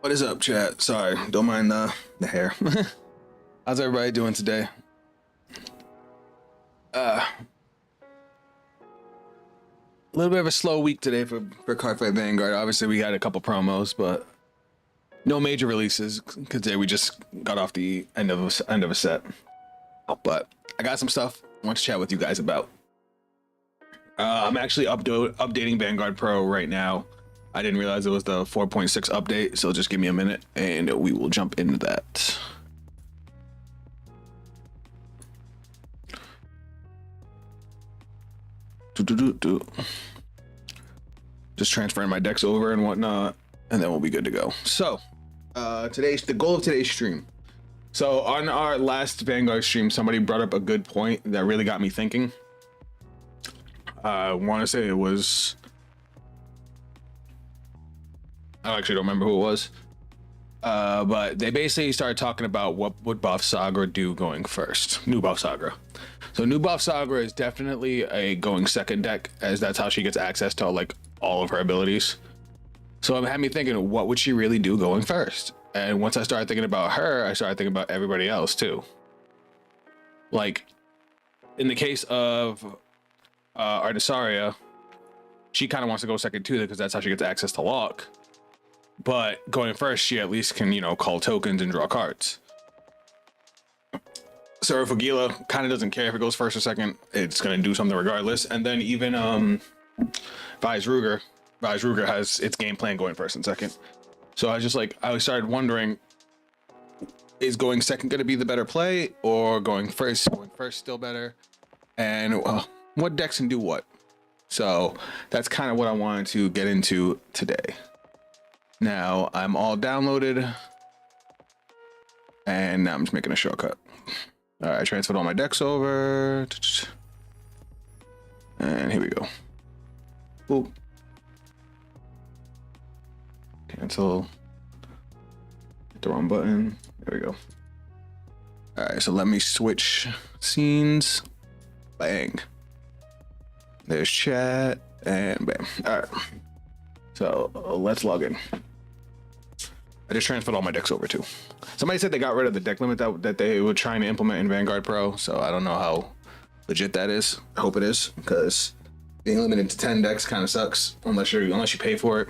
What is up, chat? Sorry, don't mind the hair. How's everybody doing today? A little bit of a slow week today for Cardfight Vanguard. Obviously, we had a couple promos, but no major releases because today we just got off the end of a set. But I got some stuff I want to chat with you guys about. I'm actually updating Vanguard Pro right now. I didn't realize it was the 4.6 update, so just give me a minute and we will jump into that. Just transferring my decks over and whatnot, and then we'll be good to go. So, the goal of today's stream. So on our last Vanguard stream, somebody brought up a good point that really got me thinking. I want to say it was, I actually don't remember who it was, but they basically started talking about what would Bavsargra do going first. New Bavsargra. So new Bavsargra is definitely a going second deck, as that's how she gets access to like all of her abilities. So it had me thinking, what would she really do going first? And once I started thinking about her, I started thinking about everybody else too. Like in the case of Arkhite, she kind of wants to go second too, because that's how she gets access to lock. But going first, she at least can, you know, call tokens and draw cards. Sur-Gila kind of doesn't care if it goes first or second. It's going to do something regardless. And then even Bavsargra has its game plan going first and second. So I started wondering, is going second going to be the better play, or going first still better? And what decks can do what? So that's kind of what I wanted to get into today. Now I'm all downloaded and now I'm just making a shortcut. All right, I transferred all my decks over and here we go. Boop. Cancel. Hit the wrong button. There we go. All right, so let me switch scenes. Bang. There's chat and bam. All right, so let's log in. I just transferred all my decks over too. Somebody said they got rid of the deck limit that they were trying to implement in Vanguard Pro, so I don't know how legit that is. I hope it is, because being limited to 10 decks kind of sucks unless you pay for it.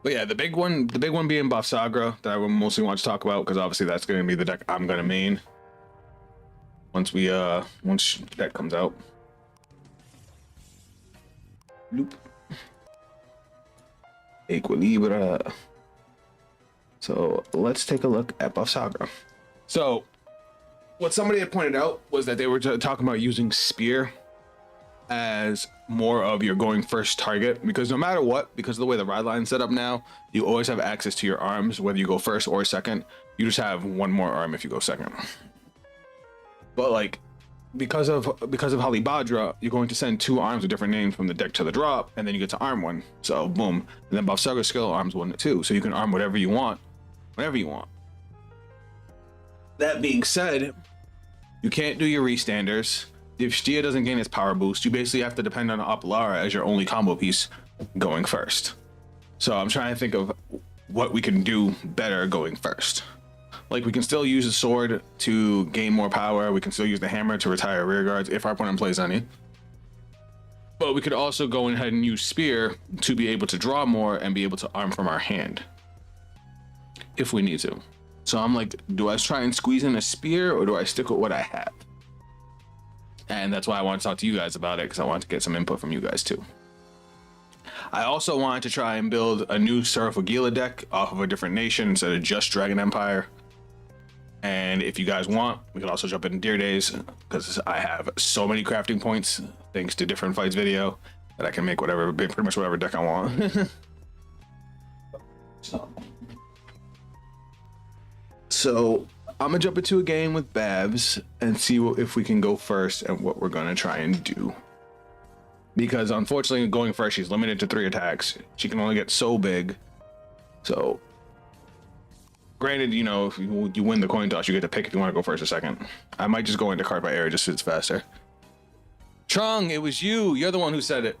But yeah, the big one being Bavsargra that I would mostly want to talk about, because obviously that's going to be the deck I'm going to main once that comes out. Loop. Equilibra. So let's take a look at Bavsargra. So what somebody had pointed out was that they were talking about using Spear as more of your going first target, because no matter what, because of the way the ride line's set up now, you always have access to your arms, whether you go first or second. You just have one more arm if you go second. But like, because of Halibadra, you're going to send two arms with different names from the deck to the drop, and then you get to arm one. So boom, and then Bavsargra's skill arms 1 and 2, so you can arm whatever you want, whenever you want. That being said, you can't do your restanders. If Stoecheia doesn't gain its power boost, you basically have to depend on Appalara as your only combo piece going first. So I'm trying to think of what we can do better going first. Like, we can still use the sword to gain more power. We can still use the hammer to retire rear guards if our opponent plays any. But we could also go ahead and use Spear to be able to draw more and be able to arm from our hand if we need to. So I'm like, do I try and squeeze in a Spear, or do I stick with what I have? And that's why I want to talk to you guys about it, because I want to get some input from you guys too. I also wanted to try and build a new Sur-Gila deck off of a different nation instead of just Dragon Empire. And if you guys want, we can also jump in Deer Days, because I have so many crafting points thanks to Different Fights video that I can make pretty much whatever deck I want. So I'm gonna jump into a game with Bavs and see if we can go first and what we're gonna try and do. Because unfortunately, going first, she's limited to 3 attacks. She can only get so big. So Granted, you know, if you win the coin toss, you get to pick if you want to go first or second. I might just go into Cardfight area just so it's faster. Chung, it was you. You're the one who said it.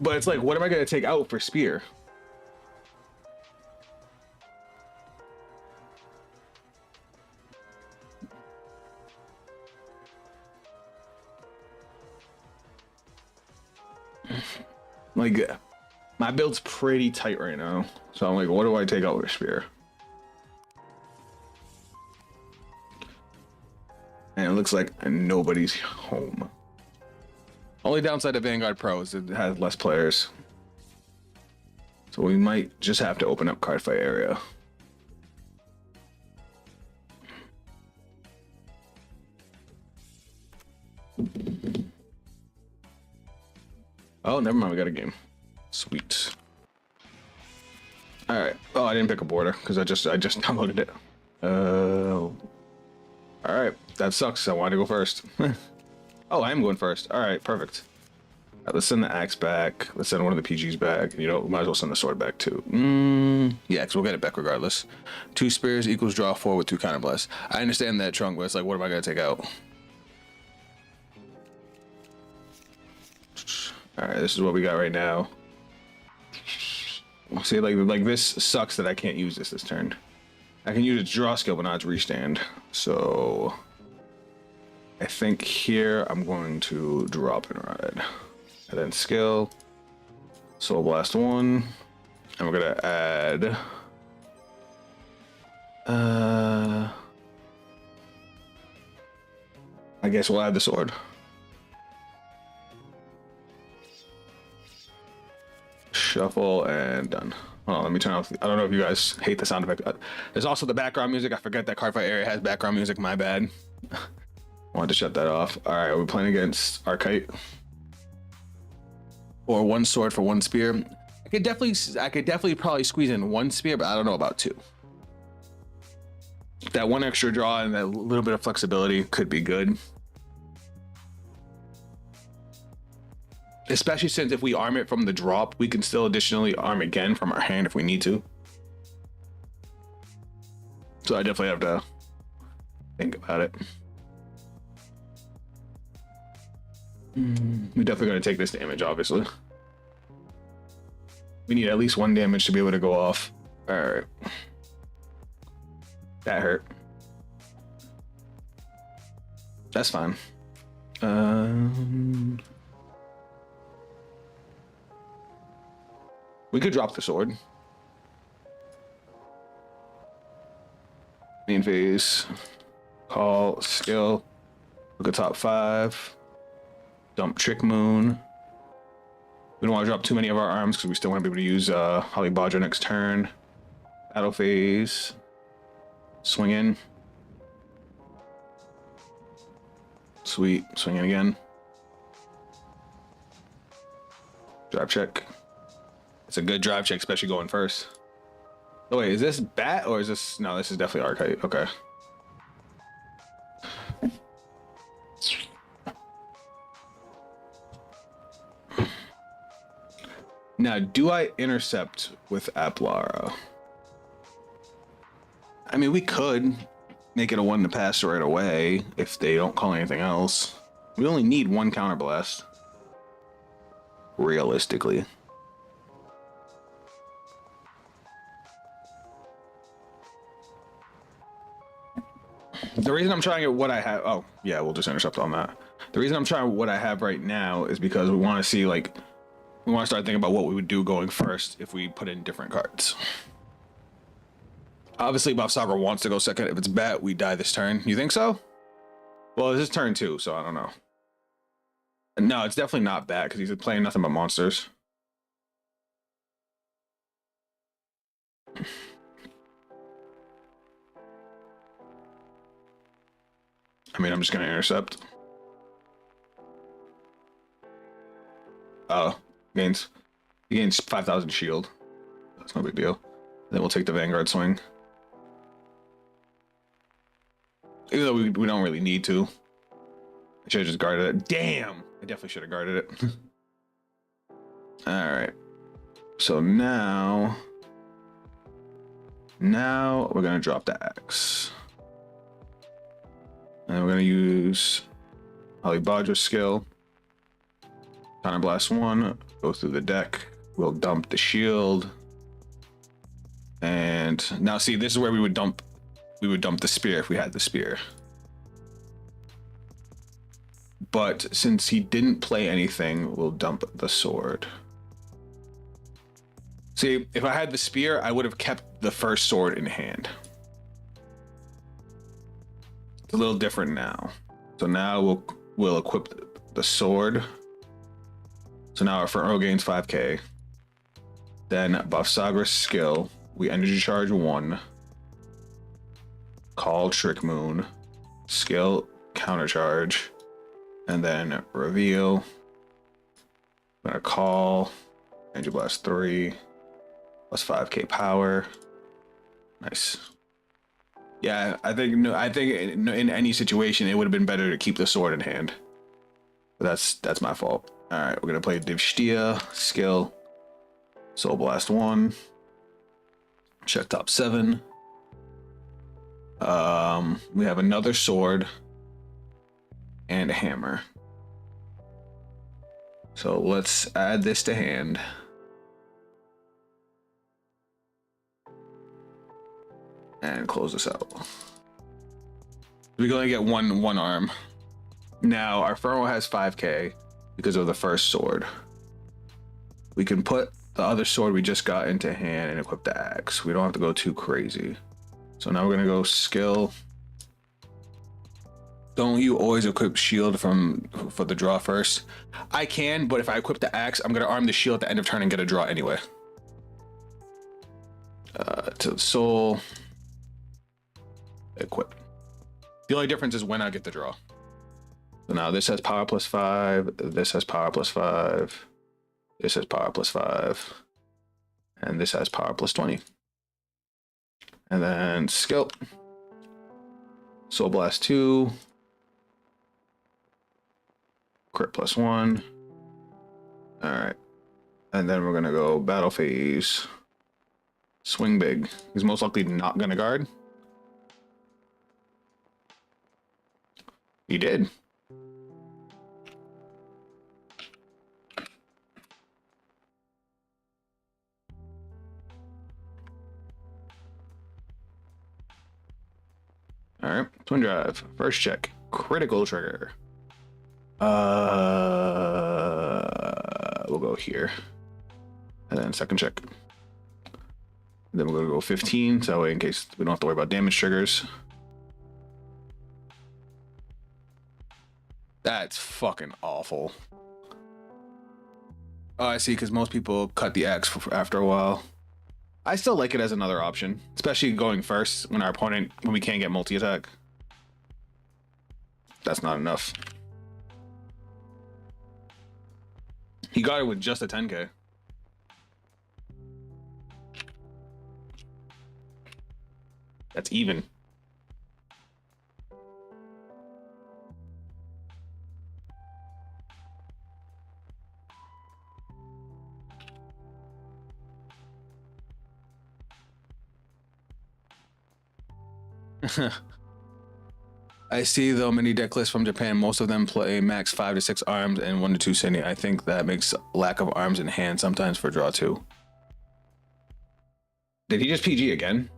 But it's like, what am I going to take out for spear? Like, my build's pretty tight right now. So I'm like, what do I take out with spear? And it looks like nobody's home. Only downside of Vanguard Pro is it has less players. So we might just have to open up Cardfight area. Oh, never mind, we got a game. Sweet. All right. Oh, I didn't pick a border because I just downloaded it. All right, that sucks. I wanted to go first. Oh, I am going first. All right, perfect. All right, let's send the axe back. Let's send one of the PGs back. You know, we might as well send the sword back too. Yeah, because we'll get it back regardless. 2 spears equals draw 4 with 2 counterblasts. I understand that, Trunk, but it's like, what am I gonna take out? All right, this is what we got right now. See, like this sucks that I can't use this turn. I can use its draw skill, but not its restand. So I think here I'm going to drop and ride. And then skill, Soul Blast 1. And we're gonna add I guess we'll add the sword. Shuffle and done. Hold on, let me turn off. I don't know if you guys hate the sound effect. There's also the background music. I forget that Cardfight area has background music. My bad. Wanted to shut that off. All right, we're playing against Arkhite. Or 1 sword for 1 spear. I could definitely probably squeeze in 1 spear, but I don't know about 2. That 1 extra draw and that little bit of flexibility could be good. Especially since if we arm it from the drop, we can still additionally arm again from our hand if we need to. So I definitely have to think about it. We're definitely going to take this damage, obviously. We need at least 1 damage to be able to go off. All right. That hurt. That's fine. We could drop the sword. Main phase. Call, skill. Look at top 5. Dump Trick Moon. We don't want to drop too many of our arms because we still want to be able to use Holly Badra next turn. Battle phase. Swing in. Sweet. Swing in again. Drive check. It's a good drive check, especially going first. Oh wait, is this bat or is this? No, this is definitely Arkhite. Okay. Now, do I intercept with Aplara? I mean, we could make it a 1 to pass right away if they don't call anything else. We only need 1 counterblast. Realistically. The reason I'm trying what I have, oh yeah, we'll just intercept on that. The reason I'm trying what I have right now is because we want to see, like, we want to start thinking about what we would do going first if we put in different cards. Obviously, Bavsargra wants to go second. If it's bat, we die this turn. You think so? Well, this is turn 2, so I don't know. No, it's definitely not bat because he's playing nothing but monsters. I mean, I'm just going to intercept. Oh, he gains 5,000 shield. That's no big deal. Then we'll take the Vanguard swing. Even though we don't really need to. I should have just guarded it. Damn! I definitely should have guarded it. Alright. So now Now we're gonna drop the axe. And we're gonna use Badra's skill. Counterblast 1, go through the deck. We'll dump the shield. And now see, this is where we would dump the spear if we had the spear. But since he didn't play anything, we'll dump the sword. See, if I had the spear, I would have kept the first sword in hand. It's a little different now. So now we'll equip the sword. So now our front row gains 5k. Then Bavsargra's skill, we energy charge 1. Call Trick Moon. Skill counter charge. And then reveal. I'm gonna call Energy Blast 3 plus 5k power. Nice. Yeah, I think in any situation it would have been better to keep the sword in hand. But that's my fault. All right, we're gonna play Stoecheia skill. Soul Blast 1. Check top 7. We have another sword and a hammer. So let's add this to hand. And close this out. We can only get one arm. Now our front row has 5k because of the first sword. We can put the other sword we just got into hand and equip the axe. We don't have to go too crazy. So now we're gonna go skill. Don't you always equip shield for the draw first? I can, but if I equip the axe, I'm gonna arm the shield at the end of turn and get a draw anyway. To the soul. Equip. The only difference is when I get the draw. So now this has power plus 5, this has power plus 5, this has power plus 5, and this has power plus 20. And then skill. Soul Blast 2. Crit plus 1. Alright. And then we're gonna go battle phase. Swing big. He's most likely not gonna guard. He did. All right, twin drive. First check, critical trigger. We'll go here, and then second check. And then we're gonna go 15, so that way in case we don't have to worry about damage triggers. That's fucking awful. Oh, I see, because most people cut the axe after a while. I still like it as another option, especially going first when we can't get multi-attack. That's not enough. He got it with just a 10k. That's even. I see though many deck lists from Japan, most of them play max 5 to 6 arms and 1 to 2 Sydney. I think that makes lack of arms in hand sometimes for draw 2. Did he just PG again?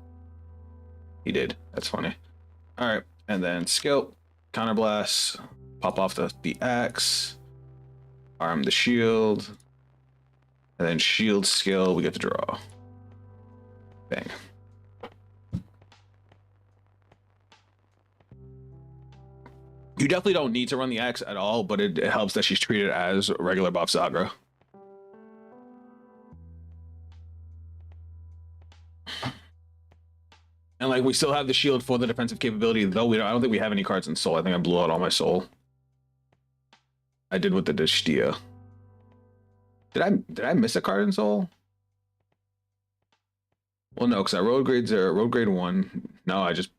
He did. That's funny. All right, and then skill, counterblast, pop off the axe, arm the shield, and then shield skill, we get to draw. Bang. You definitely don't need to run the axe at all, but it helps that she's treated as regular Bavsargra. And like we still have the shield for the defensive capability, though I don't think we have any cards in soul. I think I blew out all my soul. I did with the Stoecheia. Did I miss a card in soul? Well, no, because I road grade 0, road grade 1. No, I just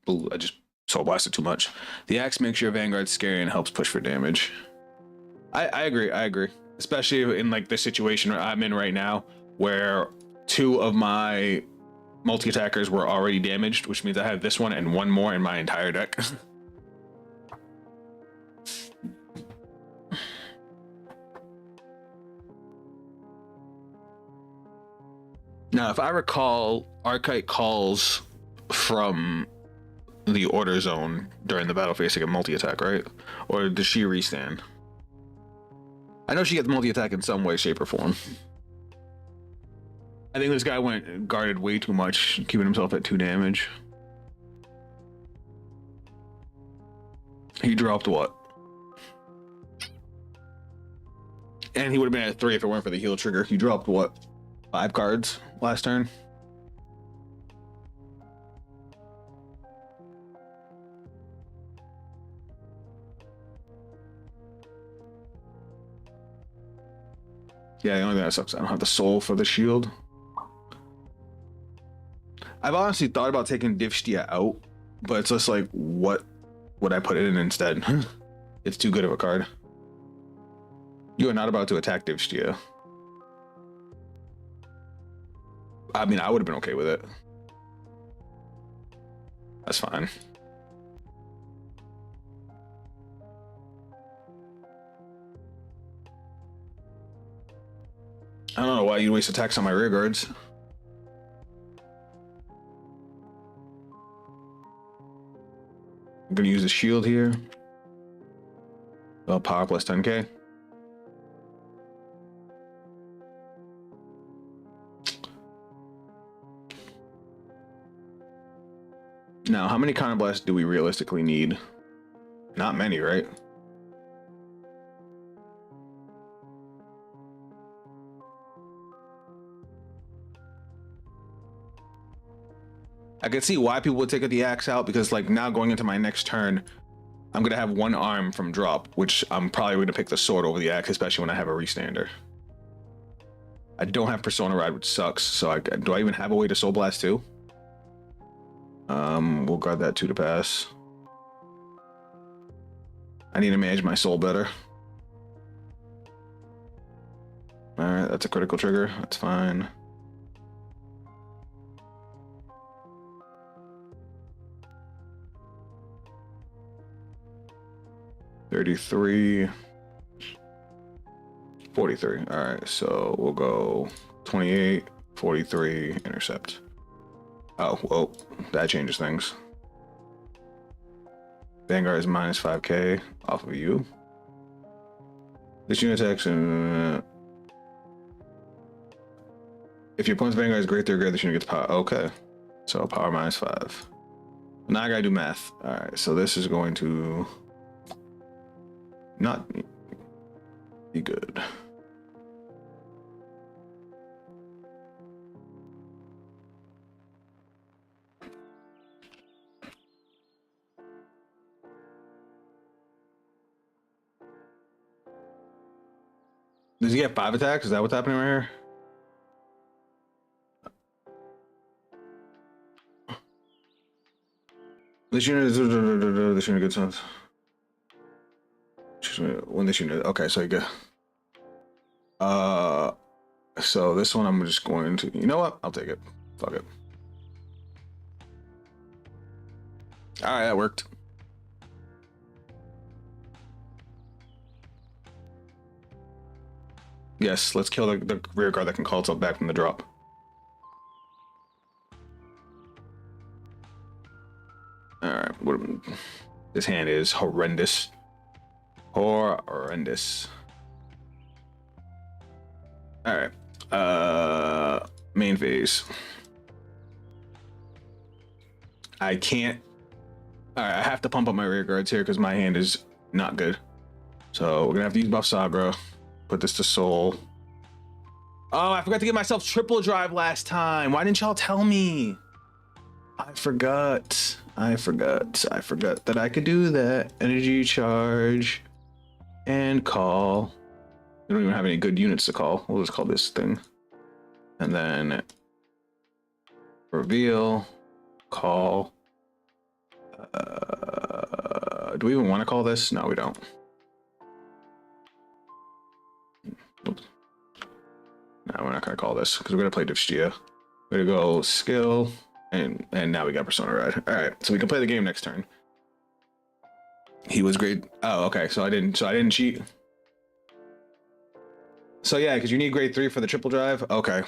soul blasted too much. The axe makes your Vanguard scary and helps push for damage. I agree. Especially in like the situation I'm in right now, where 2 of my multi-attackers were already damaged, which means I have this one and one more in my entire deck. Now, if I recall, Arkhite calls from the order zone during the battle phase to get multi-attack, right? Or does she restand? I know she gets multi-attack in some way, shape, or form. I think this guy went guarded way too much, keeping himself at 2 damage. He dropped what? And he would have been at 3 if it weren't for the heal trigger. He dropped what? 5 cards last turn. Yeah, the only thing that sucks, I don't have the soul for the shield. I've honestly thought about taking Descison out, but it's just like, what would I put it in instead? It's too good of a card. You are not about to attack Descison. I mean, I would have been okay with it. That's fine. I don't know why you'd waste attacks on my rear guards. I'm gonna use the shield here. Well, power plus 10k. Now, how many counterblasts do we realistically need? Not many, right? I can see why people would take the axe out, because like now going into my next turn, I'm gonna have 1 arm from drop, which I'm probably gonna pick the sword over the axe, especially when I have a restander. I don't have Persona Ride, which sucks. So do I even have a way to Soul Blast too? We'll guard that 2 to pass. I need to manage my soul better. All right, that's a critical trigger. That's fine. $33, $43. All right, so we'll go 28, 43, intercept. Oh, well, that changes things. Vanguard is minus 5k off of you. This unit attacks and if your opponent's Vanguard is great, they're great. This unit gets power. Okay, so power minus 5. Now I gotta do math. All right, so this is going to not be good. Does he get 5 attacks? Is that what's happening right here? This unit gets sense. When this unit, okay, so you get. So this one I'm just going to. You know what? I'll take it. Fuck it. All right, that worked. Yes, let's kill the rear guard that can call itself back from the drop. Alright, this hand is horrendous. Horrendous. Alright. Main phase. I can't. Alright, I have to pump up my rear guards here because my hand is not good. So we're gonna have to use Bavsargra. Put this to soul. Oh, I forgot to give myself triple drive last time. Why didn't y'all tell me? I forgot that I could do that. Energy charge and call. We don't even have any good units to call. We'll just call this thing. And then reveal, call. Do we even want to call this? No, we don't. No, we're not going to call this because we're going to play Stoecheia. Way to go, skill, and now we got Persona Ride. All right, so we can play the game next turn. He was great. Oh, okay. So I didn't cheat. So yeah, because you need grade 3 for the triple drive. Okay.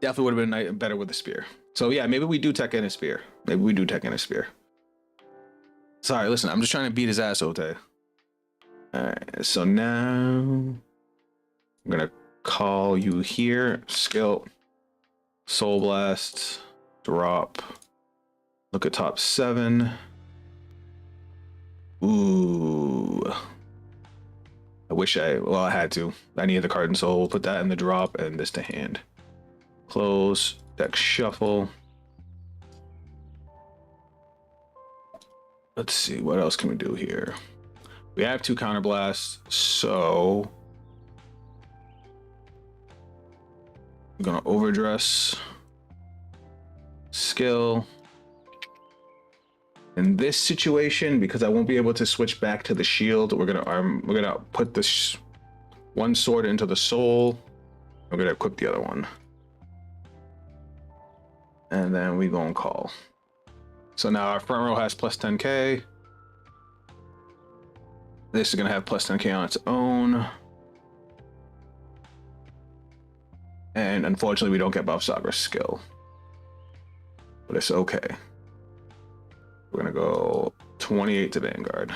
Definitely would have been better with the spear. So yeah, maybe we do tech in a spear. Maybe we do tech in a spear. Sorry, listen, I'm just trying to beat his ass, Ote. Alright, so now I'm gonna call you here. Skill. Soul Blast. Drop. Look at top 7. Ooh. I wish I had to. I needed the card and soul. Put that in the drop and this to hand. Close. Deck shuffle. Let's see, what else can we do here? We have 2 counterblasts, so I'm gonna overdress. Skill. In this situation, because I won't be able to switch back to the shield, we're gonna put this one sword into the soul. We're gonna equip the other one. And then we gonna call. So now our front row has plus 10k. This is gonna have plus 10k on its own. And unfortunately we don't get Bavsargra's skill. But it's okay. We're gonna go 28 to Vanguard.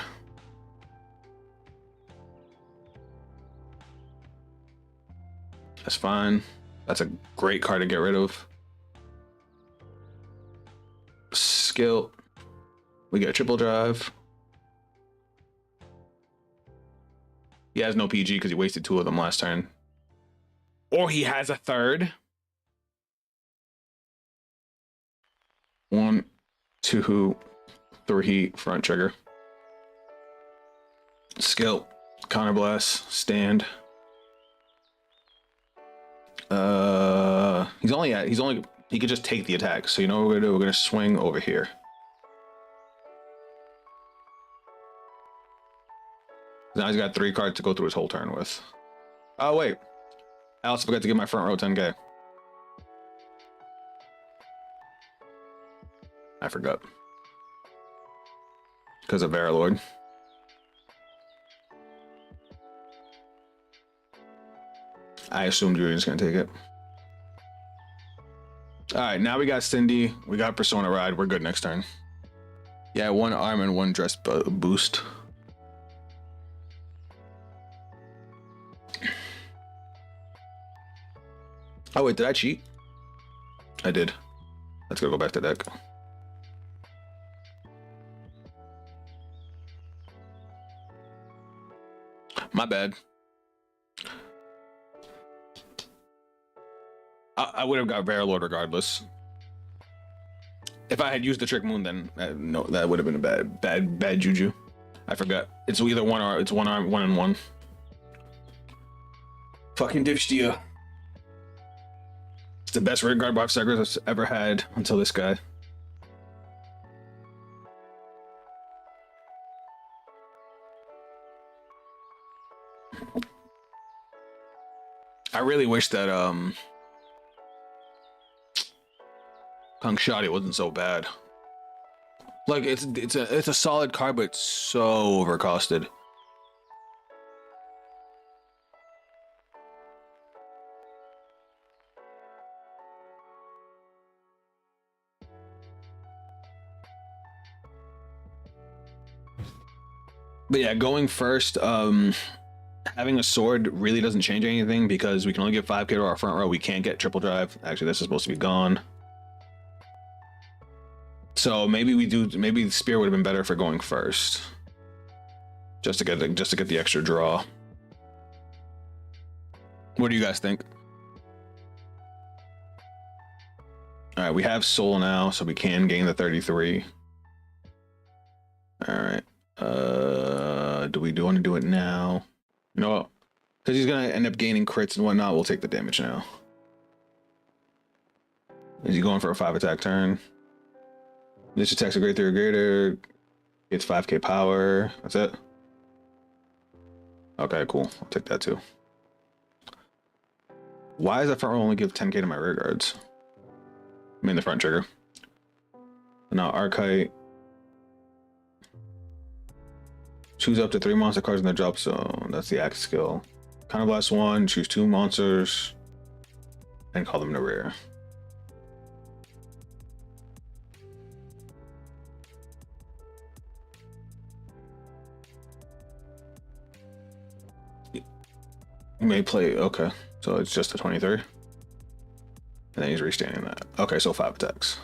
That's fine. That's a great card to get rid of. Skill. We get a triple drive. He has no PG because he wasted 2 of them last turn. Or he has a third. 1, 2, 3 front trigger. Skill. Counterblast. Stand. He could just take the attack. So you know what we're gonna do? We're gonna swing over here. Now he's got 3 cards to go through his whole turn with. Oh wait, I also forgot to give my front row 10k. I forgot. Because of Vangaurd. I assumed you were just gonna take it. Alright, now we got Cindy. We got Persona Ride. We're good next turn. Yeah, 1 arm and 1 dress boost. Oh wait, did I cheat? I did. Let's go back to deck. My bad. I would have got Vangaurd regardless. If I had used the Trick Moon, then no, that would have been a bad juju. I forgot. It's either 1 or it's 1 arm, 1 and 1. Fucking Descison. It's the best Vanguard Bavsargra I've ever had until this guy. I really wish that Kung Shadi wasn't so bad. Like it's a solid card, but it's so overcosted. But yeah, going first, having a sword really doesn't change anything because we can only get 5k to our front row. We can't get triple drive. Actually, this is supposed to be gone. So maybe maybe the spear would have been better for going first. Just to get the extra draw. What do you guys think? All right, we have soul now, so we can gain the 33. All right. Do we want to do it now? No, because he's gonna end up gaining crits and whatnot. We'll take the damage now. Is he going for a 5 attack turn? This attacks a grade 3 or greater. Gets 5k power. That's it. Okay, cool. I'll take that too. Why does that front row only give 10k to my rear guards? I mean the front trigger. And now Arkhite. Choose up to 3 monster cards in the drop zone. That's the axe skill. Counterblast 1, choose 2 monsters, and call them in the rear. You may play, okay, so it's just a 23. And then he's restanding that. Okay, so 5 attacks.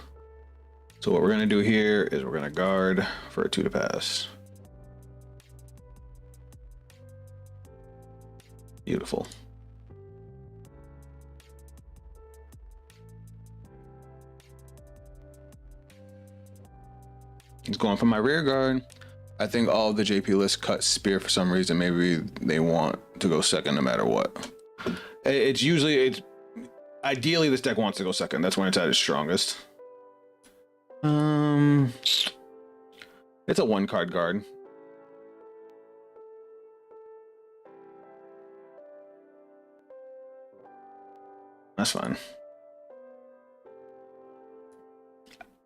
So what we're gonna do here is we're gonna guard for a 2 to pass. Beautiful. He's going for my rear guard. I think all of the JP lists cut spear for some reason. Maybe they want to go second no matter what. It's usually, ideally this deck wants to go second. That's when it's at its strongest. It's a 1-card guard. That's fine.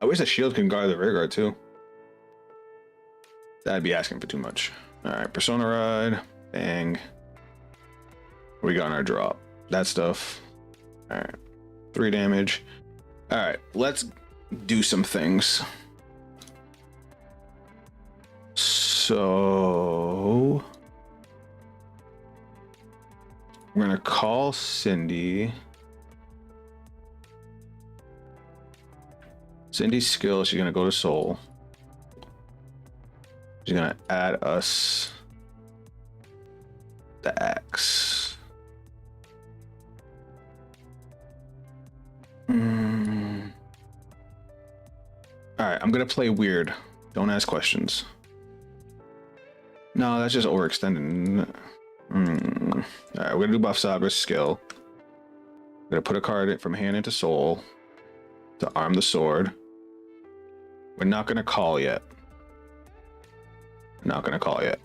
I wish the shield can guard the rear guard too. That'd be asking for too much. All right, Persona Ride, bang. What we got on our drop? That stuff. All right, 3 damage. All right, let's do some things. So we're gonna call Cindy. Cindy's skill, she's gonna go to Soul. She's gonna add us the axe. All right, I'm gonna play weird. Don't ask questions. No, that's just overextending. All right, we're gonna do Bavsargra's skill. We're gonna put a card from hand into Soul to arm the sword. We're not gonna call yet. Not gonna call yet.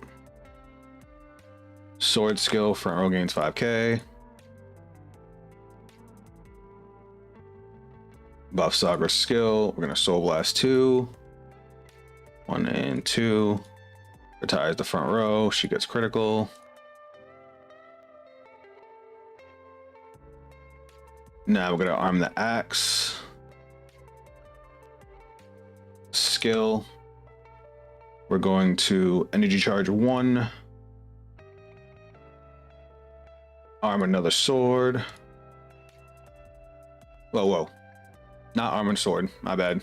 Sword skill, front row gains 5k. Bavsargra skill, we're gonna Soul Blast 2. 1 and 2. Retires the front row, she gets critical. Now we're gonna arm the axe. Skill. We're going to energy charge 1. Arm another sword. Whoa. Not arming sword, my bad.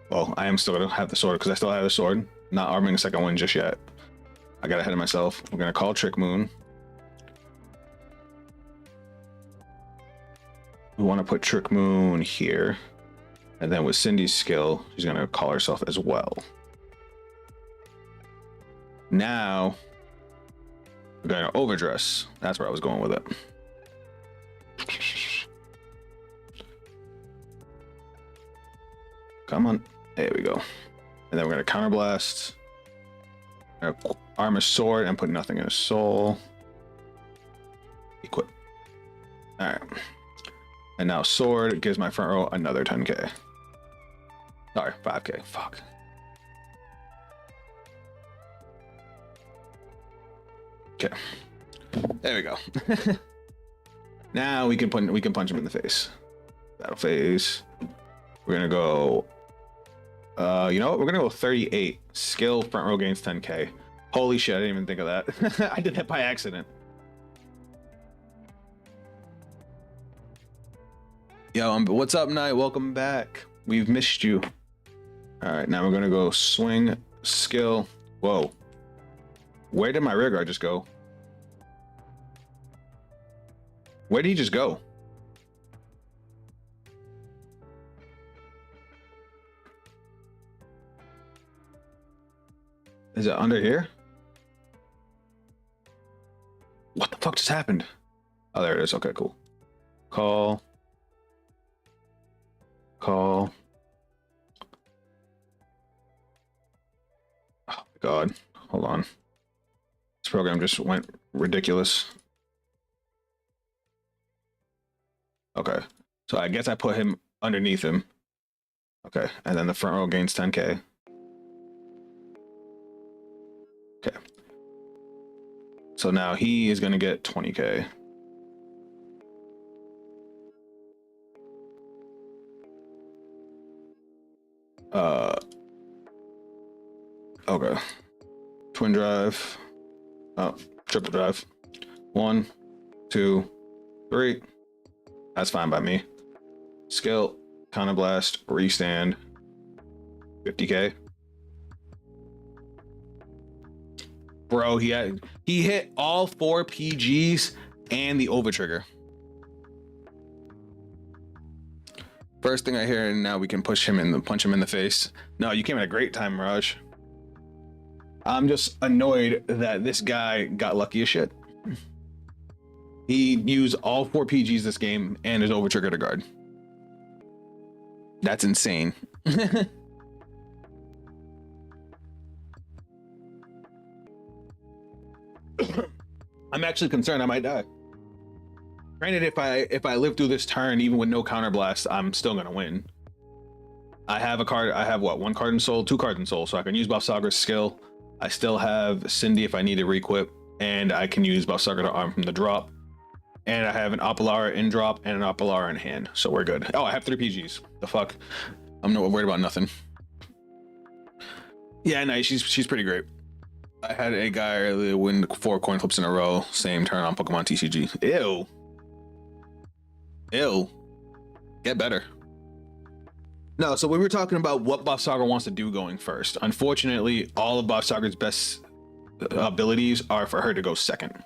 Well, I am still gonna have the sword because I still have the sword. Not arming a second one just yet. I got ahead of myself. We're gonna call Trick Moon. We want to put Trick Moon here. And then with Cindy's skill, she's gonna call herself as well. Now, we're gonna overdress. That's where I was going with it. Come on. There we go. And then we're gonna counterblast. We're gonna arm a sword and put nothing in a soul. Equip. Alright. And now sword gives my front row another 10k. Sorry, 5k. Fuck. Okay. There we go. Now we can punch him in the face. Battle phase. We're gonna go. You know what? We're gonna go 38. Skill, front row gains 10k. Holy shit! I didn't even think of that. I did that by accident. Yo, what's up, Knight? Welcome back. We've missed you. All right, now we're gonna go swing, skill. Whoa. Where did my rear guard just go? Where did he just go? Is it under here? What the fuck just happened? Oh, there it is. Okay, cool. Call. Oh my god. Hold on. This program just went ridiculous. Okay. So I guess I put him underneath him. Okay, and then the front row gains 10k. Okay. So now he is gonna get 20k. Okay. Twin drive. Oh, triple drive. 1, 2, 3. That's fine by me. Skill, counter blast, restand. 50k. Bro, he hit all 4 PGs and the over trigger. First thing I hear, and now we can punch him in the face. No, you came at a great time, Mirage. I'm just annoyed that this guy got lucky as shit. He used all 4 PGs this game and his over trigger to guard. That's insane. I'm actually concerned I might die. Granted, if I live through this turn, even with no counterblast, I'm still gonna win. I have a card. I have what? 1 card in soul, 2 cards in soul, so I can use Bavsargra's skill. I still have Cindy if I need to requip, and I can use Bavsargra to arm from the drop. And I have an Apolara in drop and an Apolara in hand, so we're good. Oh, I have 3 PGs. The fuck? I'm not worried about nothing. Yeah, no, she's pretty great. I had a guy win 4 coin flips in a row, same turn on Pokemon TCG. Ew. Ew. Get better. No, so we were talking about what Bavsargra wants to do going first. Unfortunately, all of Bavsargra's best abilities are for her to go second.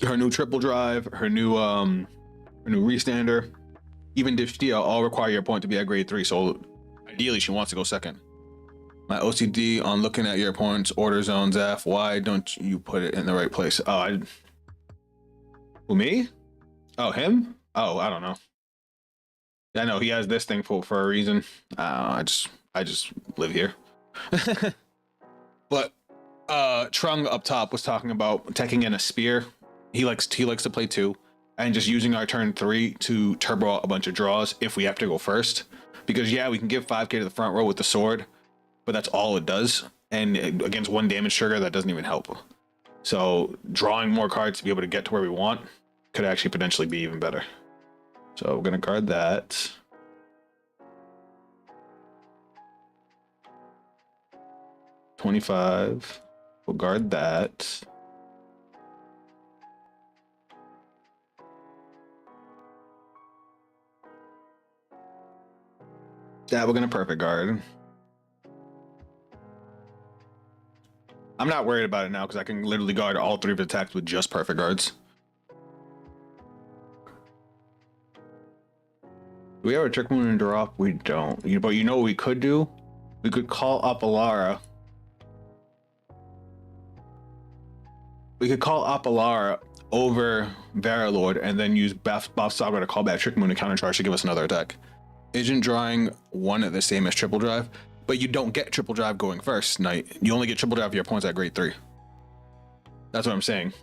Her new triple drive, her new restander, even Descison all require your opponent to be at grade 3. So ideally, she wants to go second. My OCD on looking at your opponent's order zones. F. Why don't you put it in the right place? Oh, who, me? Oh, him? Oh, I don't know. I know he has this thing for a reason. I just live here. But Trung up top was talking about taking in a spear. He likes to play 2 and just using our turn 3 to turbo out a bunch of draws if we have to go first. Because yeah, we can give 5k to the front row with the sword, but that's all it does. And against 1 damage trigger, that doesn't even help. So drawing more cards to be able to get to where we want could actually potentially be even better. So we're gonna guard that. $25. We'll guard that. That we're gonna perfect guard. I'm not worried about it now because I can literally guard all 3 of the attacks with just perfect guards. Do we have a Trick Moon and drop? We don't. But you know what we could do? We could call up Alara. We could call up Alara over Vangaurd and then use Bavsargra to call back Trick Moon and countercharge to give us another attack. Isn't drawing 1 the same as triple drive? But you don't get triple drive going first, Knight. You only get triple drive if your opponent's at grade 3. That's what I'm saying.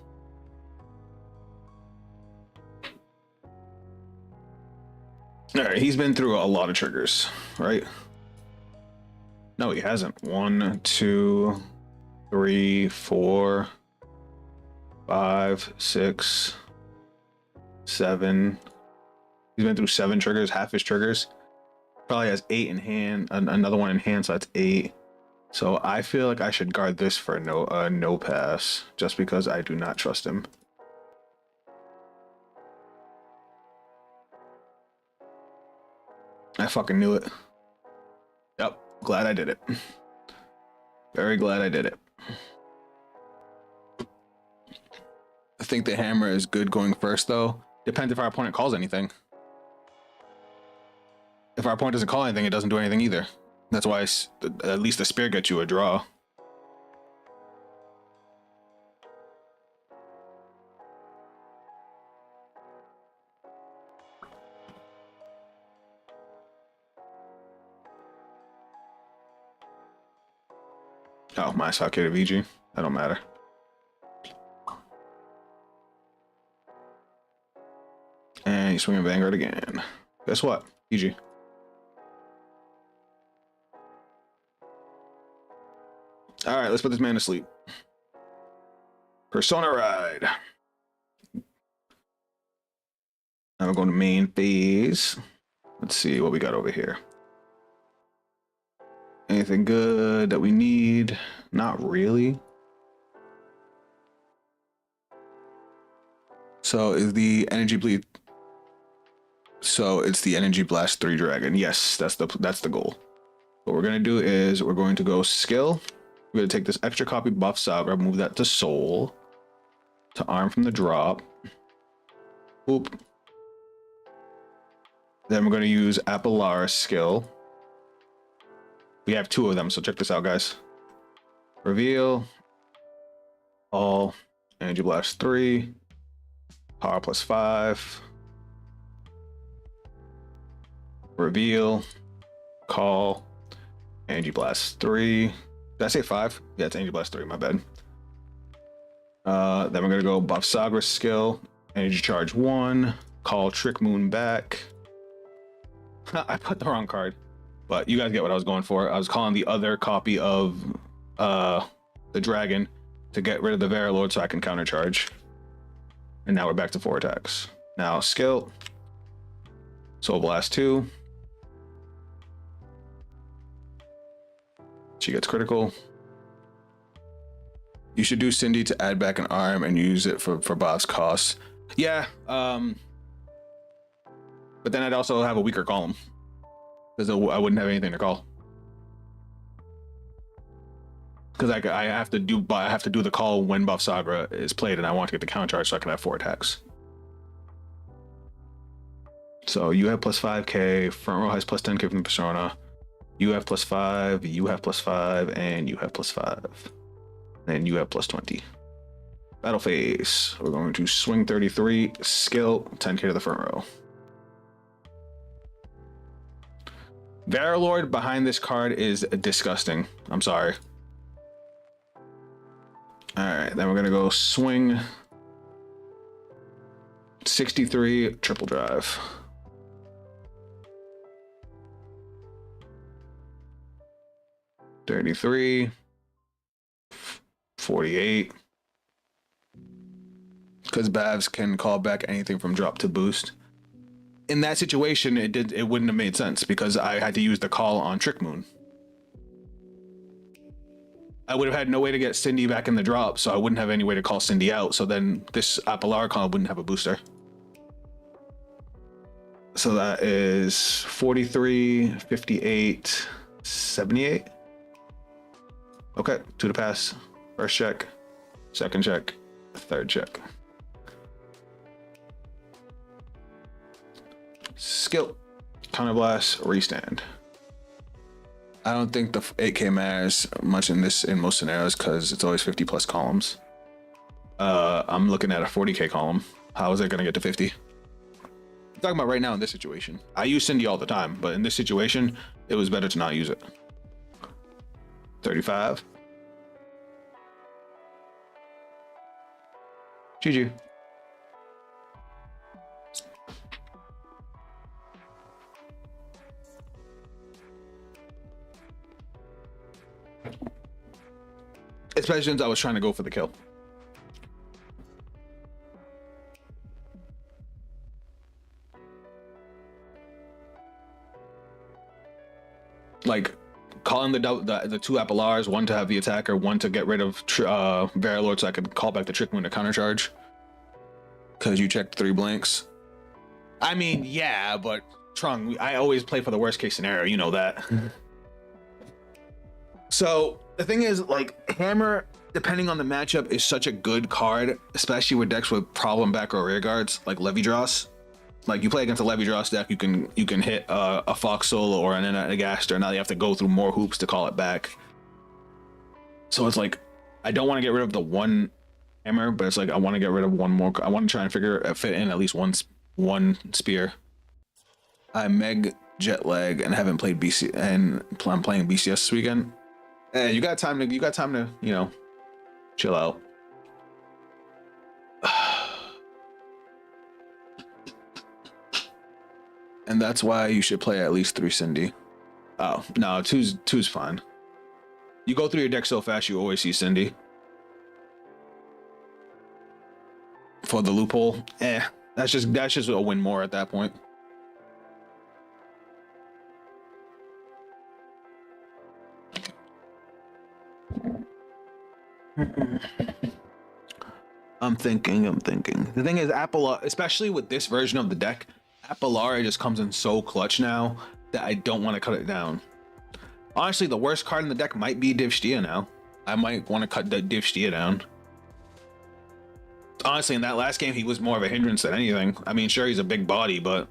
All right, he's been through a lot of triggers, right? No, he hasn't. 1, 2, 3, 4, 5, 6, 7. He's been through 7 triggers, half his triggers. Probably has 8 in hand, another 1 in hand, so that's 8. So I feel like I should guard this for no pass, just because I do not trust him. I fucking knew it. Yep, glad I did it. Very glad I did it. I think the hammer is good going first, though. Depends if our opponent calls anything. If our opponent doesn't call anything, it doesn't do anything either. That's why at least the spear gets you a draw. Oh, my South to VG. That don't matter. And he's swinging Vanguard again. Guess what? VG. All right, let's put this man to sleep. Persona ride. Now we're going to main phase. Let's see what we got over here. Anything good that we need? Not really. So is the energy bleed? So it's the energy blast 3 dragon. Yes, that's the goal. What we're gonna do is we're going to go skill. We're gonna take this extra copy Bavsargra, move that to soul, to arm from the drop. Oop. Then we're gonna use Apollara skill. We have 2 of them, so check this out, guys. Reveal. All. Energy blast 3. Power plus 5. Reveal. Call. Energy blast 3. Did I say 5? Yeah, it's energy blast 3, my bad. Then we're gonna go Bavsargra skill. Energy charge 1. Call Trick Moon back. I put the wrong card, but you guys get what I was going for. I was calling the other copy of the dragon to get rid of the Vangaurd so I can countercharge. And now we're back to 4 attacks. Now skill. Soul Blast 2. She gets critical. You should do Cindy to add back an arm and use it for Bob's costs. Yeah, but then I'd also have a weaker column because I wouldn't have anything to call. Because I have to do the call when Bavsargra is played, and I want to get the counter charge so I can have 4 attacks. So you have plus 5k, front row has plus 10k from the persona. You have plus 5, you have plus 5, and you have plus 5. And you have plus 20. Battle phase. We're going to swing 33, skill 10k to the front row. Vangaurd behind this card is disgusting. I'm sorry. All right, then we're gonna go swing 63, triple drive. $33, 48. Because Bavs can call back anything from drop to boost. In that situation, it wouldn't have made sense because I had to use the call on Trick Moon. I would have had no way to get Cindy back in the drop, so I wouldn't have any way to call Cindy out. So then this Apollara call wouldn't have a booster. So that is 43, 58, 78. Okay, 2 to pass. First check, second check, third check. Skill, counterblast, restand. I don't think the 8k matters much in most scenarios because it's always 50 plus columns. I'm looking at a 40k column. How is it gonna get to 50? I'm talking about right now in this situation. I use Cindy all the time, but in this situation, it was better to not use it. 35. GG. Especially since I was trying to go for the kill. Like calling the 2 Apolars, one to have the attacker, one to get rid of Vangaurd so I could call back the Trick Moon to countercharge. Because you checked 3 blanks. I mean, yeah, but Trung, I always play for the worst case scenario, you know that. So the thing is, like, Hammer, depending on the matchup, is such a good card, especially with decks with problem back or rear guards, like Levy Dross. Like, you play against a Levy Dross deck, you can hit a Fox Solo or an Enagaster. Now you have to go through more hoops to call it back. So it's like, I don't want to get rid of the 1 Hammer, but it's like I want to get rid of 1 more. I want to try and fit in at least one spear. I'm Meg jet lag and haven't played BC, and I'm playing BCS this weekend. Hey, you got time to, you know, chill out. And that's why you should play at least 3 Cindy. Oh, no, two's fine. You go through your deck so fast, you always see Cindy. For the loophole, that's just a win more at that point. I'm thinking. The thing is, especially with this version of the deck, Apollara just comes in so clutch now that I don't want to cut it down. Honestly, the worst card in the deck might be Stoecheia now. I might want to cut the Stoecheia down. Honestly, in that last game, he was more of a hindrance than anything. I mean, sure, he's a big body, but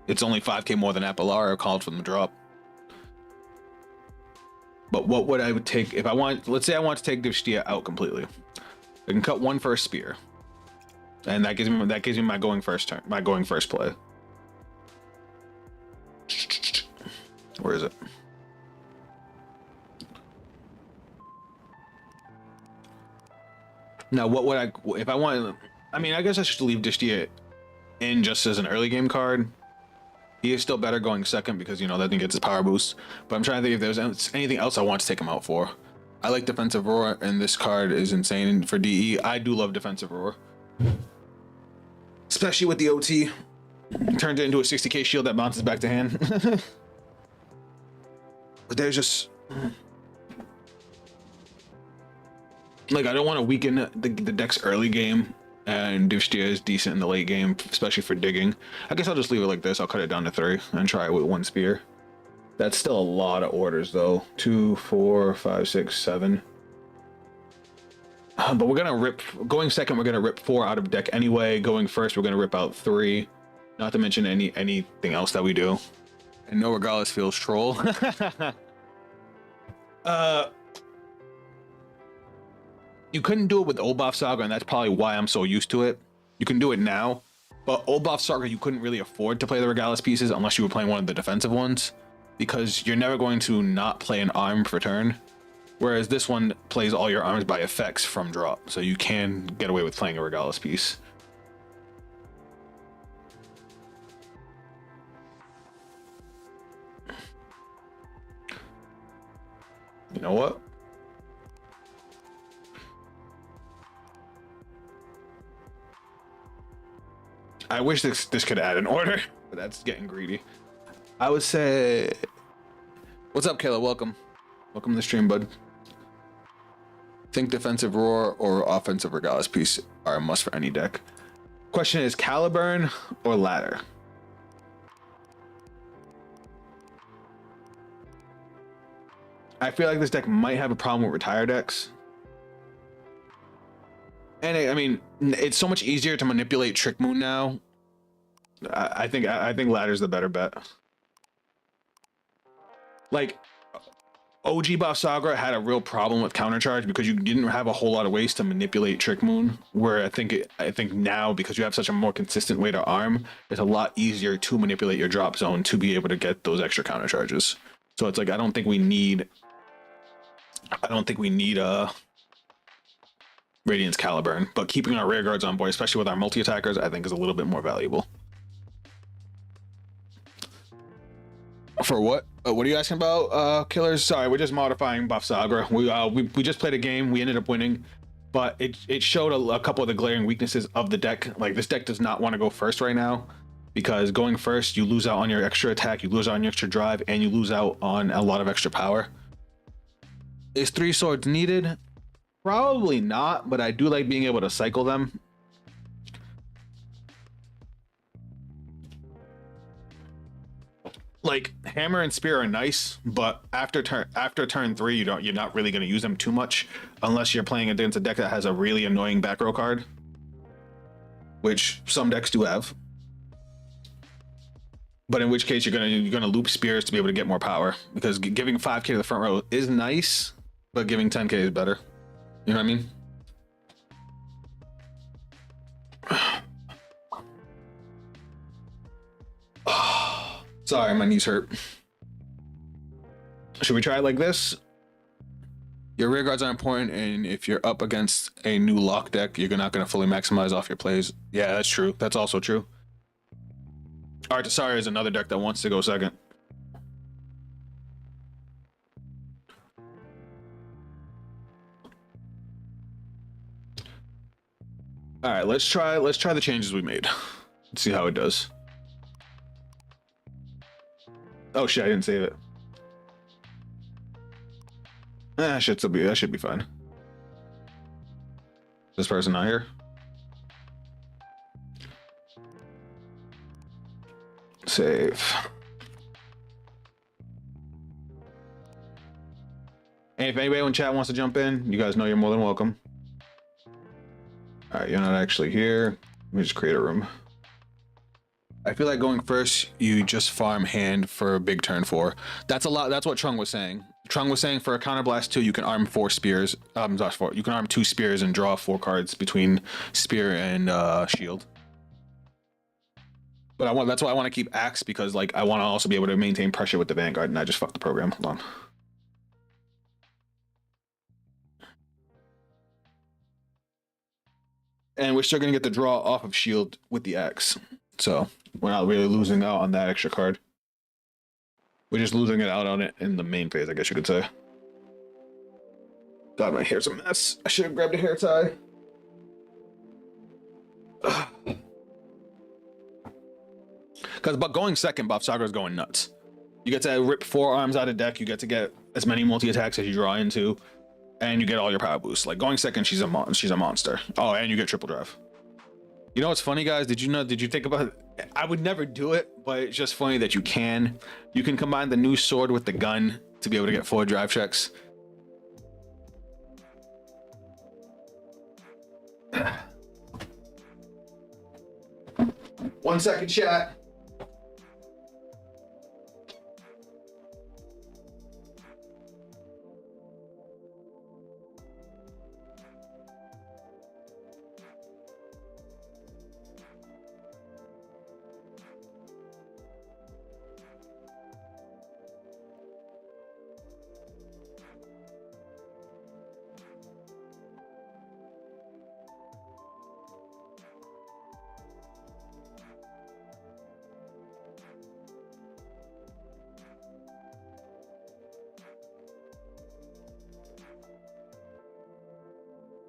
it's only 5k more than Apollara called from the drop. But what would I would take if I want? Let's say I want to take Stoecheia out completely. I can cut one first spear, and that gives me my going first turn, my going first play. Where is it? Now, what would I, if I want? I mean, I guess I should leave Stoecheia in just as an early game card. He is still better going second because, you know, that thing gets his power boost. But I'm trying to think if there's anything else I want to take him out for. I like Defensive Roar, and this card is insane for DE. I do love Defensive Roar, especially with the OT. Turns it into a 60k shield that bounces back to hand. But there's just, like, I don't want to weaken the deck's early game, and Stoecheia is decent in the late game, especially for digging. I guess I'll just leave it like this. I'll cut it down to 3 and try it with 1 spear. That's still a lot of orders, though. 2, 4, 5, 6, 7. But we're gonna rip. Going second, we're gonna rip 4 out of deck anyway. Going first, we're gonna rip out 3. Not to mention anything else that we do. And no regardless feels troll. You couldn't do it with old Bavsargra, and that's probably why I'm so used to it. You can do it now, but old Bavsargra, you couldn't really afford to play the Regalis pieces unless you were playing one of the defensive ones, because you're never going to not play an arm for turn. Whereas this one plays all your arms by effects from drop, so you can get away with playing a Regalis piece. You know what? I wish this could add an order, but that's getting greedy. I would say, what's up, Kayla? Welcome to the stream, bud. Think Defensive Roar or offensive Regalis piece are a must for any deck. Question is Caliburn or Ladder? I feel like this deck might have a problem with retire decks. And I mean, it's so much easier to manipulate Trick Moon now. I think Ladder's the better bet. Like, OG Bavsargra had a real problem with countercharge because you didn't have a whole lot of ways to manipulate Trick Moon. Where I think now, because you have such a more consistent way to arm, it's a lot easier to manipulate your drop zone to be able to get those extra countercharges. So it's like I don't think we need Radiance Caliburn, but keeping our rear guards on board, especially with our multi-attackers, I think is a little bit more valuable. For what? What are you asking about, Killers? Sorry, we're just modifying Bavsargra. We just played a game. We ended up winning, but it showed a couple of the glaring weaknesses of the deck. Like, this deck does not want to go first right now, because going first, you lose out on your extra attack, you lose out on your extra drive, and you lose out on a lot of extra power. Is 3 swords needed? Probably not, but I do like being able to cycle them. Like, hammer and spear are nice, but after turn 3, you're not really going to use them too much unless you're playing against a deck that has a really annoying back row card, which some decks do have. But in which case you're gonna loop spears to be able to get more power, because giving 5k to the front row is nice, but giving 10k is better. You know what I mean? Sorry, my knees hurt. Should we try it like this? Your rear guards are important, and if you're up against a new lock deck, you're not going to fully maximize off your plays. Yeah, that's true. That's also true. Arkhite is another deck that wants to go second. All right, let's try the changes we made. Let's see how it does. Oh shit, I didn't save it. That should be fine. This person not here. Save. And if anybody in chat wants to jump in, you guys know you're more than welcome. All right, you're not actually here. Let me just create a room. I feel like going first, you just farm hand for a big turn 4. That's a lot. That's what Trung was saying. Trung was saying for a counterblast 2, you can arm 4 spears. You can arm 2 spears and draw 4 cards between spear and shield. But that's why I want to keep axe, because like I want to also be able to maintain pressure with the Vanguard, and I just fucked the program. Hold on. And we're still gonna get the draw off of shield with the axe, so we're not really losing out on that extra card. We're just losing it out on it in the main phase, I guess you could say. God, my hair's a mess. I should have grabbed a hair tie. But going second, Bavsargra is going nuts. You get to rip 4 arms out of deck. You get to get as many multi-attacks as you draw into, and you get all your power boosts. Like going second, she's a monster. Oh, and you get triple drive. You know what's funny, guys? Did you think about it? I would never do it, but it's just funny that you can combine the new sword with the gun to be able to get 4 drive checks. 1 second, chat.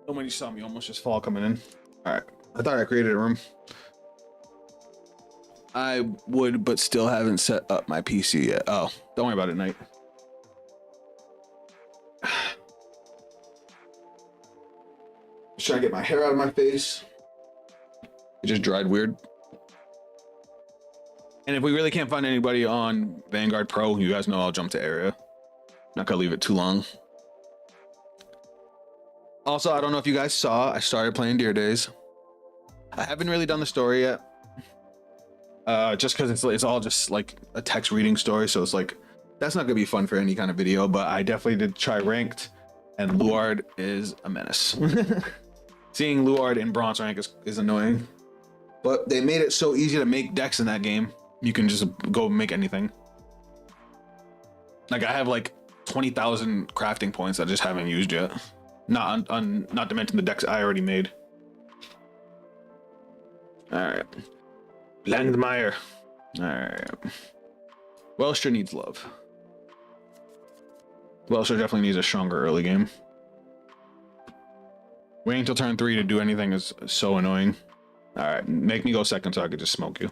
Oh, when you saw me almost just fall coming in. All right, I thought I created a room. I would, but still haven't set up my PC yet. Oh, don't worry about it, Knight. Just trying to get my hair out of my face. It just dried weird. And if we really can't find anybody on Vanguard Pro, you guys know I'll jump to area. Not gonna leave it too long. Also, I don't know if you guys saw, I started playing Deer Days. I haven't really done the story yet. Just because it's all just like a text reading story, so it's like that's not gonna be fun for any kind of video. But I definitely did try ranked, and Luard is a menace. Seeing Luard in bronze rank is annoying, but they made it so easy to make decks in that game. You can just go make anything. Like I have like 20,000 crafting points I just haven't used yet. Not to mention the decks I already made. All right, Landmeyer. All right, Welsher needs love. Welsher definitely needs a stronger early game. Waiting until turn 3 to do anything is so annoying. All right, make me go second so I could just smoke you.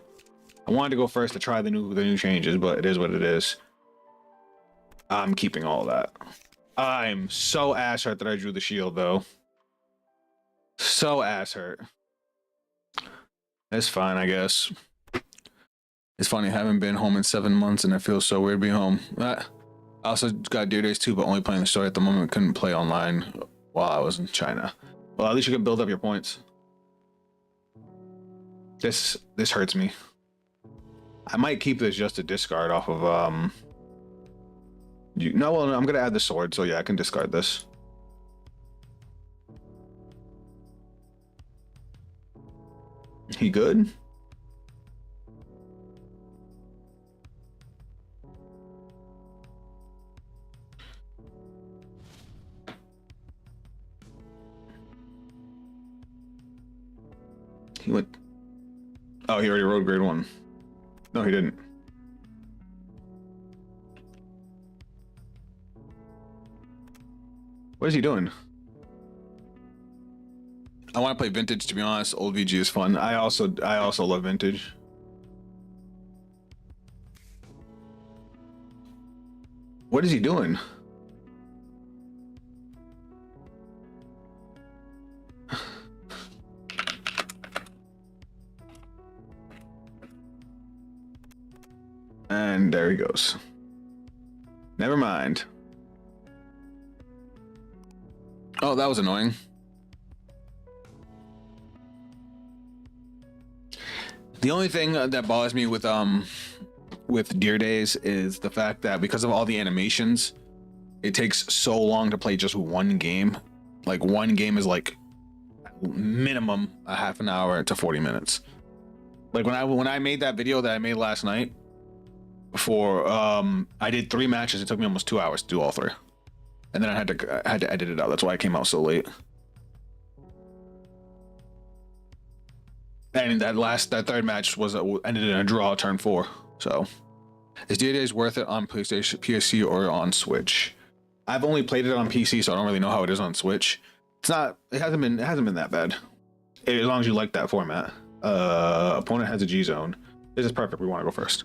I wanted to go first to try the new changes, but it is what it is. I'm keeping all of that. I'm so ass hurt that I drew the shield though. So ass hurt. It's fine, I guess. It's funny, I haven't been home in 7 months and it feels so weird being home. I also got Deer Days too, but only playing the story at the moment. Couldn't play online while I was in China. Well, at least you can build up your points. This hurts me. I might keep this just to discard off of no, well, I'm gonna add the sword, so yeah, I can discard this. He good? He went. Oh, he already rode grade 1. No, he didn't. What is he doing? I want to play Vintage, to be honest. Old VG is fun. I also love Vintage. What is he doing? And there he goes. Never mind. Oh, that was annoying. The only thing that bothers me with Deer Days is the fact that because of all the animations, it takes so long to play just one game. Like one game is like minimum a half an hour to 40 minutes. Like when I made that video that I made last night for I did 3 matches. It took me almost 2 hours to do all 3, and then I had to edit it out. That's why I came out so late. And that third match was ended in a draw, turn 4. So, is Deer Days worth it on PlayStation, PSC, or on Switch? I've only played it on PC, so I don't really know how it is on Switch. It's not. It hasn't been that bad. As long as you like that format. Opponent has a G zone. This is perfect. We want to go first.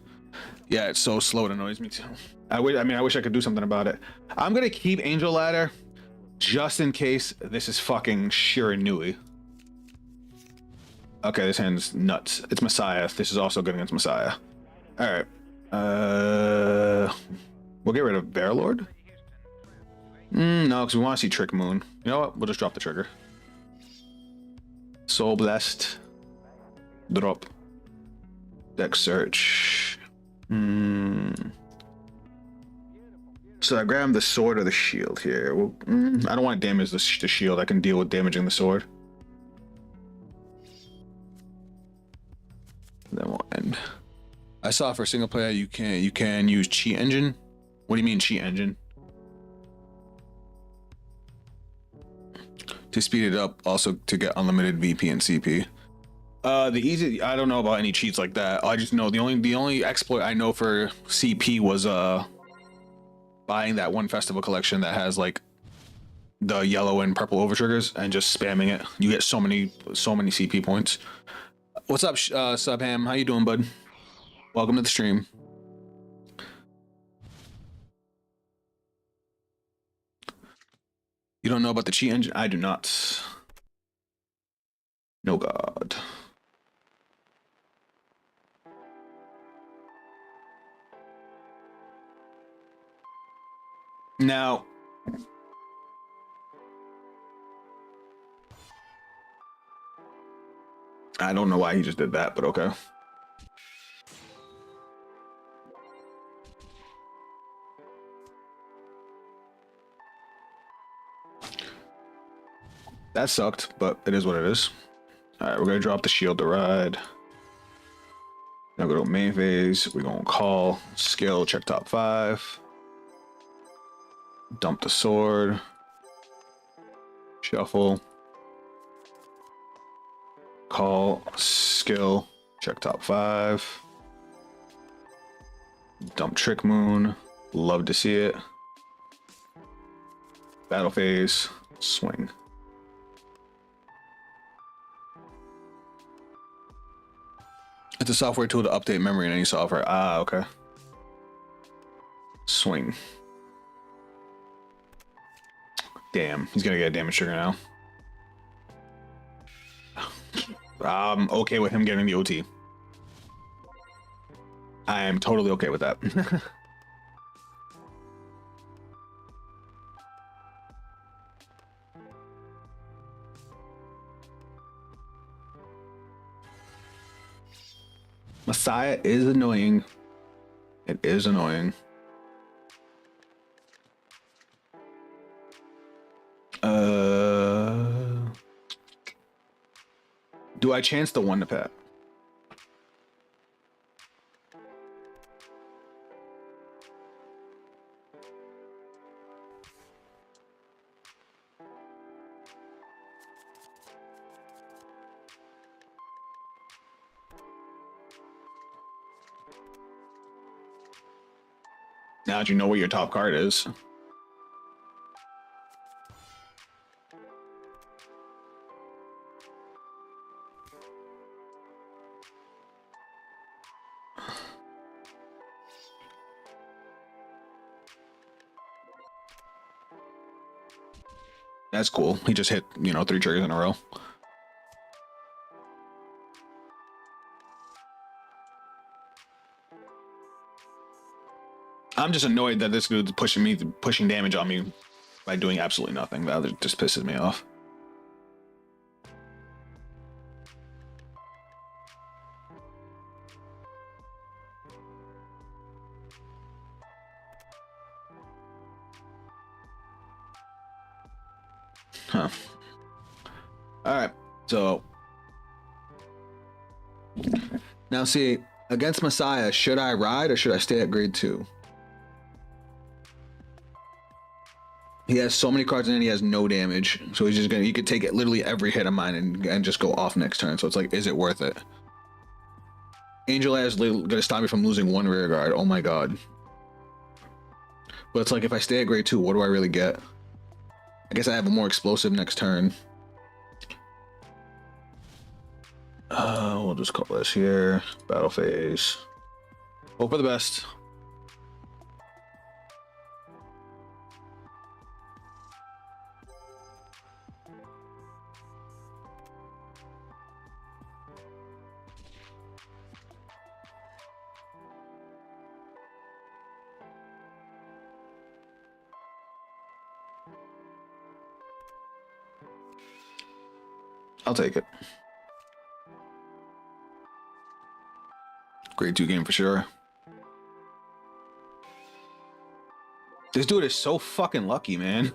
Yeah, it's so slow. It annoys me too. I wish I could do something about it. I'm gonna keep Angel Ladder just in case this is fucking Shiranui. Okay, this hand's nuts. It's Messiah. This is also good against Messiah. All right. We'll get rid of Bearlord. No, because we want to see Trick Moon. You know what? We'll just drop the trigger. Soul Blessed. Drop. Deck search. So I grab the sword or the shield here. Well, I don't want to damage the shield. I can deal with damaging the sword. Then we'll end. I saw for single player you can use cheat engine. What do you mean cheat engine? To speed it up, also to get unlimited VP and CP. I don't know about any cheats like that. I just know the only exploit I know for CP was buying that one festival collection that has like the yellow and purple overtriggers and just spamming it. You get so many CP points. What's up, Subham? How you doing, bud? Welcome to the stream. You don't know about the cheat engine? I do not. No god. Now, I don't know why he just did that, but okay. That sucked, but it is what it is. All right, we're gonna drop the shield to ride. Now go to main phase. We're gonna call skill, check top 5. Dump the sword. Shuffle. Call skill, check top 5. Dump Trick Moon. Love to see it. Battle phase. Swing. It's a software tool to update memory in any software. Ah, okay. Swing. Damn, he's gonna get a damage trigger now. I'm okay with him getting the OT. I am totally okay with that. Messiah is annoying. It is annoying. Do I chance the 1 to pat? Now that you know what your top card is. That's cool. He just hit, you know, 3 triggers in a row. I'm just annoyed that this dude's pushing damage on me by doing absolutely nothing. That just pisses me off. Huh. Alright, so now see, against Messiah, should I ride or should I stay at grade 2? He has so many cards and then he has no damage. So he's just gonna, he could take it literally every hit of mine and just go off next turn. So it's like, is it worth it? Angel Eye is gonna stop me from losing 1 rear guard. Oh my god. But it's like, if I stay at grade 2, what do I really get? I guess I have a more explosive next turn. We'll just call this here. Battle phase. Hope for the best. I'll take it. Grade 2 game for sure. This dude is so fucking lucky, man.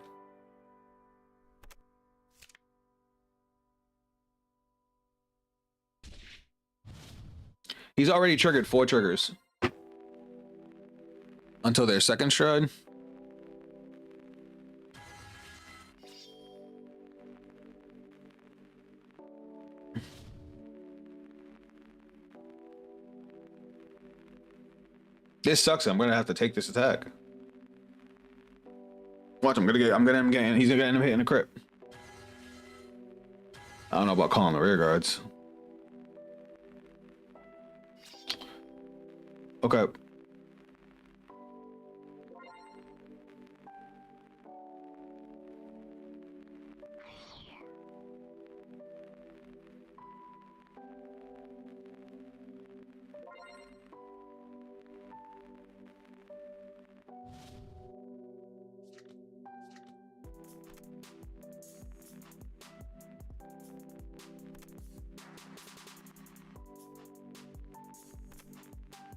He's already triggered 4 triggers. Until their second shred. This sucks. I'm gonna have to take this attack. Watch, he's gonna end up hitting a crit. I don't know about calling the rear guards. Okay.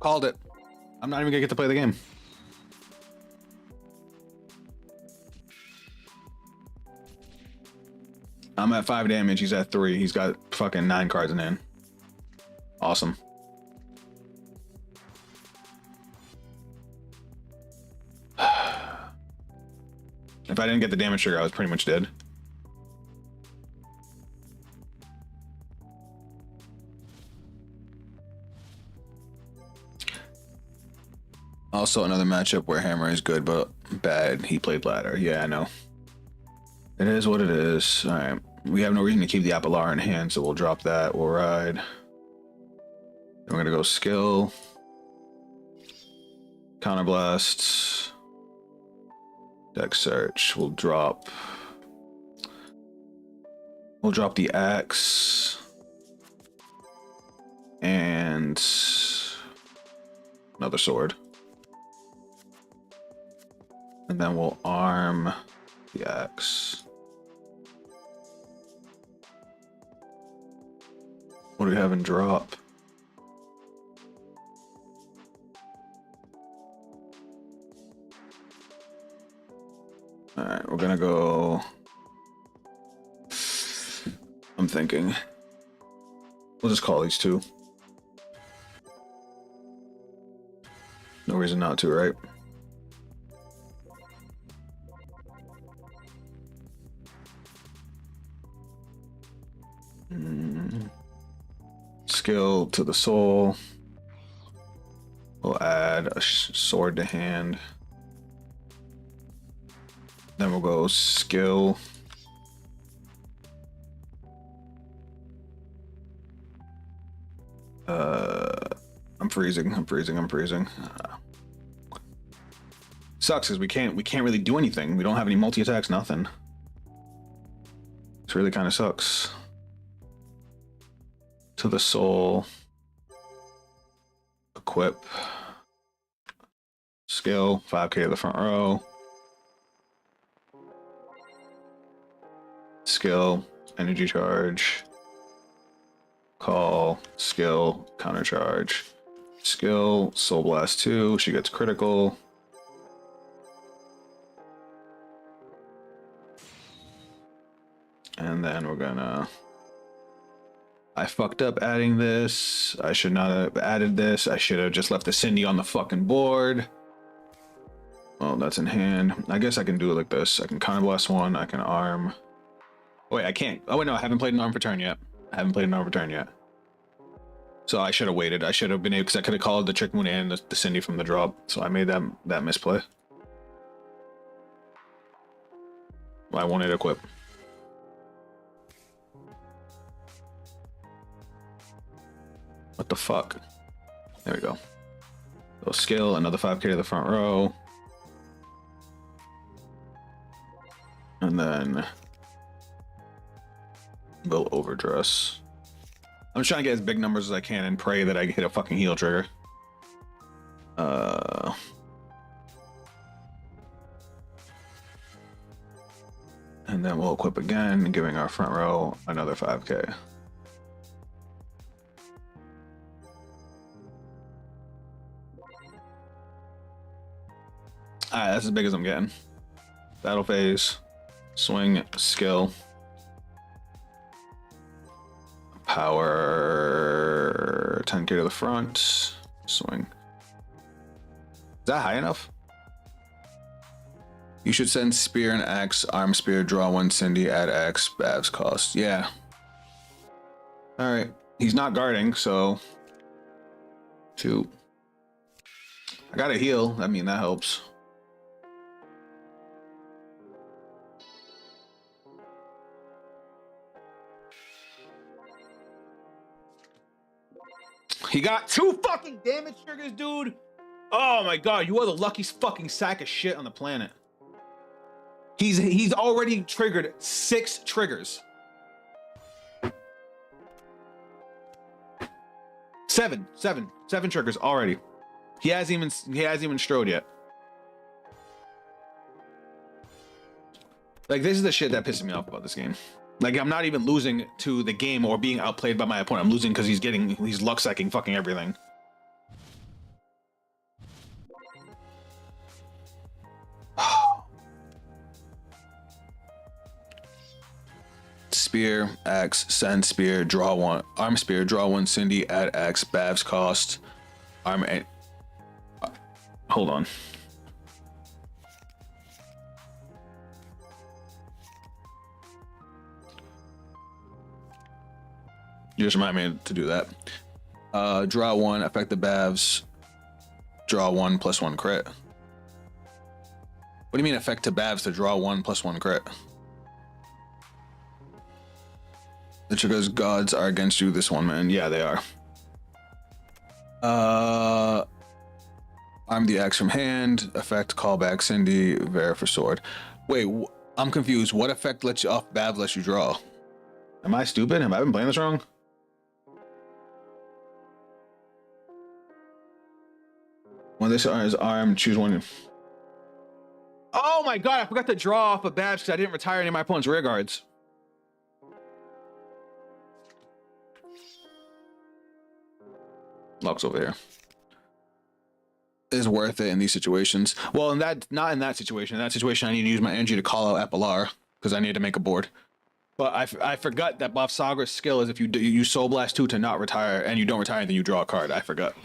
Called it. I'm not even gonna get to play the game. I'm at 5 damage. He's at 3. He's got fucking 9 cards in hand. Awesome. If I didn't get the damage trigger, I was pretty much dead. Also another matchup where Hammer is good but bad. He played ladder. Yeah, I know. It is what it is. Alright. We have no reason to keep the Apolar in hand, so we'll drop that. We'll ride. Then we're gonna go skill. Counterblast. Deck search. We'll drop the axe. And another sword. And then we'll arm the axe. What do we have in drop? Alright, we're gonna go. I'm thinking. We'll just call these 2. No reason not to, right? Skill to the soul. We'll add a sword to hand. Then we'll go skill. I'm freezing. Sucks because we can't really do anything. We don't have any multi-attacks, nothing. which really kind of sucks. To the soul. Equip. Skill, 5k to the front row. Skill, energy charge. Call, skill, counter charge. Skill, Soul Blast 2, she gets critical. And then we're gonna... I fucked up adding this. I should not have added this. I should have just left the Cindy on the fucking board. Well, that's in hand. I guess I can do it like this. I can counter blast one, I can arm. Wait, I can't. Oh wait, no, I haven't played an arm for turn yet. I haven't played an arm for turn yet. So I should have waited. I should have been able, because I could have called the Trick Moon and the Cindy from the drop. So I made that misplay. Well, I wanted to equip. What the fuck? There we go. So skill, another 5k to the front row. And then we'll overdress. I'm just trying to get as big numbers as I can and pray that I hit a fucking heal trigger. And then we'll equip again, giving our front row another 5k. Alright, that's as big as I'm getting. Battle phase, swing, skill, power, 10k to the front, swing. Is that high enough? You should send spear and axe, arm spear, draw one Cindy, add axe, Bavs cost. Yeah. Alright, he's not guarding, so 2. I got a heal, I mean that helps. He got 2 fucking damage triggers, dude. Oh my god, you are the luckiest fucking sack of shit on the planet. He's already triggered 6 triggers. 7 triggers already. He hasn't even strode yet. Like, this is the shit that pisses me off about this game. Like, I'm not even losing to the game or being outplayed by my opponent. I'm losing because he's luck sacking fucking everything. Spear, axe, send spear, draw one, arm spear, draw one Cindy, add axe, Bavs cost, arm. Hold on. You just remind me to do that. Draw one, affect the Bavs. Draw 1 + 1 crit. What do you mean affect to Bavs to draw 1 + 1 crit? The triggers gods are against you this one, man. Yeah, they are. Arm the axe from hand. Effect callback Cindy. Vera for sword. Wait, I'm confused. What effect lets you off Bavs lets you draw? Am I stupid? Have I been playing this wrong? When this is arm, choose one. Oh my god, I forgot to draw off a Bavs because I didn't retire any of my opponent's rear guards. Luck's over here. Is worth it in these situations. Well, not in that situation. In that situation, I need to use my energy to call out Epilar because I need to make a board. But I forgot that Bavsargra's skill is if you use Soul Blast 2 to not retire, and you don't retire, then you draw a card. I forgot.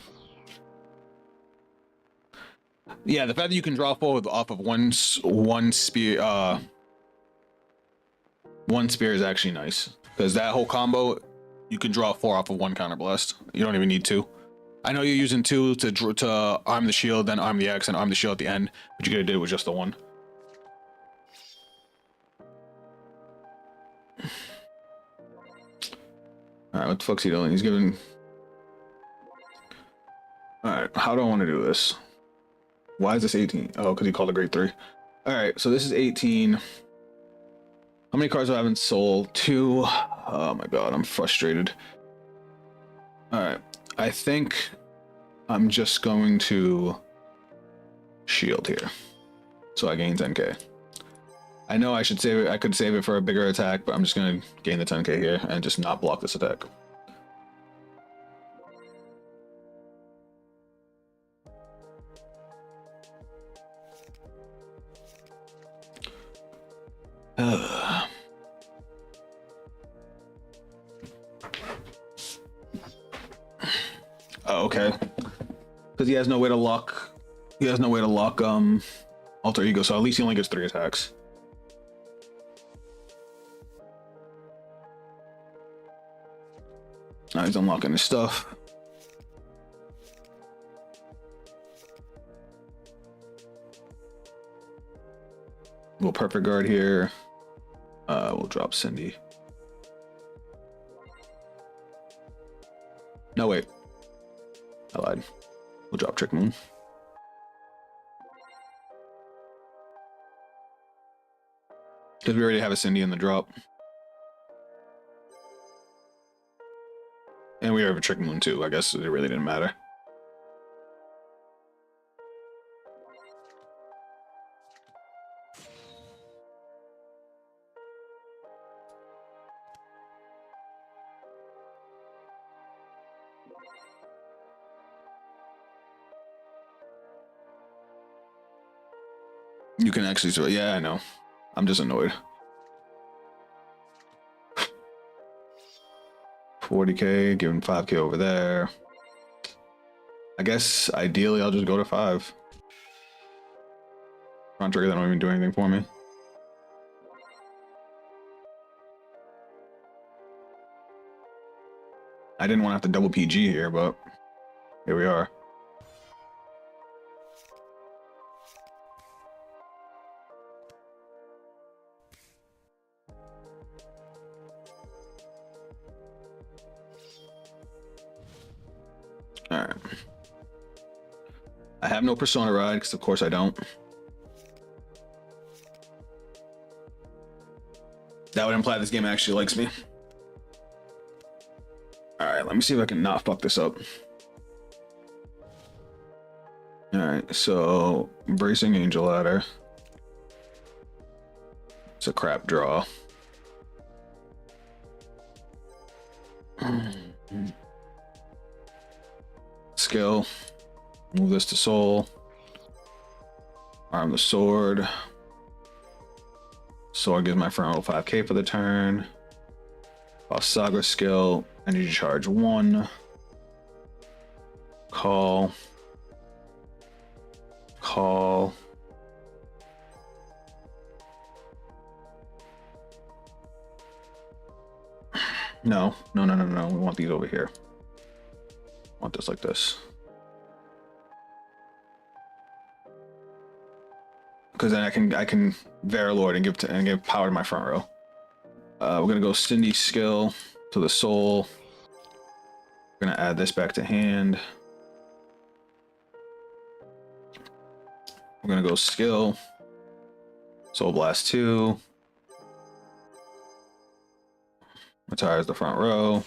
Yeah, the fact that you can draw forward off of one spear, one spear is actually nice because that whole combo, you can draw 4 off of 1 counterblast. You don't even need 2. I know you're using 2 to arm the shield, then arm the X, and arm the shield at the end, but you could have did it with just the 1. All right, what the fuck's he doing? He's giving. All right, how do I want to do this? Why is this 18? Oh, because he called a grade 3. All right, so this is 18. How many cards do I have in Soul? 2. Oh my god, I'm frustrated. Alright. I think I'm just going to shield here. So I gain 10k. I know I should save it. I could save it for a bigger attack, but I'm just going to gain the 10k here and just not block this attack. Oh, okay. Because he has no way to lock. He has no way to lock alter ego, so at least he only gets 3 attacks. Now he's unlocking his stuff. We'll perfect guard here. We'll drop Cindy. No, wait. I lied. We'll drop Trick Moon. Because we already have a Cindy in the drop. And we have a Trick Moon too. I guess it really didn't matter. You can actually do it. Yeah, I know. I'm just annoyed. 40k, giving 5k over there. I guess ideally I'll just go to 5. Front trigger, that don't even do anything for me. I didn't want to have to double PG here, but here we are. Alright. I have no Persona Ride, because of course I don't. That would imply this game actually likes me. Alright, let me see if I can not fuck this up. Alright, so Bracing Angel Ladder. It's a crap draw. Skill. Move this to Soul. Arm the sword. Sword gives my front row 5k for the turn. Bavsargra skill. Energy charge 1. Call. Call. No. We want these over here. Want this like this. Because then I can Verilord and give power to my front row. We're gonna go Cindy skill to the Soul. We're gonna add this back to hand. We're gonna go skill. Soul Blast 2. Retires the front row.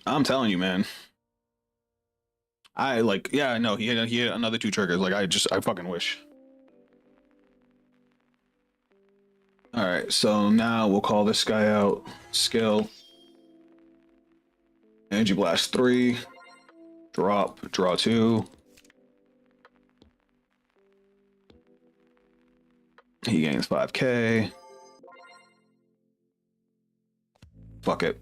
I'm telling you, man. I like, yeah, I know he had another 2 triggers. Like, I fucking wish. All right, so now we'll call this guy out. Skill. Energy Blast 3. Drop. Draw 2. He gains 5k. Fuck it.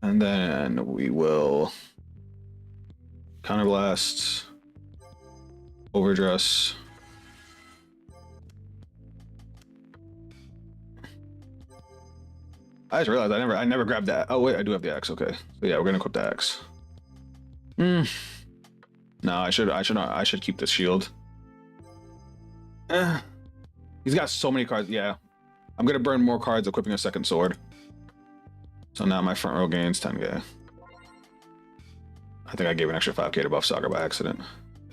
And then we will Counterblast, Overdress. I just realized I never grabbed that. Oh wait, I do have the axe. Okay, so yeah, we're gonna equip the axe. No, I should keep the shield. He's got so many cards. Yeah. I'm going to burn more cards equipping a second sword. So now my front row gains 10k. I think I gave an extra 5k to Bavsargra by accident.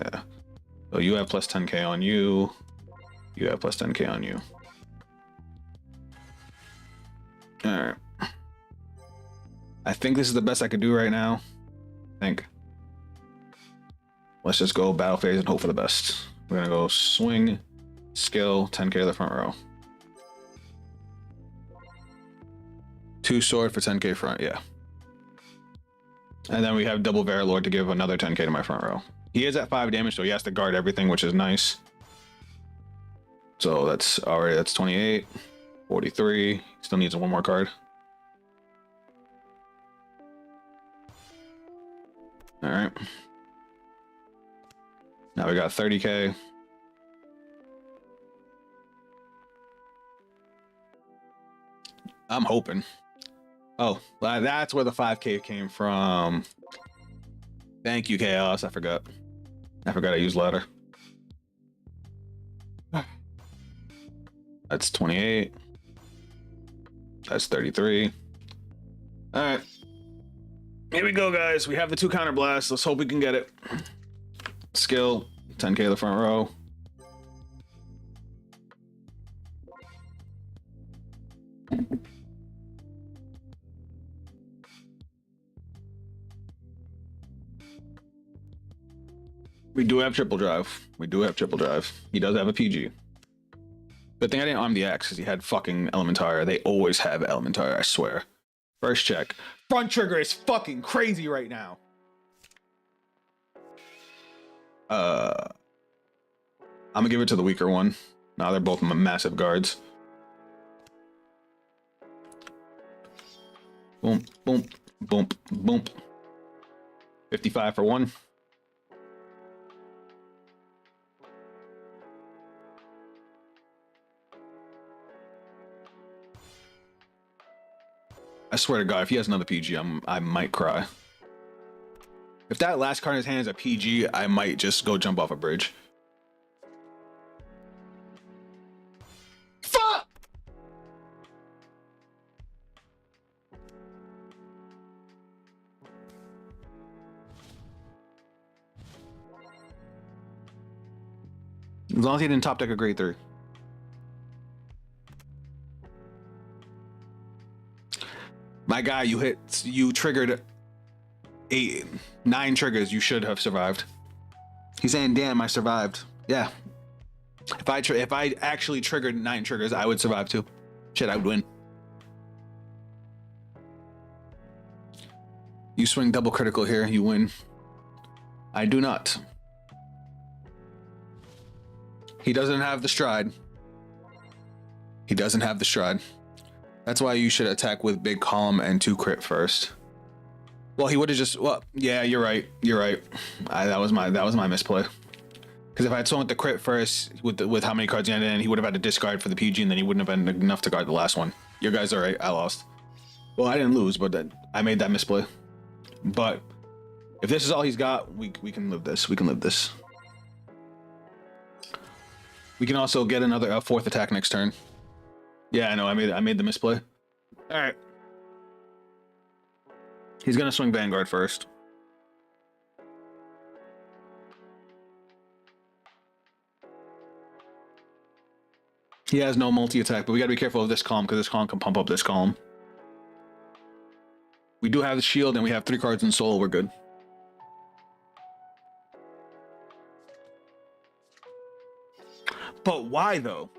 Yeah. So you have plus 10k on you. You have plus 10k on you. Alright. I think this is the best I could do right now. I think. Let's just go battle phase and hope for the best. We're gonna go swing, skill, 10k to the front row. 2 sword for 10k front, yeah. And then we have double Vangaurd to give another 10k to my front row. He is at 5 damage, so he has to guard everything, which is nice. So that's already, that's 28, 43. Still needs one more card. All right. Now we got 30k. I'm hoping. Oh, that's where the 5k came from. Thank you, Chaos. I forgot I used ladder. That's 28. That's 33. All right. Here we go, guys. We have the 2 counter blasts. Let's hope we can get it. Skill, 10k to the front row. We do have triple drive. We do have triple drive. He does have a PG. Good thing I didn't arm the X because he had fucking Elementar. They always have Elementar, I swear. First check. Front trigger is fucking crazy right now. I'm gonna give it to the weaker one. Now they're both massive guards. Boom, boom, boom, boom. 55 for 1. I swear to God, if he has another PG, I might cry. If that last card in his hand is a PG, I might just go jump off a bridge. Fuck! As long as he didn't top deck a grade 3. My guy, you triggered 9 triggers. You should have survived. He's saying, damn, I survived. Yeah. If I actually triggered 9 triggers, I would survive too. Shit, I would win. You swing double critical here, you win. I do not. He doesn't have the stride. He doesn't have the stride. That's why you should attack with big column and 2 crit first. Well, he would have just, well, yeah, you're right. You're right. That was my misplay. Because if I had swung with the crit first, with how many cards he had in, he would have had to discard for the PG, and then he wouldn't have been enough to guard the last one. You guys are right. I lost. Well, I didn't lose, but I made that misplay. But if this is all he's got, we can live this. We can live this. We can also get another 4th attack next turn. Yeah, I know. I made the misplay. All right. He's gonna swing Vanguard first. He has no multi-attack, but we gotta be careful of this column because this column can pump up this column. We do have the shield and we have 3 cards in soul. We're good. But why though?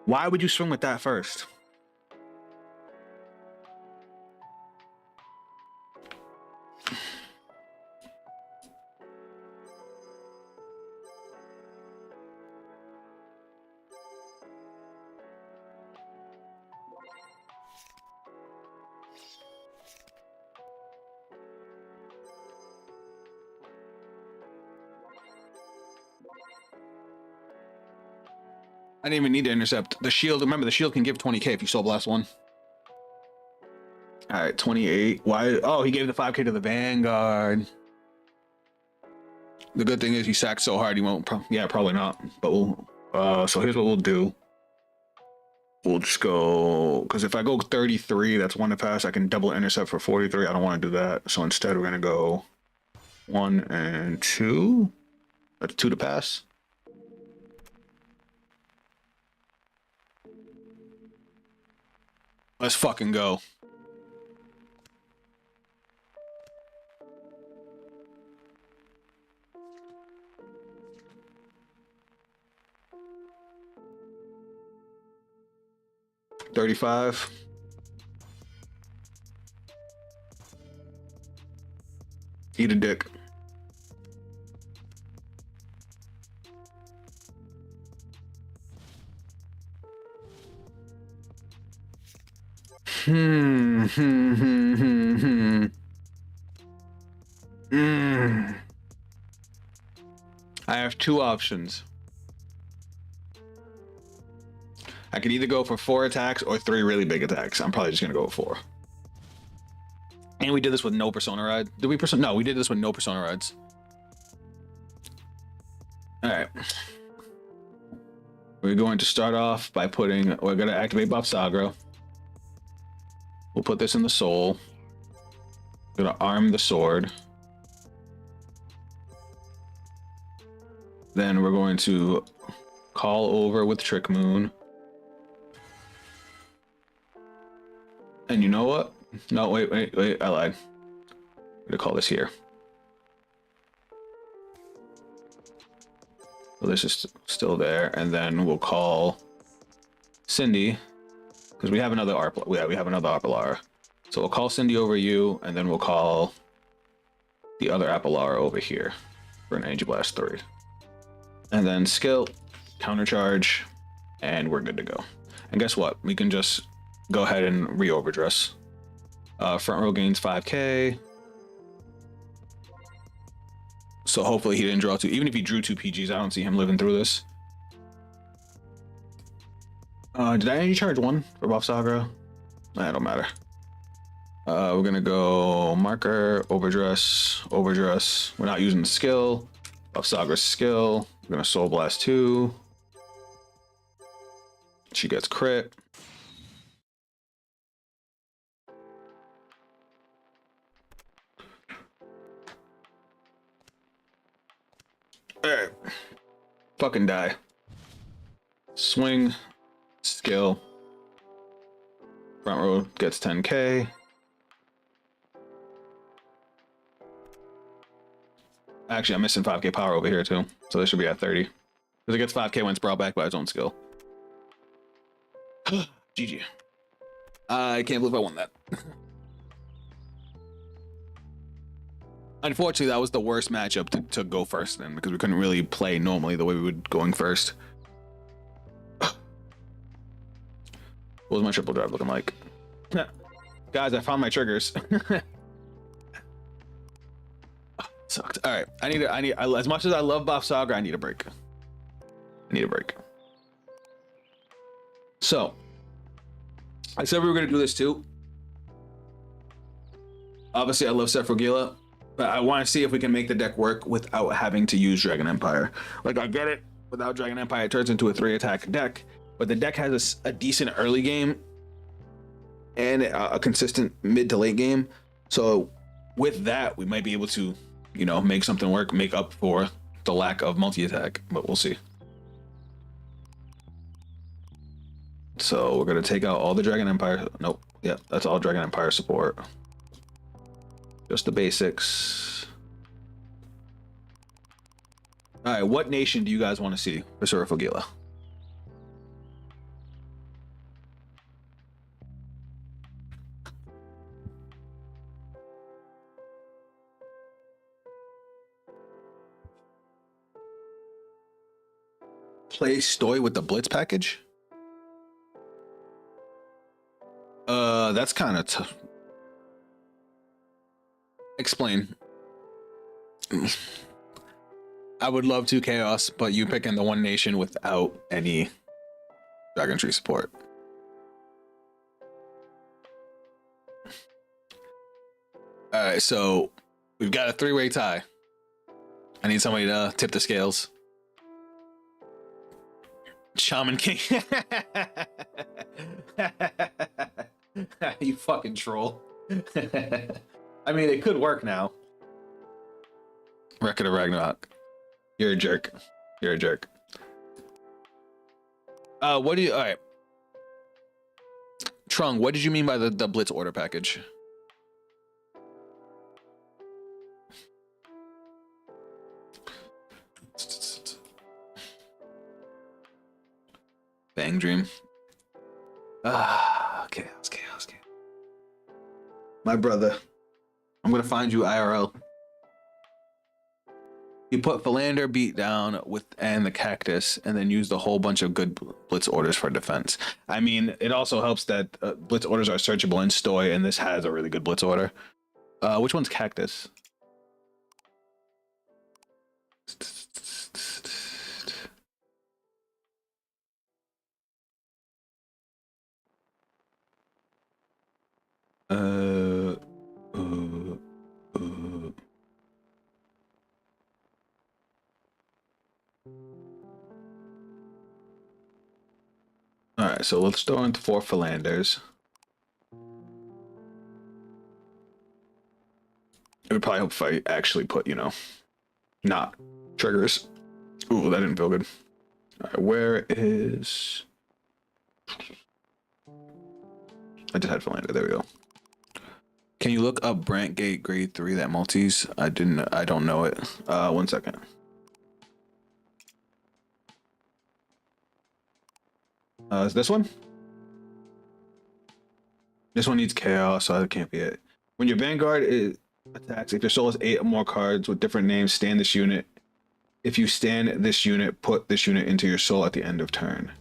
Why would you swing with that first? I didn't even need to intercept. The shield, remember, the shield can give 20k if you Soul Blast 1. All right, 28. Why? Oh, he gave the 5k to the Vanguard. The good thing is he sacked so hard he won't. Yeah, probably not. But we'll. So here's what we'll do. We'll just go, because if I go 33, that's one to pass. I can double intercept for 43. I don't want to do that. So instead, we're gonna go 1 and 2. That's 2 to pass. Let's fucking go. $35. Eat a dick. I have 2 options. I could either go for 4 attacks or 3 really big attacks. I'm probably just gonna go with 4. And we did this with no persona ride. Did we No, we did this with no persona rides. All right. We're going to start off by we're going to activate Bavsargra. We'll put this in the soul. We're going to arm the sword. Then we're going to call over with Trick Moon. And you know what? No, wait, I lied. I'm gonna call this here. So this is still there, and then we'll call Cindy, because we have another we have another Apolara. So we'll call Cindy over you, and then we'll call the other Apolara over here for an Energy Blast 3. And then skill, countercharge, and we're good to go. And guess what? We can just go ahead and re-overdress. Front row gains 5k. So hopefully he didn't draw 2. Even if he drew 2 PGs, I don't see him living through this. Did I energy charge 1 for Bavsargra? Nah, it don't matter. We're gonna go marker, overdress. We're not using the skill. Bavsargra's skill. We're gonna soul blast 2. She gets crit. Alright. Fucking die. Swing. Skill. Front row gets 10k. Actually, I'm missing 5k power over here too. So this should be at 30. Because it gets 5k when it's brought back by its own skill. GG. I can't believe I won that. Unfortunately, that was the worst matchup to go first in, because we couldn't really play normally the way we would going first. What was my triple drive looking like? Guys, I found my triggers. Sucked. All right, I need as much as I love Bavsargra, I need a break. So, I said we were gonna do this too. Obviously, I love Sur-Gila, but I want to see if we can make the deck work without having to use Dragon Empire. Like, I get it, without Dragon Empire, it turns into a 3-attack deck, but the deck has a decent early game and a consistent mid to late game. So with that, we might be able to, you know, make something work, make up for the lack of multi-attack, but we'll see. So we're gonna take out all the Dragon Empire. Nope. Yeah, that's all Dragon Empire support. Just the basics. All right, what nation do you guys want to see for Sur-Gila? Play Stoy with the Blitz package? That's kind of tough. Explain. I would love to Chaos, but you picking the one nation without any Dragon Tree support. All right, so we've got a 3-way tie. I need somebody to tip the scales. Shaman King. You fucking troll. I mean, it could work now. Record of Ragnarok. You're a jerk. You're a jerk. What do you... All right. Trung, what did you mean by the Blitz order package? Bang Dream. Okay. My brother. I'm gonna find you IRL. You put Philander beat down with and the cactus, and then use the whole bunch of good blitz orders for defense. I mean, it also helps that blitz orders are searchable in Stoy, and this has a really good blitz order. Which one's cactus? All right, so let's throw in 4 Philanders. It would probably help if I actually put, you know, not triggers. Ooh, that didn't feel good. All right, where is... I just had Philander, there we go. Can you look up Brantgate grade 3, that multis? I don't know it. 1 second. Is this one? This one needs chaos, so that can't be it. When your Vanguard attacks, if your soul has 8 or more cards with different names, stand this unit. If you stand this unit, put this unit into your soul at the end of turn.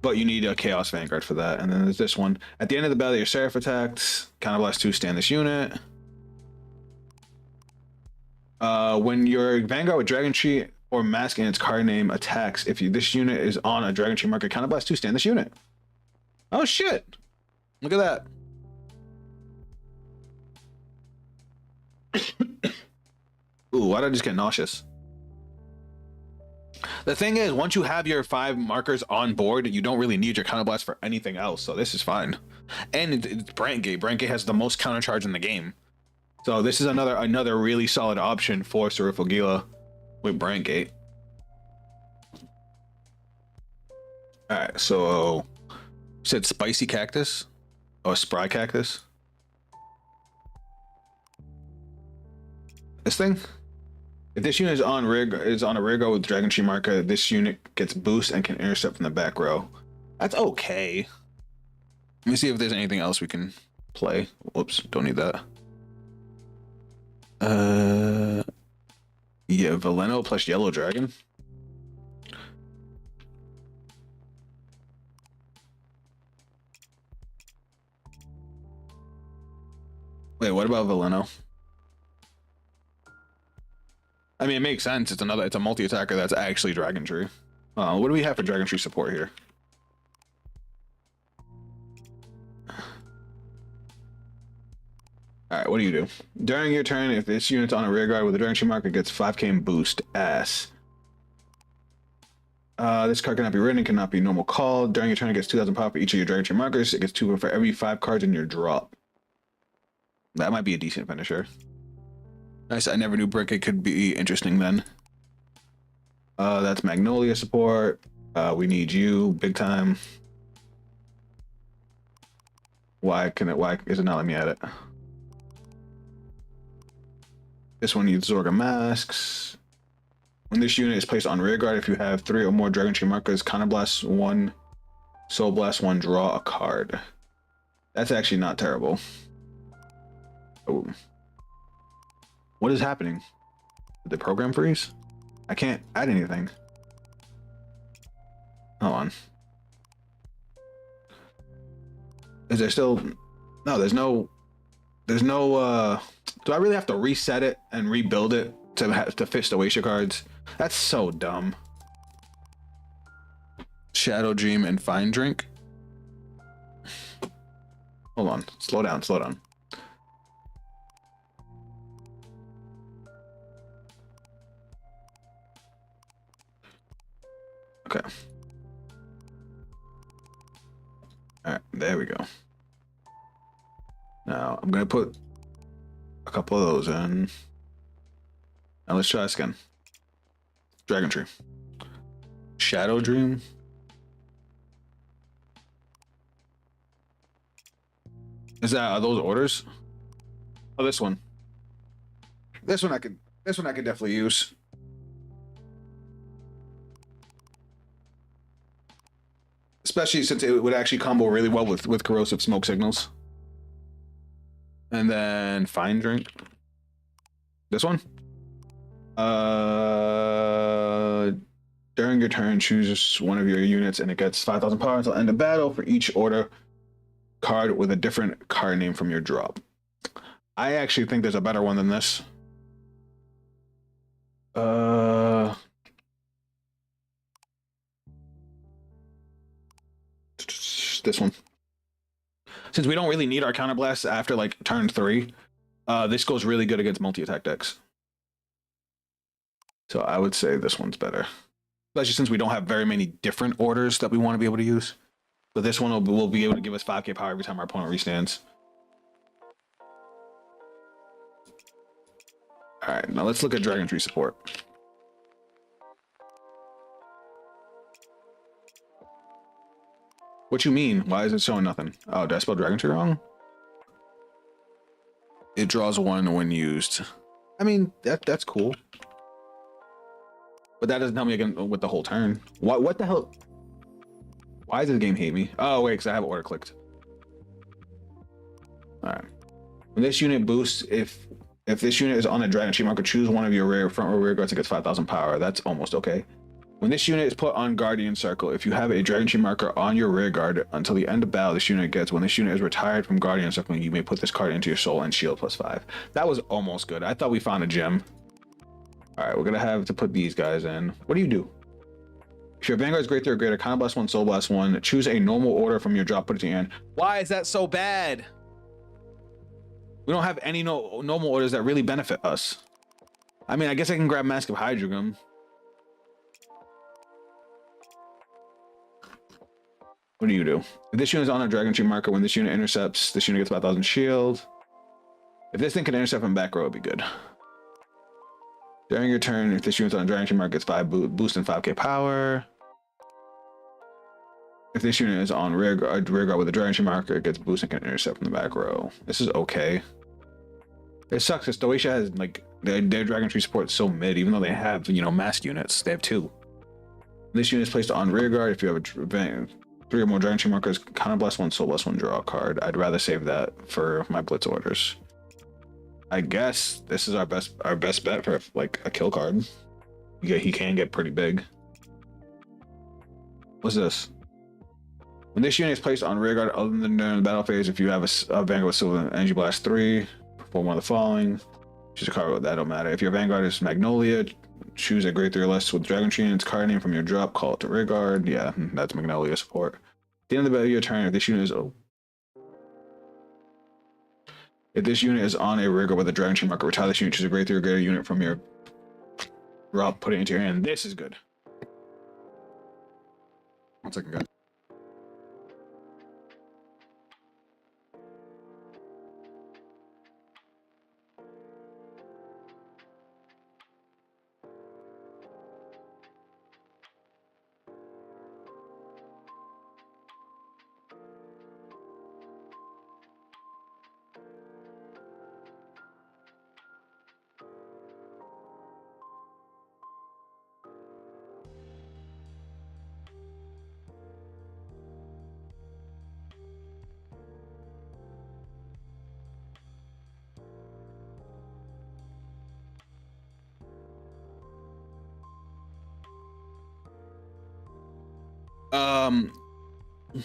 But you need a Chaos Vanguard for that. And then there's this one. At the end of the battle, your Seraph attacks. Counterblast 2, stand this unit. When your Vanguard with Dragon Tree or Mask in its card name attacks, if this unit is on a Dragon Tree marker, Counterblast 2, stand this unit. Oh shit! Look at that. Ooh, why did I just get nauseous? The thing is, once you have your 5 markers on board, you don't really need your counterblast for anything else, so this is fine. And it's Brantgate. Brantgate has the most counter charge in the game. So this is another really solid option for Sur-Gila with Brantgate. Alright, so you said Spicy Cactus? Oh, Spry Cactus? This thing? If this unit is on a rear guard with Dragon Tree marker, this unit gets boost and can intercept from the back row. That's okay. Let me see if there's anything else we can play. Whoops, don't need that. Yeah, Veleno plus Yellow Dragon. Wait, what about Veleno? I mean, it makes sense. It's a multi-attacker that's actually Dragon Tree. What do we have for Dragon Tree support here? Alright, what do you do? During your turn, if this unit's on a rear guard with a Dragon Tree marker, it gets 5k in boost. Ass. This card cannot be written, cannot be normal called. During your turn, it gets 2,000 power for each of your Dragon Tree markers. It gets 2 for every 5 cards in your drop. That might be a decent finisher. Nice, I never knew Brick. It could be interesting then. That's Magnolia support. We need you big time. Why is it not letting me at it? This one needs Zorga masks. When this unit is placed on rear guard, if you have 3 or more Dragon Tree markers, Counterblast 1, Soul Blast 1, draw a card. That's actually not terrible. Oh. What is happening? Did the program freeze? I can't add anything. Hold on. Is there still... No, there's no... Do I really have to reset it and rebuild it to fit Stoecheia cards? That's so dumb. Shadow Dream and Fine Drink. Hold on. Slow down, slow down. Okay. All right, there we go. Now I'm gonna put a couple of those in. Now let's try this again. Dragon Tree. Shadow Dream. Are those orders? Oh, this one. This one I could definitely use. Especially since it would actually combo really well with corrosive smoke signals. And then fine drink. This one. During your turn, choose one of your units and it gets 5,000 power until end of battle for each order card with a different card name from your drop. I actually think there's a better one than this. This one. Since we don't really need our counterblasts after like turn 3, this goes really good against multi-attack decks. So I would say this one's better. Especially since we don't have very many different orders that we want to be able to use. But this one will be able to give us 5k power every time our opponent restands. Alright, now let's look at Dragon Tree support. What you mean? Why is it showing nothing? Oh, did I spell Dragon Tree wrong? It draws 1 when used. I mean, that's cool. But that doesn't tell me again with the whole turn. What the hell? Why does this game hate me? Oh, wait, because I have order clicked. Alright. When this unit boosts, if this unit is on a Dragon Tree marker, choose one of your front or rear guards and gets 5,000 power. That's almost okay. When this unit is put on Guardian Circle, if you have a Dragon Tree marker on your rear guard until the end of battle, this unit gets, when this unit is retired from Guardian Circle, you may put this card into your soul and shield +5. That was almost good. I thought we found a gem. All right, we're gonna have to put these guys in. What do you do? If your Vanguard is great or greater, Counterblast 1, Soul Blast 1, choose a normal order from your drop, put it to your hand. Why is that so bad? We don't have any normal orders that really benefit us. I mean, I guess I can grab Mask of Hydrogum. What do you do? If this unit is on a Dragon Tree marker, when this unit intercepts, this unit gets 5,000 shield. If this thing can intercept from back row, it'd be good. During your turn, if this unit's on a Dragon Tree marker, it's 5 boost and 5k power. If this unit is on rear guard with a Dragon Tree marker, it gets boost and can intercept from the back row. This is okay. It sucks because Stoecheia has like their Dragon Tree support is so mid, even though they have, you know, mask units. They have 2. This unit is placed on rear guard. If you have a 3 or more Dragon Tree markers, Counterblast 1, Soul Blast 1, draw a card. I'd rather save that for my blitz orders. I guess this is our best bet for like a kill card. Yeah, he can get pretty big. What's this? When this unit is placed on rear guard other than during the battle phase, if you have a Vanguard with Silver Energy Blast 3, perform one of the following. Choose a card with that, don't matter. If your Vanguard is Magnolia, choose a grade 3 or less with Dragon Tree and its card name from your drop, call it to rear guard. Yeah, that's Magnolia support. At the end of your turn, if this unit is if this unit is on a rear guard with a Dragon Tree marker, retire this unit, choose a grade 3 or greater unit from your drop, put it into your hand. This is good. 1 second, guys.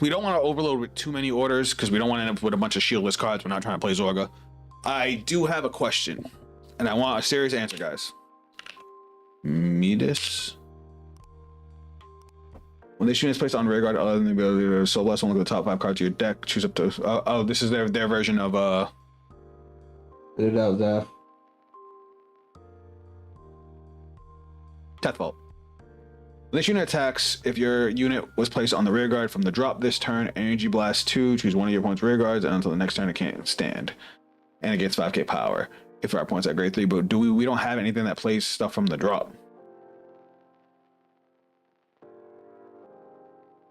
We don't want to overload with too many orders because we don't want to end up with a bunch of shieldless cards. We're not trying to play Zorga. I do have a question, and I want a serious answer, guys. Midas. When this unit is placed on rear guard, other than the ability to Soul Blast, one look at the top 5 cards of your deck. Choose up to. Oh, this is their version of Death Vault. When this unit attacks, if your unit was placed on the rear guard from the drop this turn, Energy Blast 2, choose one of your opponent's rear guards, and until the next turn it can't stand. And it gets 5k power if our opponent's at grade 3, but we don't have anything that plays stuff from the drop.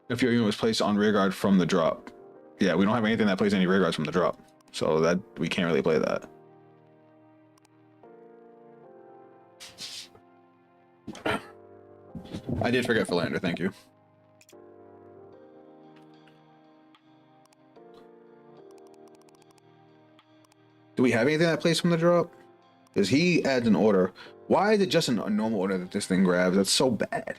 If your unit was placed on rear guard from the drop. Yeah, we don't have anything that plays any rear guards from the drop. So that we can't really play that. I did forget Philander, thank you. Do we have anything that plays from the drop? Because he adds an order. Why is it just a normal order that this thing grabs? That's so bad.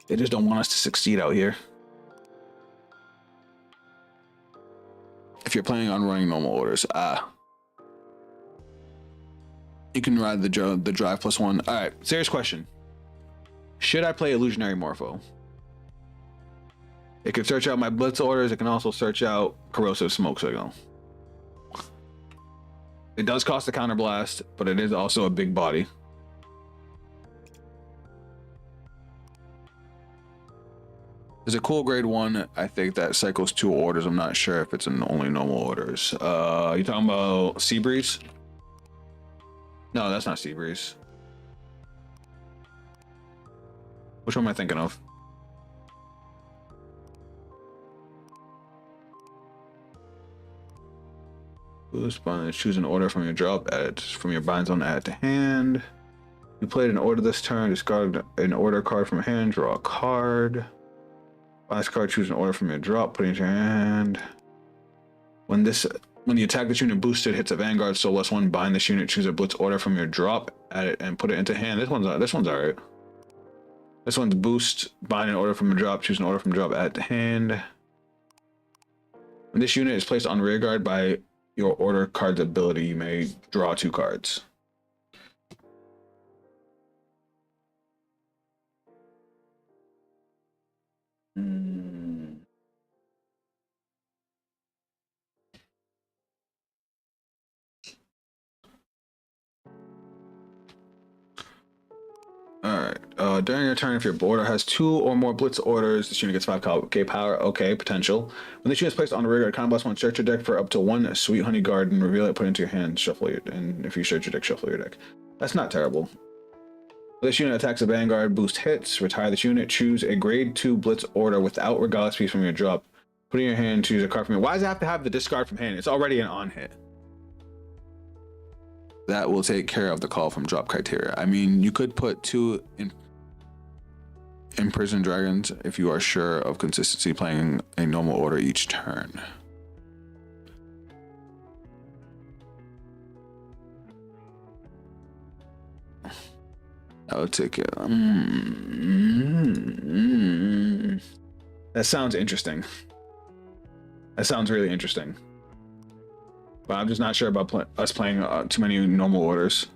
They just don't want us to succeed out here. If you're planning on running normal orders, you can ride the drive +1. All right, serious question. Should I play Illusionary Morpho? It can search out my blitz orders. It can also search out Corrosive Smoke Signal. It does cost a counterblast, but it is also a big body. There's a cool grade 1, I think, that cycles 2 orders. I'm not sure if it's in only normal orders. You talking about Seabreeze? No, that's not Seabreeze. Which one am I thinking of? Choose an order from your drop, add it from your bind zone, add it to hand. You played an order this turn, discard an order card from hand, draw a card. Last card, choose an order from your drop, put it into your hand. When you attack this unit boosted, hits a Vanguard, so +1, bind this unit, choose a blitz order from your drop, add it and put it into hand. This one's alright. This one's boost, bind an order from your drop, choose an order from drop, add it to hand. When this unit is placed on rear guard by your order card's ability, you may draw 2 cards. Alright, during your turn, if your order has 2 or more blitz orders, this unit gets 5k power. Okay, potential. When this unit is placed on the rear guard, combat +1, search your deck for up to 1 Sweet Honey Garden, reveal it, put it into your hand, shuffle it, and if you search your deck, shuffle your deck. That's not terrible. When this unit attacks a Vanguard, boost hits, retire this unit, choose a grade 2 blitz order without regardless piece from your drop. Put in your hand, choose a card from your. Why does it have to have the discard from hand? It's already an on hit. That will take care of the call from drop criteria. I mean, you could put 2 imprisoned dragons if you are sure of consistency playing a normal order each turn. I would take it. That sounds interesting. That sounds really interesting. But I'm just not sure about us playing too many normal orders.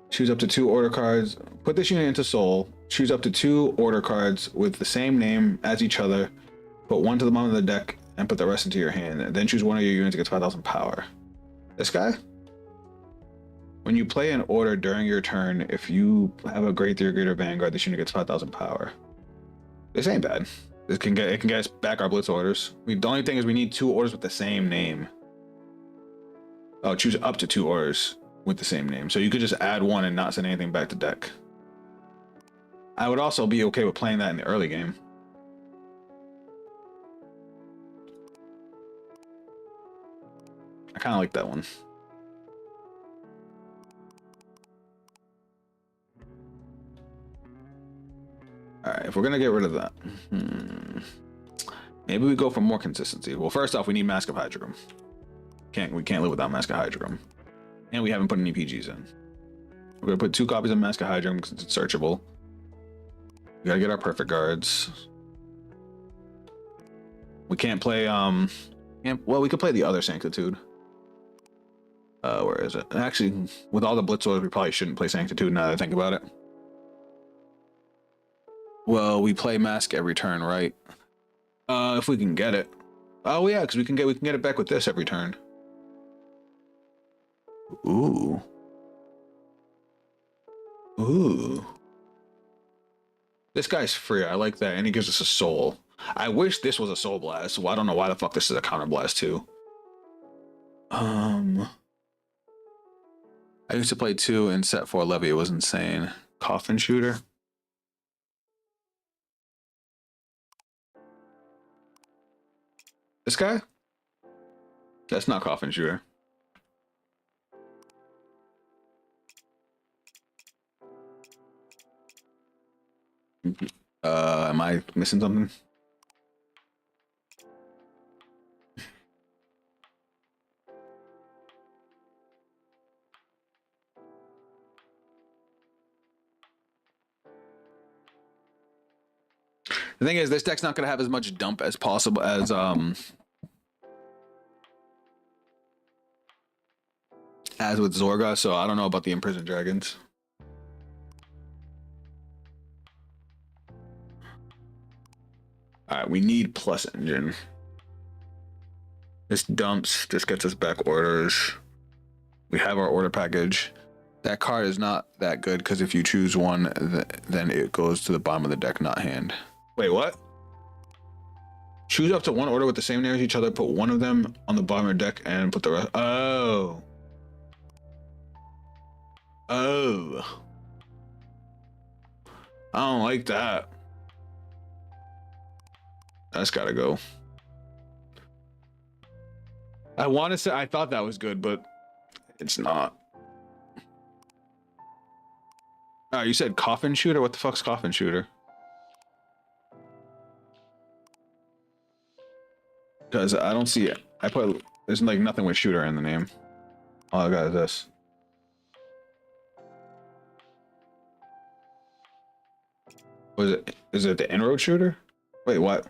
Choose up to 2 order cards. Put this unit into Soul. Choose up to 2 order cards with the same name as each other. Put 1 to the bottom of the deck and put the rest into your hand. Then choose one of your units to get 5,000 power. This guy? When you play an order during your turn, if you have a grade 3 or greater Vanguard, this unit gets 5,000 power. This ain't bad. It can get us back our blitz orders. The only thing is we need 2 orders with the same name. Oh, choose up to 2 orders with the same name. So you could just add 1 and not send anything back to deck. I would also be okay with playing that in the early game. I kind of like that one. All right, if we're gonna get rid of that, maybe we go for more consistency. Well, first off, we need Mask of Hydrogram. We can't live without Mask of Hydrogram, and we haven't put any PGs in. We're gonna put 2 copies of Mask of Hydrogram because it's searchable. We gotta get our perfect guards. We can't play well, we could play the other Sanctitude. Where is it? Actually, with all the blitz orders, we probably shouldn't play Sanctitude now that I think about it. Well, we play Mask every turn, right? If we can get it. Oh yeah, because we can get it back with this every turn. Ooh. Ooh. This guy's free. I like that. And he gives us a soul. I wish this was a soul blast. Well, I don't know why the fuck this is a counter blast too. I used to play 2 in set 4 levy. It was insane. Coffin shooter. This guy? That's not coffin shooter. Am I missing something? The thing is, this deck's not gonna have as much dump as possible as with Zorga, so I don't know about the imprisoned dragons. All right, we need plus engine. This dumps. This gets us back orders. We have our order package. That card is not that good because if you choose one, then it goes to the bottom of the deck, not hand. Wait, what? Choose up to 1 order with the same name as each other. Put one of them on the bottom of the deck and put the rest. Oh. Oh. I don't like that. That's gotta go. I want to say I thought that was good, but it's not. Oh, you said coffin shooter? What the fuck's coffin shooter? Because I don't see it. There's like nothing with shooter in the name. All I got is this. Was it? Is it the inroad shooter? Wait, what?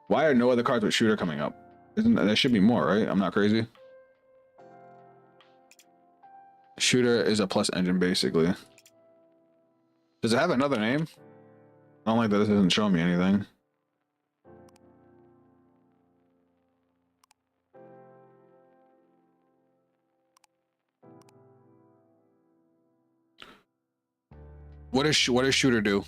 Why are no other cards with shooter coming up? There should be more, right? I'm not crazy. Shooter is a plus engine, basically. Does it have another name? I don't like that this isn't showing me anything. What does shooter do?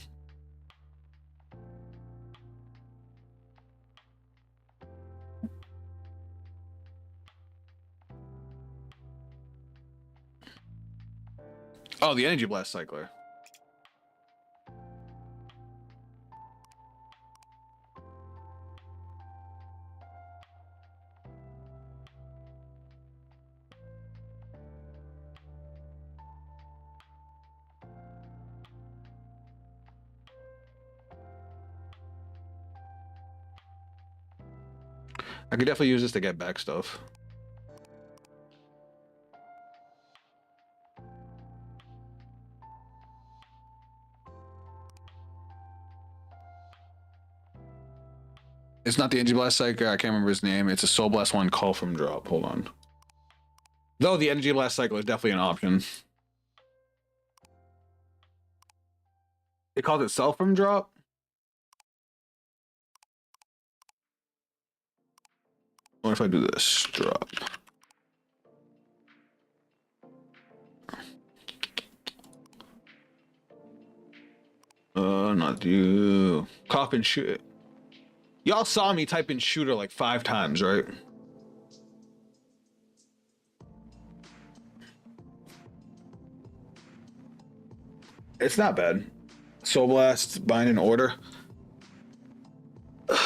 Oh, the energy blast cycler. I could definitely use this to get back stuff. It's not the Energy Blast Psyker. I can't remember his name. It's a Soul Blast 1 call from drop. Hold on. Though the Energy Blast Cycle is definitely an option. It calls itself from drop? What if I do this? Drop. Not you. Coffin shoot. Y'all saw me type in shooter like 5 times, right? It's not bad. Soul Blast, bind and order. The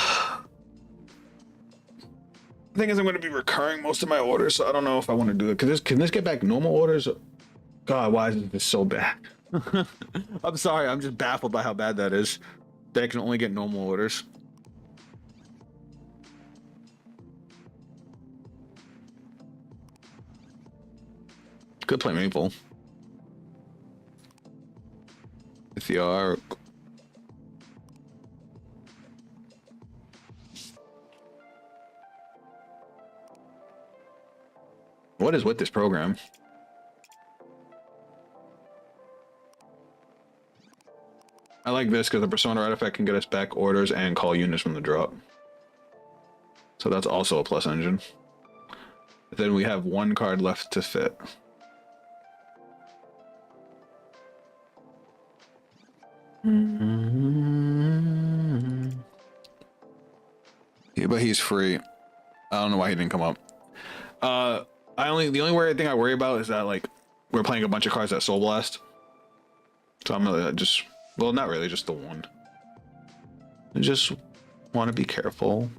thing is, I'm going to be recurring most of my orders, so I don't know if I want to do it. Can this get back normal orders? God, why is this so bad? I'm sorry, I'm just baffled by how bad that is. That I can only get normal orders. Could play Maple. With the arc. What is with this program? I like this because the Persona artifact can get us back orders and call units from the drop. So that's also a plus engine. Then we have 1 card left to fit. Yeah, but he's free. I don't know why he didn't come up. The only weird thing I worry about is that like we're playing a bunch of cards that Soul Blast. So I'm gonna just, well, not really, just the one. I just want to be careful.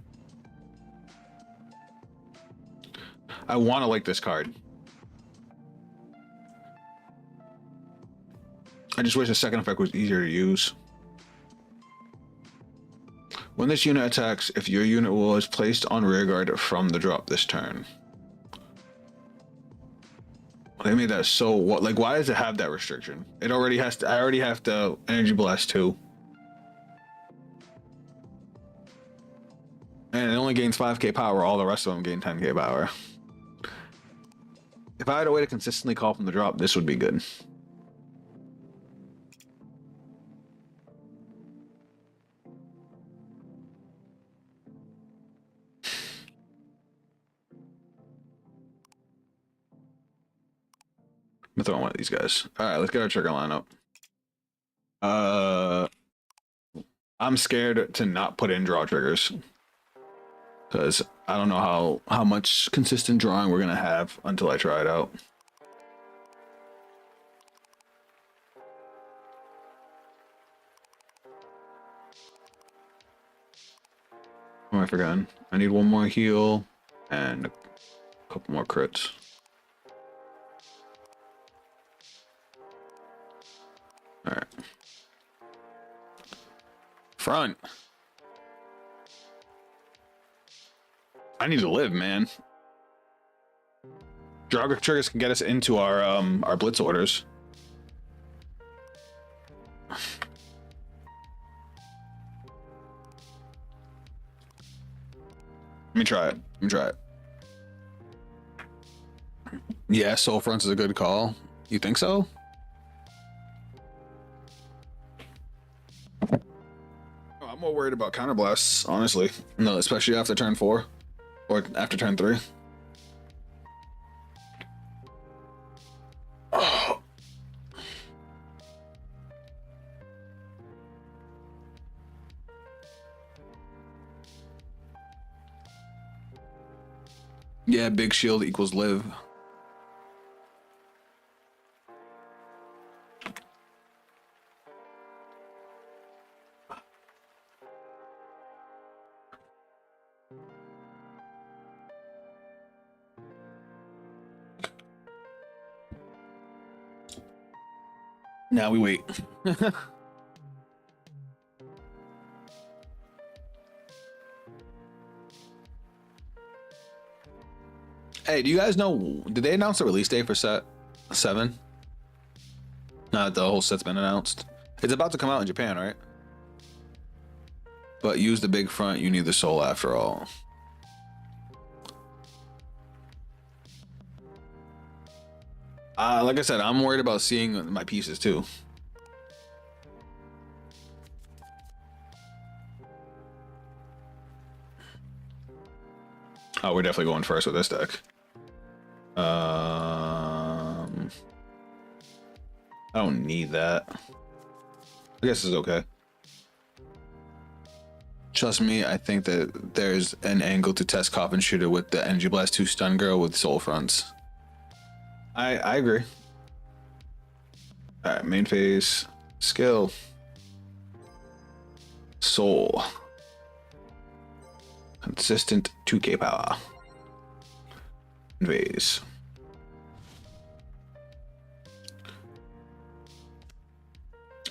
I want to like this card. I just wish the second effect was easier to use. When this unit attacks, if your unit was placed on rearguard from the drop this turn. They made that so what? Like, why does it have that restriction? It already has to. I already have to energy blast 2, and it only gains 5k power. All the rest of them gain 10k power. If I had a way to consistently call from the drop, this would be good. I'm throwing one of these guys. All right, let's get our trigger line up. I'm scared to not put in draw triggers because I don't know how much consistent drawing we're gonna have until I try it out. What am I forgetting? I need one more heal and a couple more crits. All right. Front. I need to live, man. Draw triggers can get us into our blitz orders. Let me try it. Let me try it. Yeah, Soul Fronts is a good call. You think so? I'm more worried about counterblasts, honestly. No, especially after turn 4 or after turn 3. Oh. Yeah, big shield equals live. Now we wait. Hey, do you guys know, did they announce the release date for set 7? No, the whole set's been announced. It's about to come out in Japan, right? But use the big front, you need the soul after all. Like I said, I'm worried about seeing my pieces too. Oh, we're definitely going first with this deck. I don't need that. I guess it's okay. Trust me, I think that there's an angle to test Coffin Shooter with the Energy Blast 2 Stun Girl with Soul Fronts. I agree. All right, main phase, skill, soul, consistent 2k power, phase.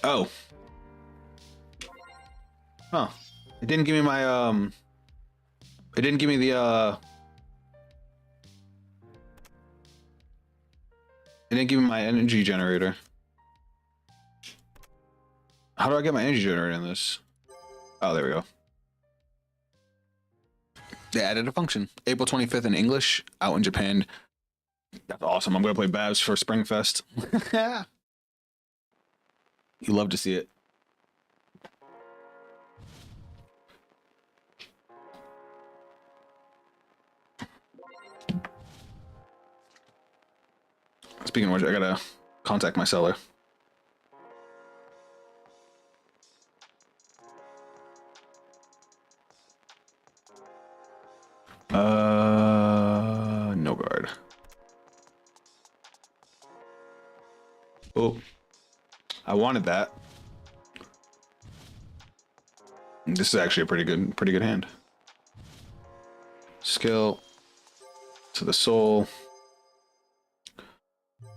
Oh. Huh. It didn't give me my it didn't give me the it didn't give me my energy generator. How do I get my energy generator in this? Oh, there we go. They added a function. April 25th in English, out in Japan. That's awesome. I'm gonna play Bavs for Springfest. You love to see it. Speaking of which, I gotta contact my seller. I wanted that. This is actually a pretty good hand. Skill to the soul.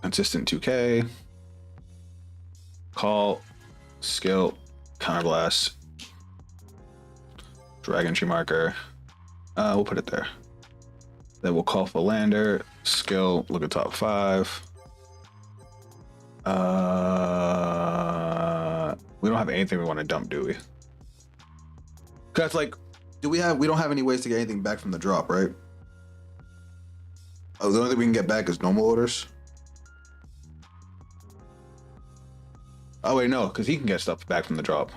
Consistent 2K. Call. Skill. Counterblast. Dragon Tree Marker. We'll put it there. Then we'll call Philander. Skill. Look at top 5. We don't have anything we want to dump, do we? Cause like, we don't have any ways to get anything back from the drop, right? Oh, the only thing we can get back is normal orders. Oh wait, no, because he can get stuff back from the drop.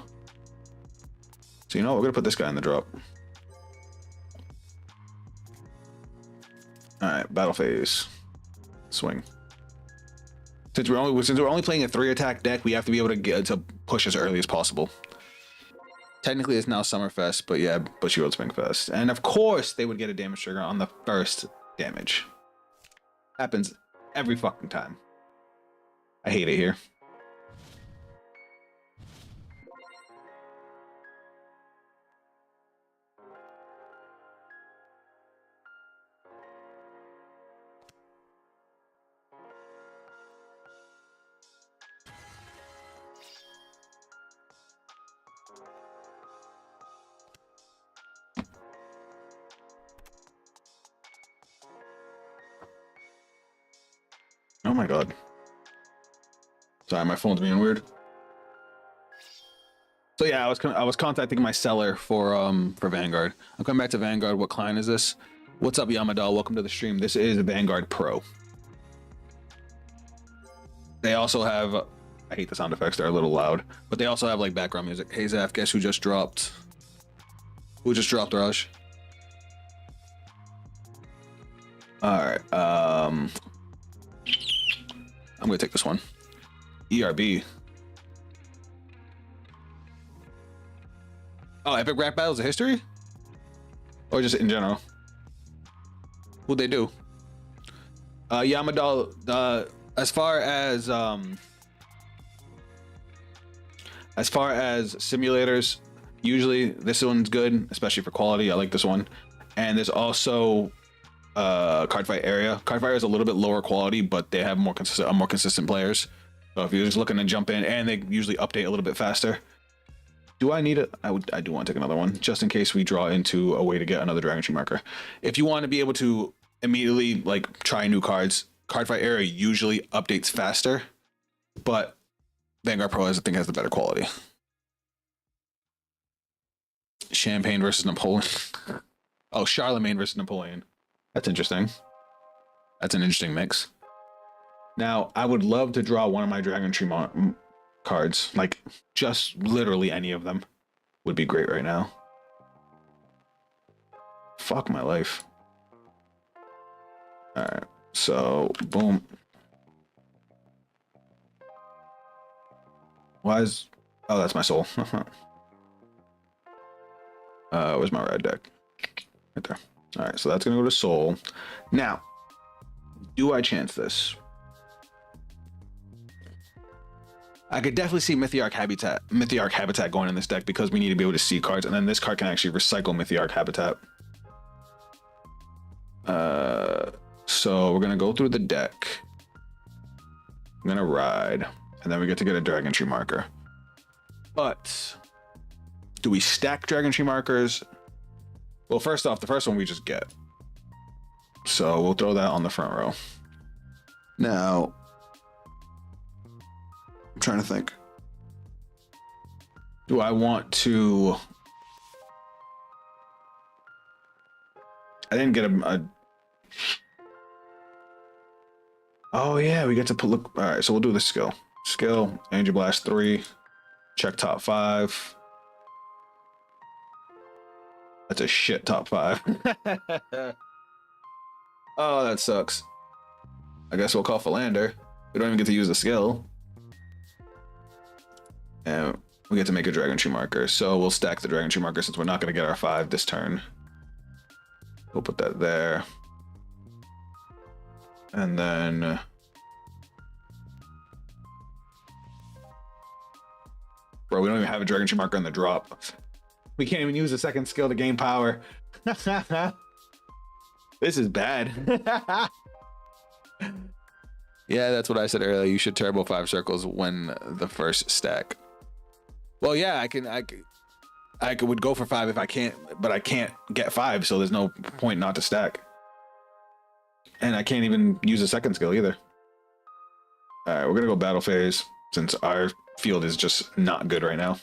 So you know what? We're gonna put this guy in the drop. All right, battle phase, swing. Since we're only playing a 3-attack deck, we have to be able to get to push as early as possible. Technically, it's now Summerfest, but yeah, Bushy Road Springfest, and of course they would get a damage trigger on the first damage. Happens every fucking time. I hate it here. Oh my god. Sorry, my phone's being weird. So yeah, I was contacting my seller for Vanguard. I'm coming back to Vanguard. What client is this? What's up, Yamadal? Welcome to the stream. This is Vanguard Pro. They also have, I hate the sound effects, they're a little loud, but they also have like background music. Hey Zaf, guess who just dropped? Who just dropped, Raj? Alright, I'm gonna take this one. ERB. Oh, Epic Rap Battles of History? Or just in general? What'd they do? Yamadal, as far as simulators, usually this one's good, especially for quality. I like this one. And there's also Cardfight Area. Cardfight is a little bit lower quality, but they have more consistent players. So if you're just looking to jump in, and they usually update a little bit faster. Do I need it? I do want to take another one, just in case we draw into a way to get another Dragon Tree Marker. If you want to be able to immediately like try new cards, Cardfight Area usually updates faster, but Vanguard Pro I think has the better quality. Champagne versus Napoleon. Oh, Charlemagne versus Napoleon. That's interesting. That's an interesting mix. Now, I would love to draw one of my Dragon Tree cards. Like, just literally any of them would be great right now. Fuck my life. Alright, so, boom. Why is... Oh, that's my soul. Where's my red deck? Right there. Alright, so that's gonna go to soul. Now, do I chance this? I could definitely see Mythiarch Habitat going in this deck because we need to be able to see cards, and then this card can actually recycle Mythiarch Habitat. So we're gonna go through the deck. I'm gonna ride, and then we get to get a Dragon Tree Marker. But do we stack Dragon Tree Markers? Well, first off, the first one we just get. So we'll throw that on the front row. Now, I'm trying to think. Do I want to... I didn't get a... Oh yeah, we get to put... Look. All right, so we'll do the skill. Skill, Angel Blast 3. Check top 5. That's a shit top 5. Oh, that sucks. I guess we'll call Philander. We don't even get to use the skill. And we get to make a Dragon Tree Marker. So we'll stack the Dragon Tree Marker since we're not going to get our 5 this turn. We'll put that there. And then... bro. We don't even have a Dragon Tree marker on the drop. We can't even use the second skill to gain power. This is bad. Yeah, that's what I said earlier. You should turbo 5 circles when the first stack. Well, yeah, I would go for 5 if I can't, but I can't get 5, so there's no point not to stack. And I can't even use a second skill either. All right, we're gonna go battle phase since our field is just not good right now.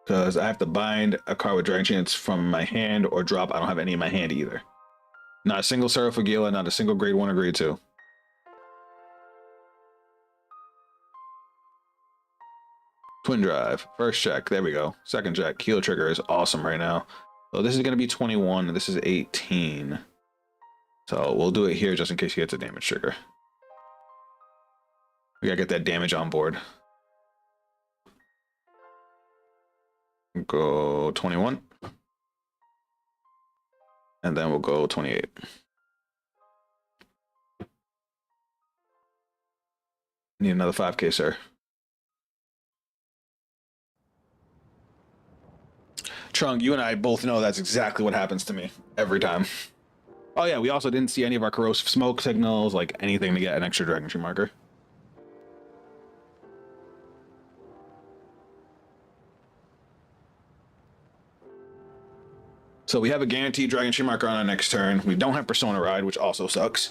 Because I have to bind a card with Dragon Chance from my hand or drop. I don't have any in my hand either. Not a single Sur-Gila, not a single grade 1 or grade 2. Twin Drive, first check, there we go. Second check, Kilo Trigger is awesome right now. So this is going to be 21, and this is 18. So we'll do it here just in case he gets a damage trigger. We gotta get that damage on board. Go 21. And then we'll go 28. Need another 5K, sir. Trunk, you and I both know that's exactly what happens to me every time. Oh yeah, we also didn't see any of our corrosive smoke signals, like anything to get an extra Dragon Tree marker. So we have a guaranteed Dragon Tree marker on our next turn. We don't have Persona Ride, which also sucks.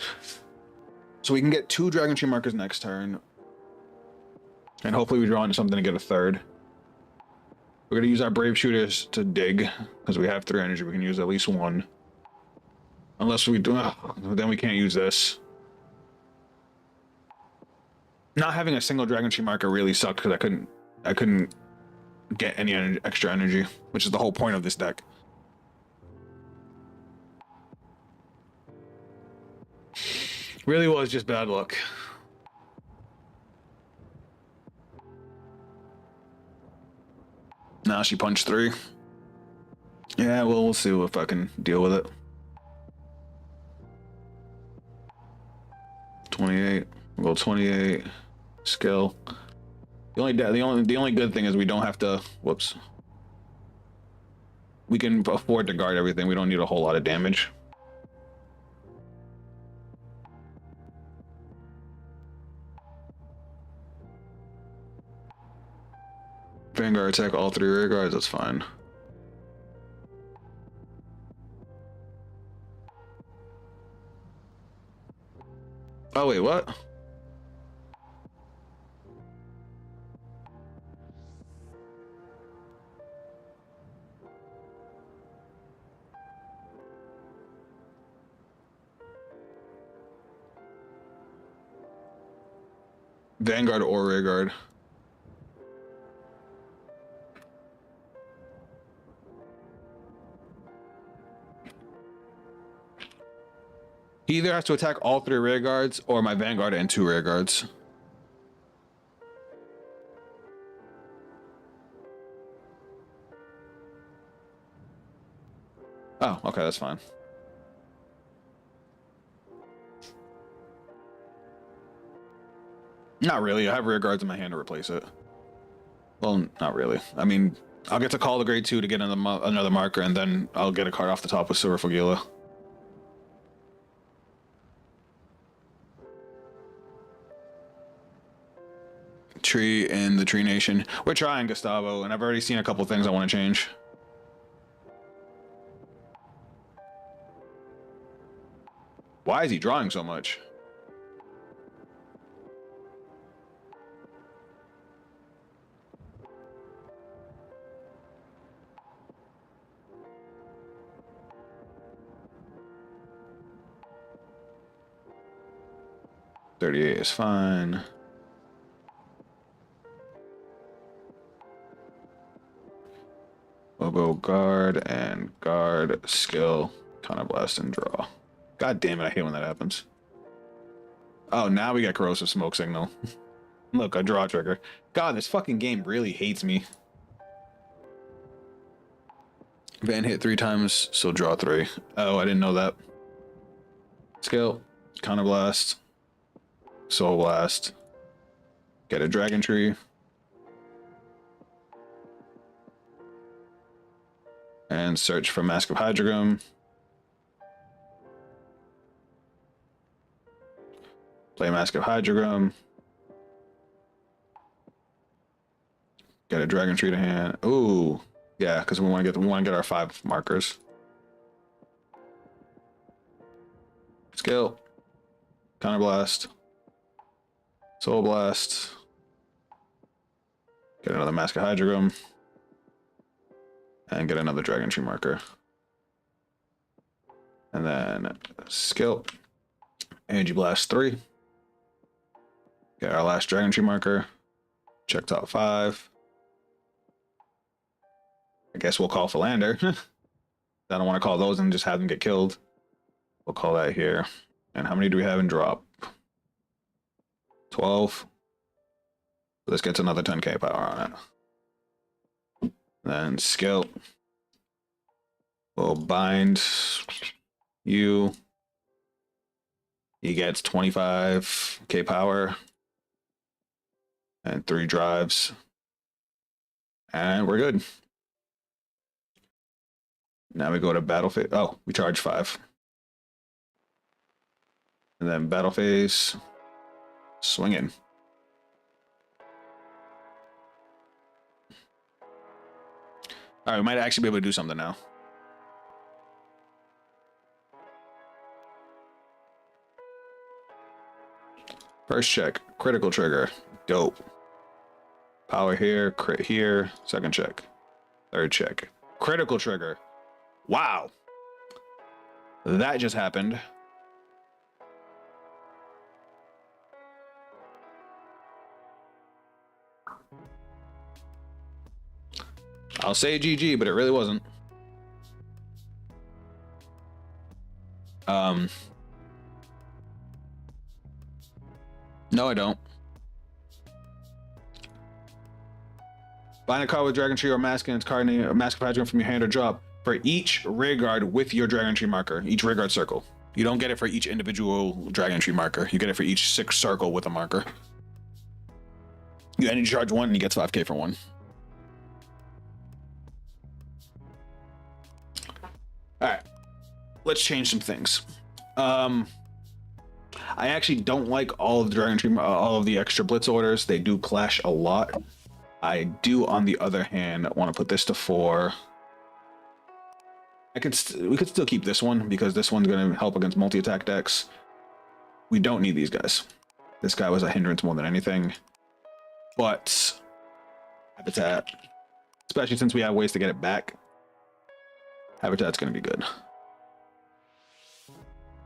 So we can get 2 Dragon Tree markers next turn. And hopefully we draw into something to get a third. We're going to use our Brave Shooters to dig, because we have 3 energy. We can use at least 1. Unless we do, then we can't use this. Not having a single Dragon Tree marker really sucked, because I couldn't get any extra energy, which is the whole point of this deck. Really was just bad luck. Now she punched 3. Yeah, well, we'll see if I can deal with it. 28. We'll go 28. Skill. The only good thing is we don't have to. Whoops. We can afford to guard everything. We don't need a whole lot of damage. Vanguard attack all 3 rear guards, that's fine. Oh wait, what? Vanguard or rear guard. He either has to attack all 3 rear guards or my Vanguard and 2 rear guards. Oh, okay, that's fine. Not really. I have rear guards in my hand to replace it. Well, not really. I mean, I'll get to call the grade 2 to get another marker, and then I'll get a card off the top with Sur-Gila. Tree in the Tree Nation. We're trying, Gustavo, and I've already seen a couple things I want to change. Why is he drawing so much? $38 is fine. We'll go guard and guard, skill, counterblast, and draw. God damn it, I hate when that happens. Oh, now we got corrosive smoke signal. Look, a draw trigger. God, this fucking game really hates me. Van hit 3 times, so draw 3. Oh, I didn't know that. Skill, counterblast, soul blast, Get a dragon tree. And search for Mask of Hydrogam. Play Mask of Hydrogam. Get a dragon tree to hand. Ooh, yeah, because we want to get our 5 markers. Skill. Counterblast. Soul Blast. Get another Mask of Hydrogam. And get another dragon tree marker. And then skill. Energy Blast 3. Get our last dragon tree marker. Check top 5. I guess we'll call Philander. I don't want to call those and just have them get killed. We'll call that here. And how many do we have in drop? 12. This gets another 10k power on it. Then skill. We'll bind you. He gets 25k power. And 3 drives. And we're good. Now we go to battle phase. Oh, we charge 5. And then battle phase. Swinging. All right, we might actually be able to do something now. First check, critical trigger. Dope. Power here, crit here. Second check. Third check. Critical trigger. Wow. That just happened. I'll say GG, but it really wasn't. No, I don't. Bind a card with Dragon Tree or Mask and its card name, a Mask of Hydrogen from your hand or drop for each rearguard with your Dragon Tree marker, each rearguard circle. You don't get it for each individual Dragon Tree marker. You get it for each 6 circle with a marker. You energy charge 1 and he gets 5k for 1. All right, let's change some things. I actually don't like all of the Dragon Tree, all of the extra Blitz orders. They do clash a lot. I do, on the other hand, want to put this to 4. We could still keep this one because this one's going to help against multi-attack decks. We don't need these guys. This guy was a hindrance more than anything. But Habitat, especially since we have ways to get it back, Habitat's going to be good.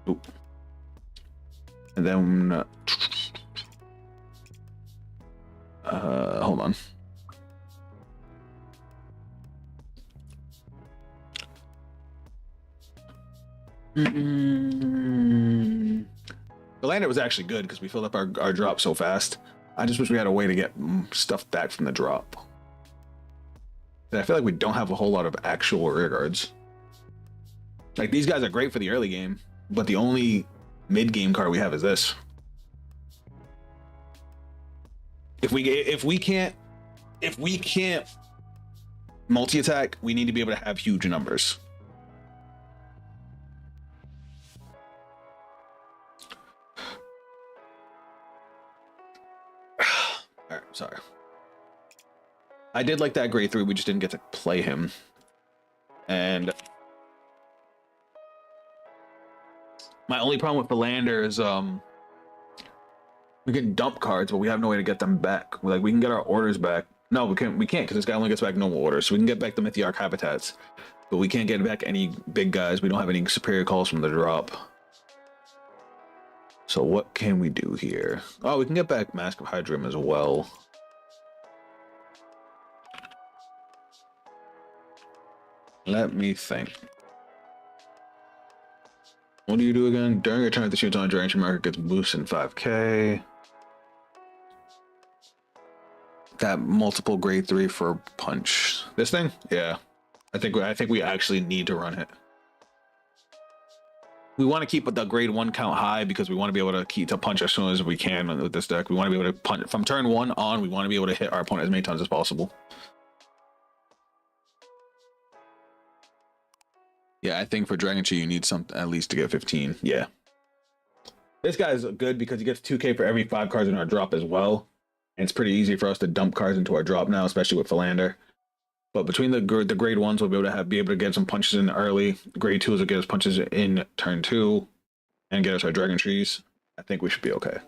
Ooh. And then hold on. The lander was actually good because we filled up our drop so fast. I just wish we had a way to get stuff back from the drop. And I feel like we don't have a whole lot of actual rear guards. Like, these guys are great for the early game, but the only mid-game card we have is this. If we can't multi-attack, we need to be able to have huge numbers. All right, sorry. I did like that grade 3. We just didn't get to play him. And my only problem with the lander is we can dump cards, but we have no way to get them back. Like, we can get our orders back. No, we can't because this guy only gets back normal orders. So we can get back the Mythiarch Habitats, but we can't get back any big guys. We don't have any superior calls from the drop. So what can we do here? Oh, we can get back Mask of Hydrum as well. Let me think. What do you do again? During your turn, the shoots on a Dragon Tree marker gets boosted in 5k. That multiple grade 3 for punch. This thing? Yeah. I think we actually need to run it. we want to keep the grade 1 count high because we want to be able to keep to punch as soon as we can with this deck. We want to be able to punch from turn 1 on. We want to be able to hit our opponent as many times as possible. Yeah, I think for Dragon Chi you need something at least to get 15. Yeah. This guy is good because he gets 2k for every 5 cards in our drop as well. And it's pretty easy for us to dump cards into our drop now, especially with Philander. But between the grade 1s, we'll be able to get some punches in early. Grade 2s will get us punches in turn 2 and get us our Dragon Trees. I think we should be okay.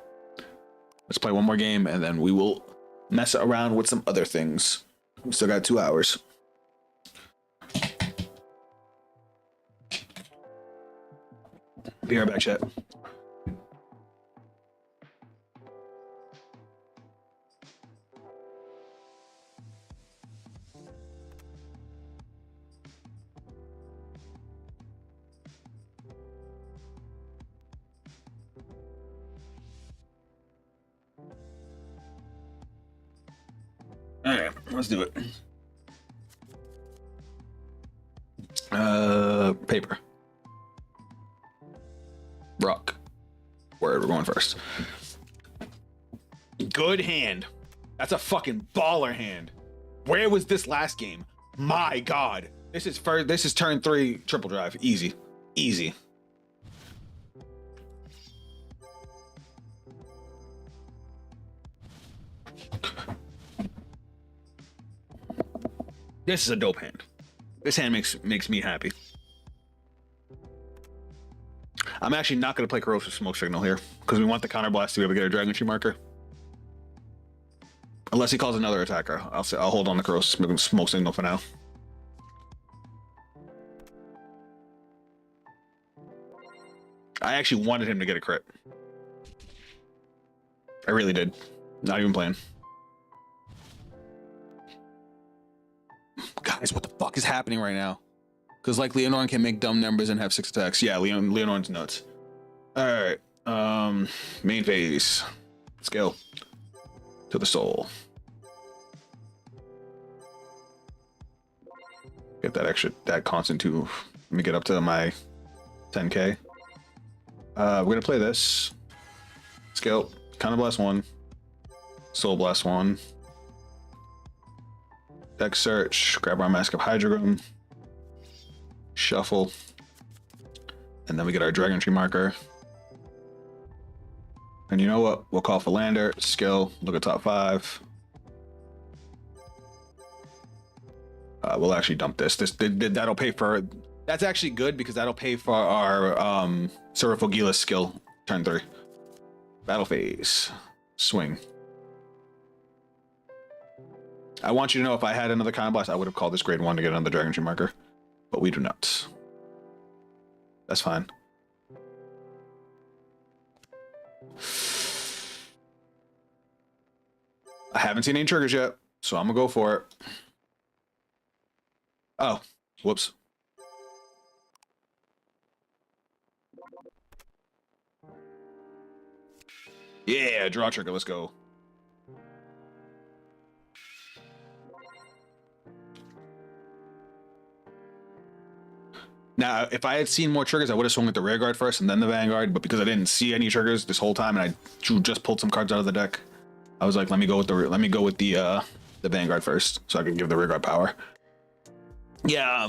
Let's play one more game and then we will mess around with some other things. We still got 2 hours. Be right back, chat. All right, let's do it. Paper. Rock. Word, we're going first. Good hand. That's a fucking baller hand. Where was this last game? My God. This is turn 3 triple drive. Easy. Easy. This is a dope hand. This hand makes me happy. I'm actually not going to play Corrosive Smoke Signal here because we want the counterblast to be able to get a Dragon Tree marker. Unless he calls another attacker, I'll hold on the Corrosive Smoke Signal for now. I actually wanted him to get a crit. I really did. Not even playing. Guys, what the fuck is happening right now? Because like Leonore can make dumb numbers and have 6 attacks. Yeah, Leonore's nuts. Alright. Main phase. Scale. To the soul. Get that constant to let me get up to my 10k. We're gonna play this. Scale. Counterblast 1. Soul Blast 1. Deck search, grab our Mask of Hydrogram, shuffle, and then we get our Dragon Tree marker. And you know what? We'll call Philander, skill, look at top 5. We'll actually dump this. That'll pay for. That's actually good because that'll pay for our Sur-Gila skill, turn 3. Battle phase, swing. I want you to know if I had another counterblast, I would have called this grade 1 to get another Dragon Tree marker, but we do not. That's fine. I haven't seen any triggers yet, so I'm gonna go for it. Oh, whoops. Yeah, draw trigger, let's go. Now, if I had seen more triggers, I would have swung with the rear guard first and then the Vanguard, but because I didn't see any triggers this whole time and I just pulled some cards out of the deck, I was like, let me go with the Vanguard first so I can give the rear guard power. Yeah,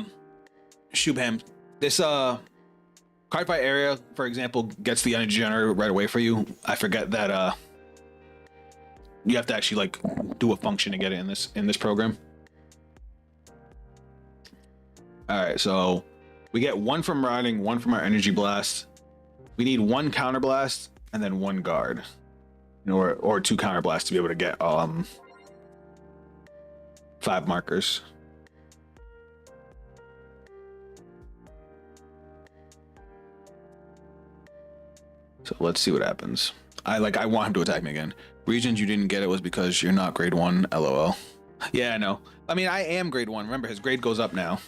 Shubham, this Cardfight area, for example, gets the energy generator right away for you. I forget that you have to actually like do a function to get it in this program. All right, so we get 1 from riding, 1 from our energy blast. We need 1 counter blast and then 1 guard, or 2 counter blasts to be able to get 5 markers. So let's see what happens. I want him to attack me again. Reasons you didn't get it was because you're not grade 1. LOL. Yeah, I know. I mean, I am grade 1. Remember, his grade goes up now.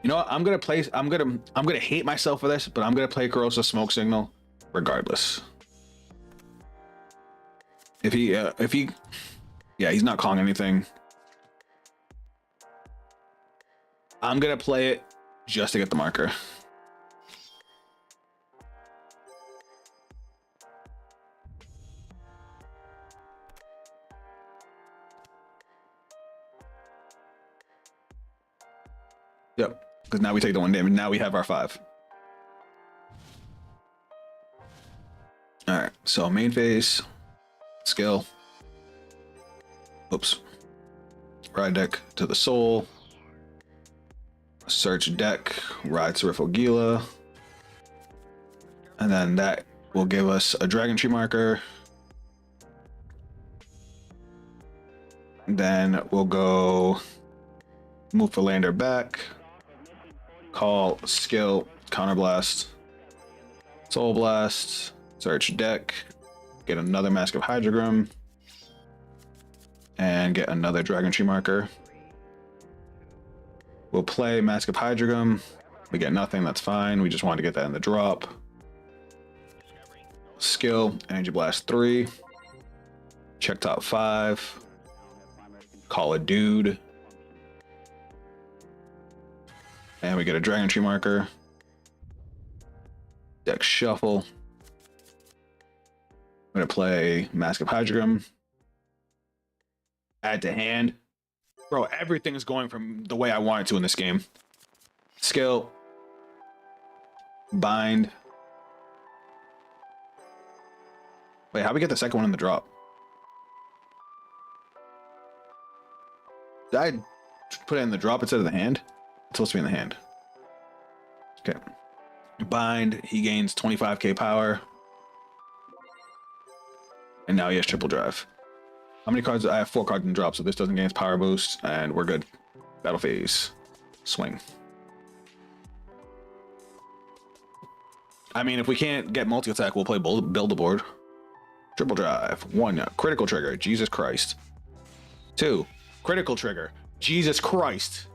You know what? I'm gonna hate myself for this, but I'm gonna play Corrosive Smoke Signal regardless. If he yeah, he's not calling anything. I'm gonna play it just to get the marker. Yep, because now we take the 1 damage. Now we have our 5. All right, so main phase, skill. Oops. Ride deck to the soul. Search deck, ride Sur-Gila. And then that will give us a Dragon Tree marker. Then we'll go move Philander back. Call skill, counterblast, soul blast, search deck, get another Mask of Hydrogram, and get another Dragon Tree marker. We'll play Mask of Hydrogram. We get nothing, that's fine. We just want to get that in the drop. Skill, Energy Blast 3. Check top 5. Call a dude. And we get a Dragon Tree marker. Deck shuffle. I'm going to play Mask of Hydrogram. Add to hand. Bro, everything is going from the way I want it to in this game. Skill. Bind. Wait, how we get the second one in the drop? Did I put it in the drop instead of the hand? It's supposed to be in the hand. Okay. Bind. He gains 25k power. And now he has triple drive. How many cards? I have 4 cards in drop, so this doesn't gain his power boost, and we're good. Battle phase. Swing. I mean, if we can't get multi-attack, we'll play build a board. Triple drive. 1, critical trigger. Jesus Christ. 2, critical trigger. Jesus Christ.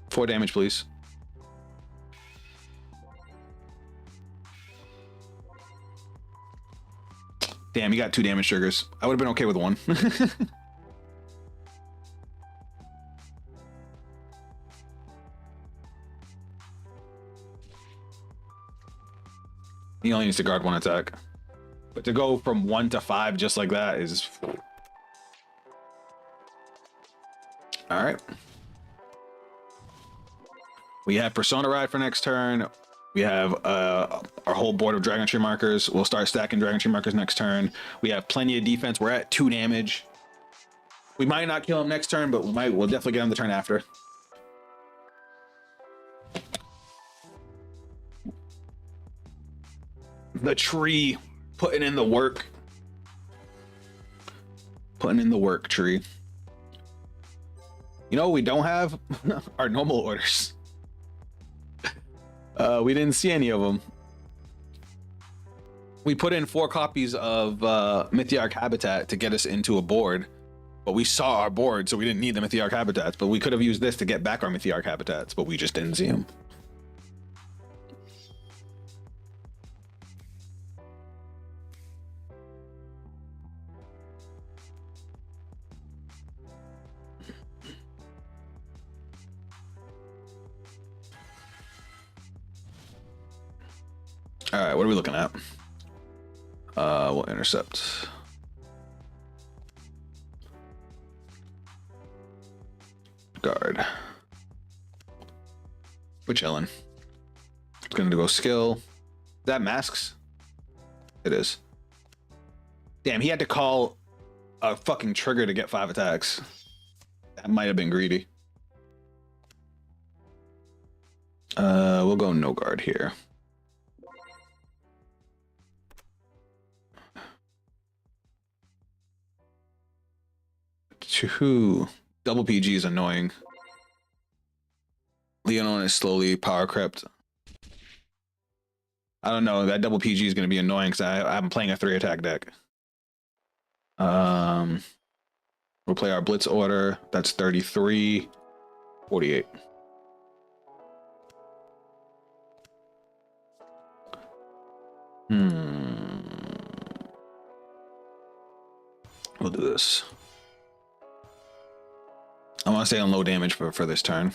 Four damage, please. Damn, you got 2 damage triggers. I would have been okay with 1. He only needs to guard 1 attack. But to go from 1 to 5 just like that is... Alright. We have Persona Ride for next turn. We have our whole board of Dragon Tree markers. We'll start stacking Dragon Tree markers next turn. We have plenty of defense. We're at 2 damage. We might not kill him next turn, but we'll definitely get him the turn after. The tree putting in the work. Putting in the work, tree. You know what we don't have? Our normal orders. We didn't see any of them. We put in 4 copies of Mythiarch Habitat to get us into a board, but we saw our board, so we didn't need the Mythiarch Habitats, but we could have used this to get back our Mythiarch Habitats, but we just didn't see them. All right, what are we looking at? We'll intercept. Guard. We're chilling. It's gonna go skill. Is that masks? It is. Damn, he had to call a fucking trigger to get 5 attacks. That might have been greedy. We'll go no guard here. Two. Double PG is annoying. Leonon is slowly power crept. I don't know. That double PG is going to be annoying because I'm playing a 3 attack deck. We'll play our Blitz order. That's 33, 48. We'll do this. I want to stay on low damage for this turn.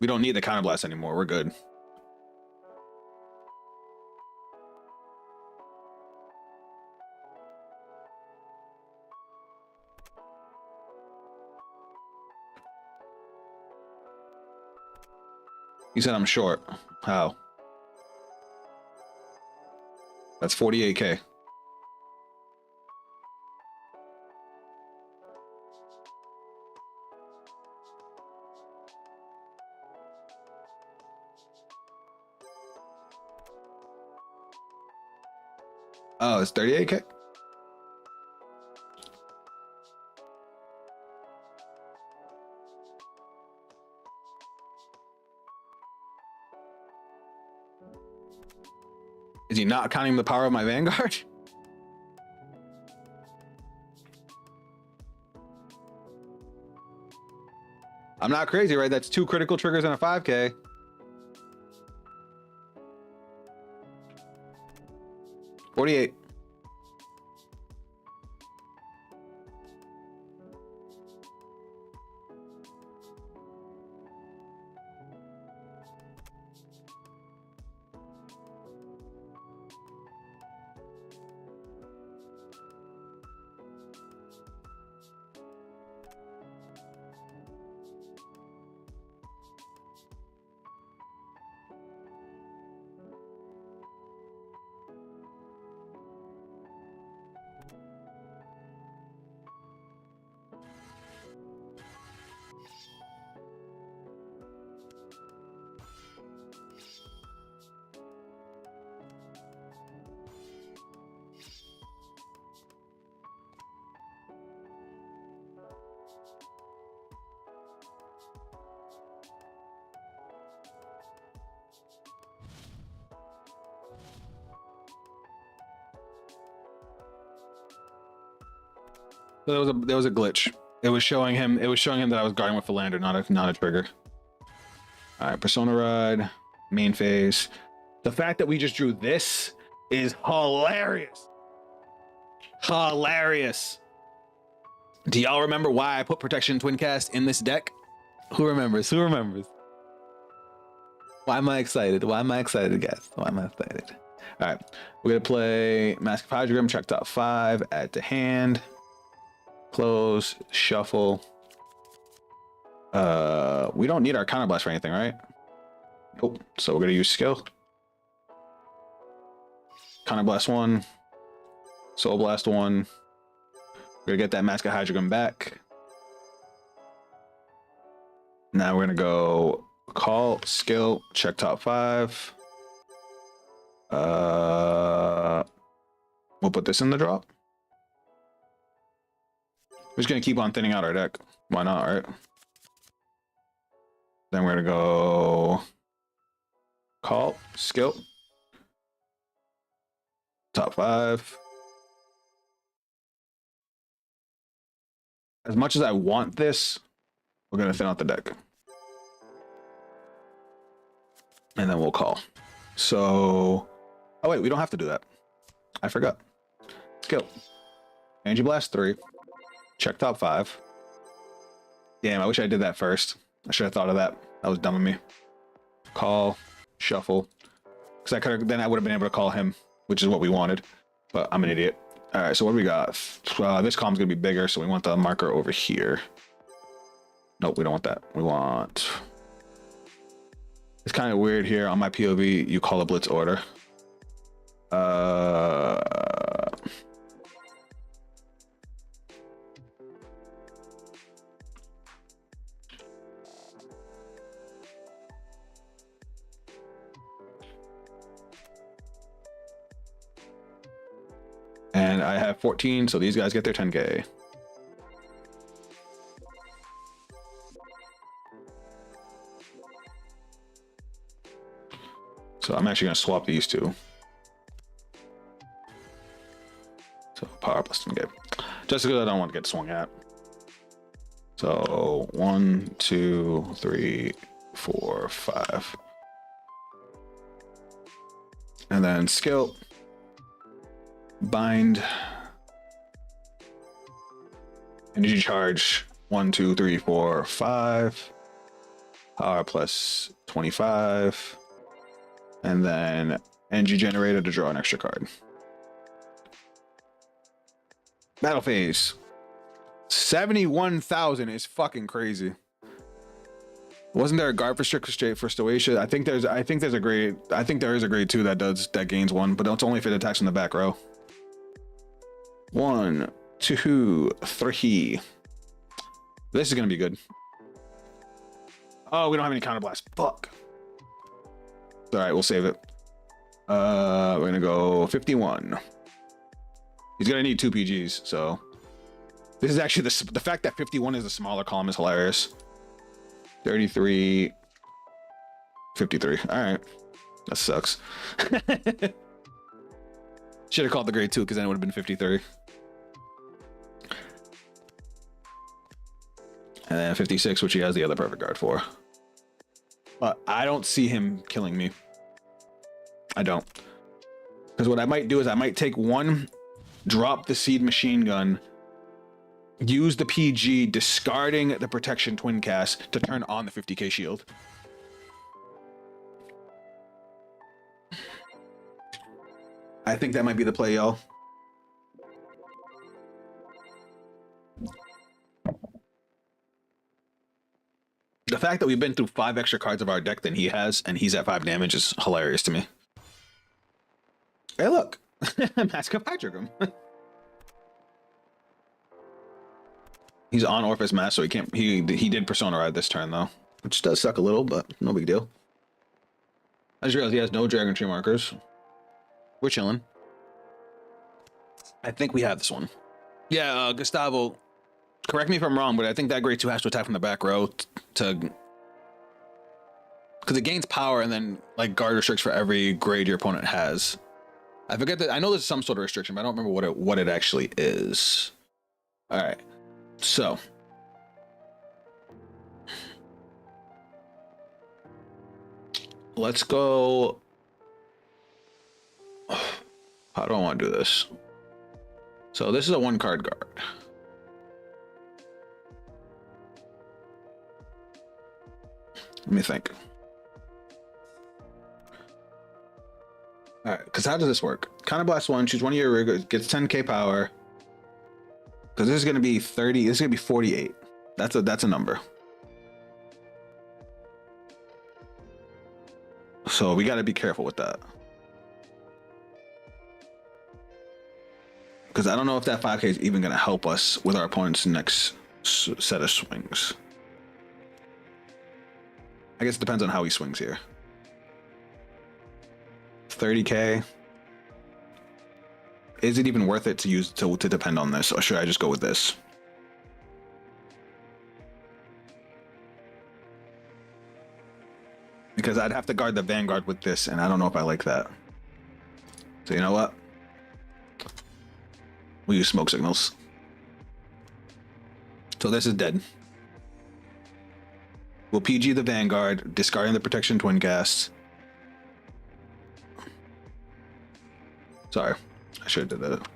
We don't need the counter blast anymore. We're good. You said I'm short. How? That's 48k. Oh, it's 38k? Is he not counting the power of my Vanguard? I'm not crazy, right? That's 2 critical triggers and a 5k. $48. So there was a glitch. It was showing him that I was guarding with Philander, not a trigger. All right, Persona Ride, main phase. The fact that we just drew this is hilarious. Hilarious. Do y'all remember why I put Protection Twincast in this deck? Who remembers? Who remembers? Why am I excited? Why am I excited, guys? Why am I excited? All right, we're gonna play Mask of Hydrogram, check top 5, add to hand. Close, shuffle. We don't need our counterblast for anything, right? Nope. So we're gonna use skill. Counterblast 1. Soul Blast 1. We're gonna get that Mask of Hydrogram back. Now we're gonna go call, skill, check top 5. We'll put this in the drop. We're just gonna keep on thinning out our deck. Why not, right? Then we're gonna go call, skill, top 5. As much as I want this, we're gonna thin out the deck. And then we'll call. So, oh wait, we don't have to do that. I forgot. Skill. Energy Blast 3. Check top 5. Damn, I wish I did that first. I should have thought of that. That was dumb of me. Call, shuffle. Because I could have, then I would have been able to call him, which is what we wanted. But I'm an idiot. All right, so what do we got? This column's gonna be bigger, so we want the marker over here. Nope, we don't want that. We want. It's kind of weird here on my POV. You call a blitz order. And I have 14, so these guys get their 10k. So I'm actually gonna swap these two. So power plus 10k. Just because I don't want to get swung at. So 1, 2, 3, 4, 5. And then skill. Bind. Energy charge 1, 2, 3, 4, 5. Power plus 25. And then energy generator to draw an extra card. Battle phase. 71,000 is fucking crazy. Wasn't there a guard for straight for Stoecheia? I think there is a grade 2 that gains 1, but it's only if it attacks in the back row. 1, 2, 3. This is gonna be good. Oh, we don't have any counterblast. Fuck. All right, we'll save it. We're gonna go 51. He's gonna need 2 PGs, so this is actually the fact that 51 is the smaller column is hilarious. 33, 53. All right, that sucks. Should have called the grade 2 because then it would have been 53. And then 56, which he has the other perfect guard for. But I don't see him killing me. I don't. Because what I might do is I might take 1, drop the seed machine gun, use the PG, discarding the protection twin cast to turn on the 50k shield. I think that might be the play, y'all. The fact that we've been through 5 extra cards of our deck than he has, and he's at 5 damage is hilarious to me. Hey, look. Mask of Hydrogam. He's on Orpheus Mask, so he can't. He did Persona Ride this turn though, which does suck a little, but no big deal. I just realized he has no Dragon Tree markers. We're chilling. I think we have this one. Yeah, Gustavo. Correct me if I'm wrong, but I think that grade 2 has to attack from the back row to, because it gains power and then like guard restricts for every grade your opponent has. I forget that. I know there's some sort of restriction, but I don't remember what it actually is. All right, so let's go. How do I want to do this? So this is a 1 card guard. Let me think. All right, because how does this work? Counterblast 1, choose one of your riggers, gets 10k power. Because this is going to be 30. This is going to be 48. That's a number. So we got to be careful with that. Because I don't know if that 5k is even going to help us with our opponent's next set of swings. I guess it depends on how he swings here. 30k. Is it even worth it to use to depend on this, or should I just go with this? Because I'd have to guard the Vanguard with this, and I don't know if I like that. So you know what? We'll use smoke signals. So this is dead. We'll PG the Vanguard, discarding the protection twin cast. Sorry, I should have did that.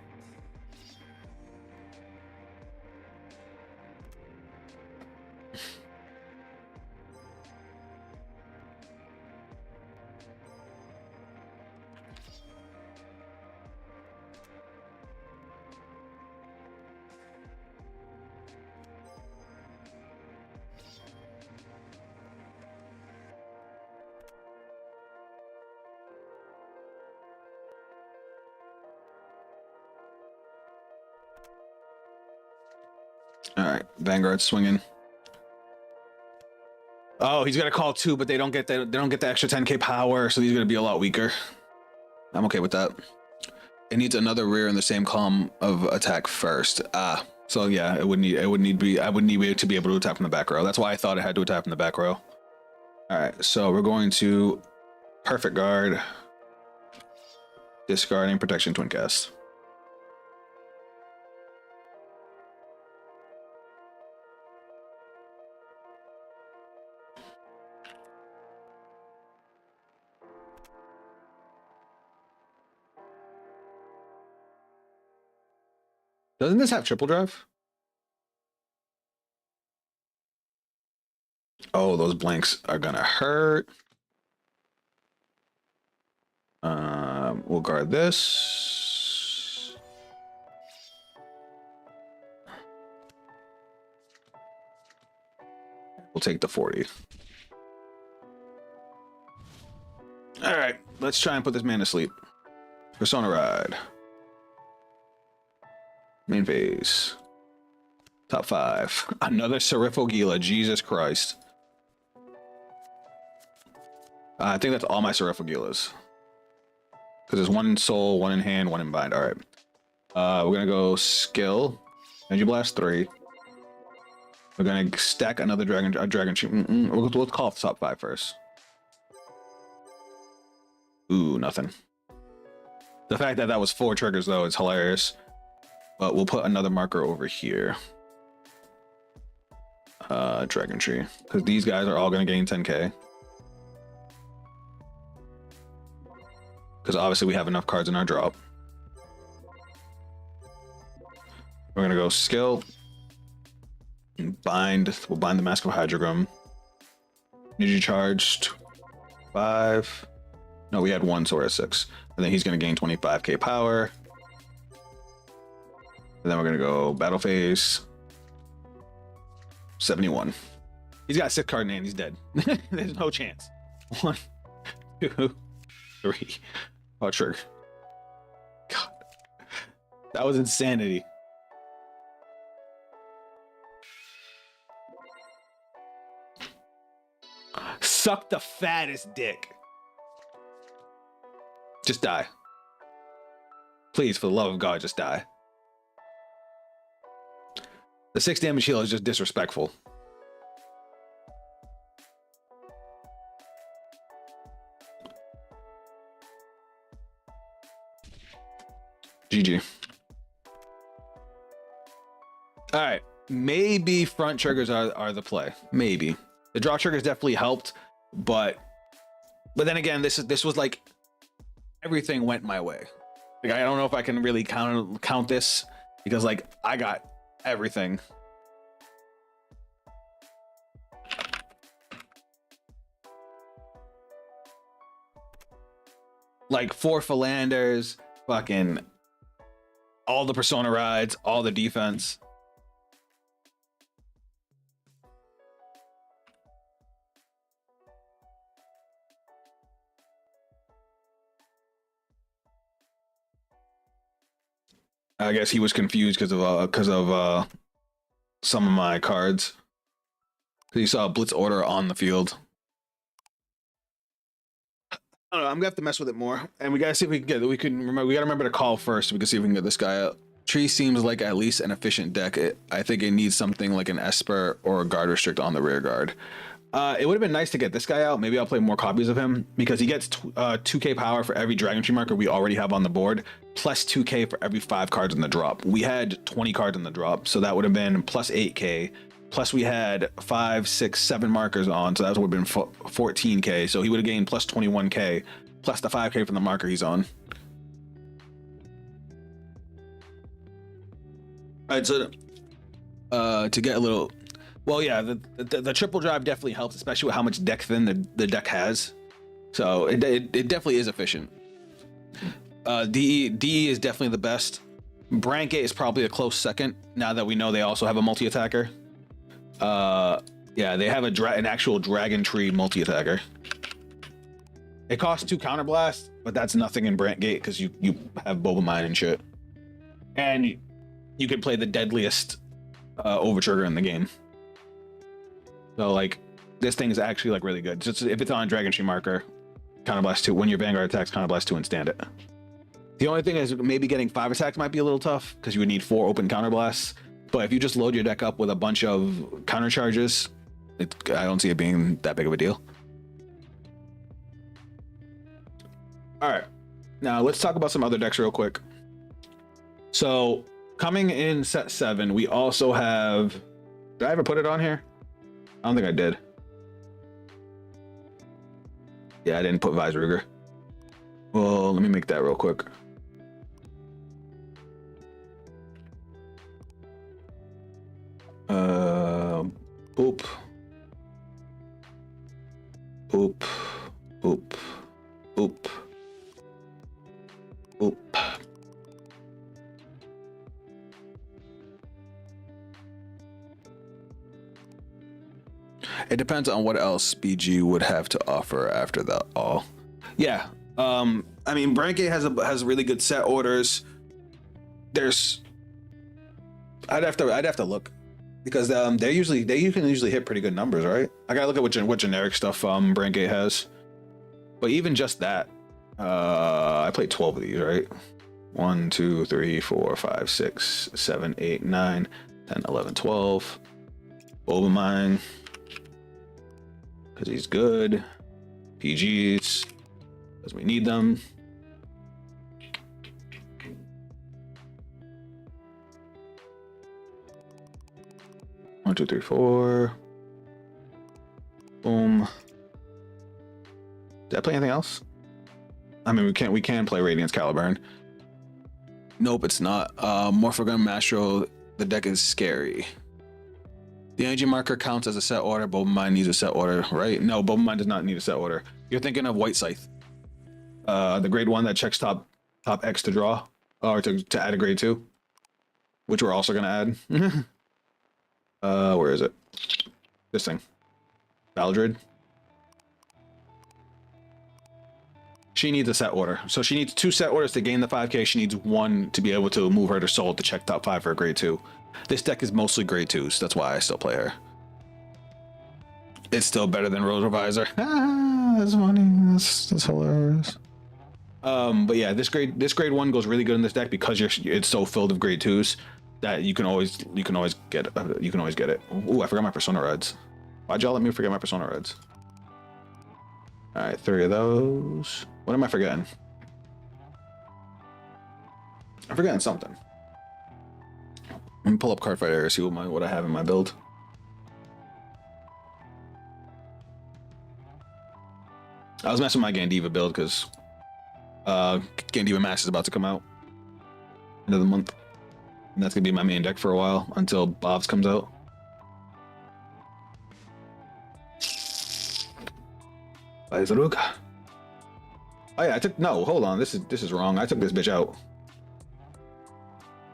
All right, Vanguard swinging. Oh, he's gonna call 2, but they don't get the extra 10k power, so he's gonna be a lot weaker. I'm okay with that. It needs another rear in the same column of attack first. So yeah, I would need to be able to attack from the back row. That's why I thought it had to attack from the back row. All right, so we're going to perfect guard, discarding protection twin cast. Doesn't this have triple drive? Oh, those blanks are gonna hurt. We'll guard this. We'll take the 40. All right, let's try and put this man to sleep. Persona Ride. Main phase. Top 5. Another Sur-Gila. Jesus Christ. I think that's all my Sur-Gilas. Because there's one in soul, one in hand, one in bind. All right. We're going to go skill. Energy Blast 3. We're going to stack another dragon tree. We'll call off the top 5 first. Ooh, nothing. The fact that that was 4 triggers, though, is hilarious. But we'll put another marker over here. Dragon tree. Because these guys are all going to gain 10k. Because obviously we have enough cards in our drop. We're going to go skill. Bind. We'll bind the Mask of Hydrogram. Energy charged. 5. No, we had 1, so we're at 6. And then he's going to gain 25k power. And then we're going to go battle phase. 71. He's got 6 card in hand. He's dead. There's no chance. 1, 2, 3. Oh, trigger. God. That was insanity. Suck the fattest dick. Just die. Please, for the love of God, just die. The 6 damage heal is just disrespectful. GG. All right. Maybe front triggers are the play. Maybe. The draw triggers definitely helped, but then again, this was like everything went my way. Like I don't know if I can really count this because like I got everything. Like 4 Philanders, fucking all the Persona rides, all the defense. I guess he was confused because of some of my cards. He saw a Blitz Order on the field. I don't know. I'm gonna have to mess with it more, and we gotta see if we can get. We gotta remember to call first. So we can see if we can get this guy out. Tree seems like at least an efficient deck. I think it needs something like an Esper or a Guard Restrict on the rear guard. It would have been nice to get this guy out. Maybe I'll play more copies of him because he gets 2k power for every Dragon Tree marker we already have on the board, plus 2k for every 5 cards in the drop. We had 20 cards in the drop, so that would have been plus 8k. Plus we had 5, 6, 7 markers on, so that would have been 14k. So he would have gained plus 21k, plus the 5k from the marker he's on. All right, so to get a little. Well, yeah, the triple drive definitely helps, especially with how much deck thin the deck has. So it definitely is efficient. DE is definitely the best. Brankgate is probably a close second now that we know they also have a multi-attacker. Yeah, they have an actual Dragon Tree multi-attacker. It costs 2 counterblast, but that's nothing in Brankgate because you have Boba Mine and shit. And you can play the deadliest overtrigger in the game. So like this thing is actually like really good. Just if it's on a Dragon Tree marker, counterblast 2. When your Vanguard attacks, counterblast 2 and stand it. The only thing is maybe getting 5 attacks might be a little tough because you would need 4 open counterblasts. But if you just load your deck up with a bunch of counter charges, I don't see it being that big of a deal. All right, now let's talk about some other decks real quick. So coming in set 7, we also have. Did I ever put it on here? I don't think I did. Yeah, I didn't put Bavsargra. Well, let me make that real quick. Boop. It depends on what else BG would have to offer after that all. Yeah. I mean, Branke has really good set orders. There's I'd have to look because they can usually hit pretty good numbers, right? I gotta look at what generic stuff Branke has. But even just that, I played 12 of these, right? 1, 2, 3, 4, 5, 6, 7, 8, 9, 10, 11, 12. Bulbamine, because he's good. PGs, because we need them. One, two, three, four. Boom. Did I play anything else? I mean, we can play Radiance Caliburn. Nope, it's not. Morphogun Mastro, the deck is scary. The energy marker counts as a set order. Bulbamine needs a set order, right? No, Bulbamine does not need a set order. You're thinking of White Scythe. The grade 1 that checks top X to draw, or to add a grade 2, which we're also gonna add. Where is it? This thing. Valdred. She needs a set order. So she needs 2 set orders to gain the 5k. She needs 1 to be able to move her to soul to check top 5 for a grade 2. This deck is mostly grade 2s. That's why I still play her. It's still better than Rose Revisor. Ah, that's funny. That's hilarious. But yeah, this grade 1 goes really good in this deck because it's so filled of grade 2s that you can always get it. Ooh, I forgot my Persona Reds. Why'd y'all let me forget my Persona Reds? All right, 3 of those. What am I forgetting? I'm forgetting something. Let me pull up Cardfight Area, see what I have in my build. I was messing with my Gandiva build because Gandiva Max is about to come out end of the month. And that's gonna be my main deck for a while until Bavs comes out. Bavsargra. Oh yeah, no, hold on. This is wrong. I took this bitch out.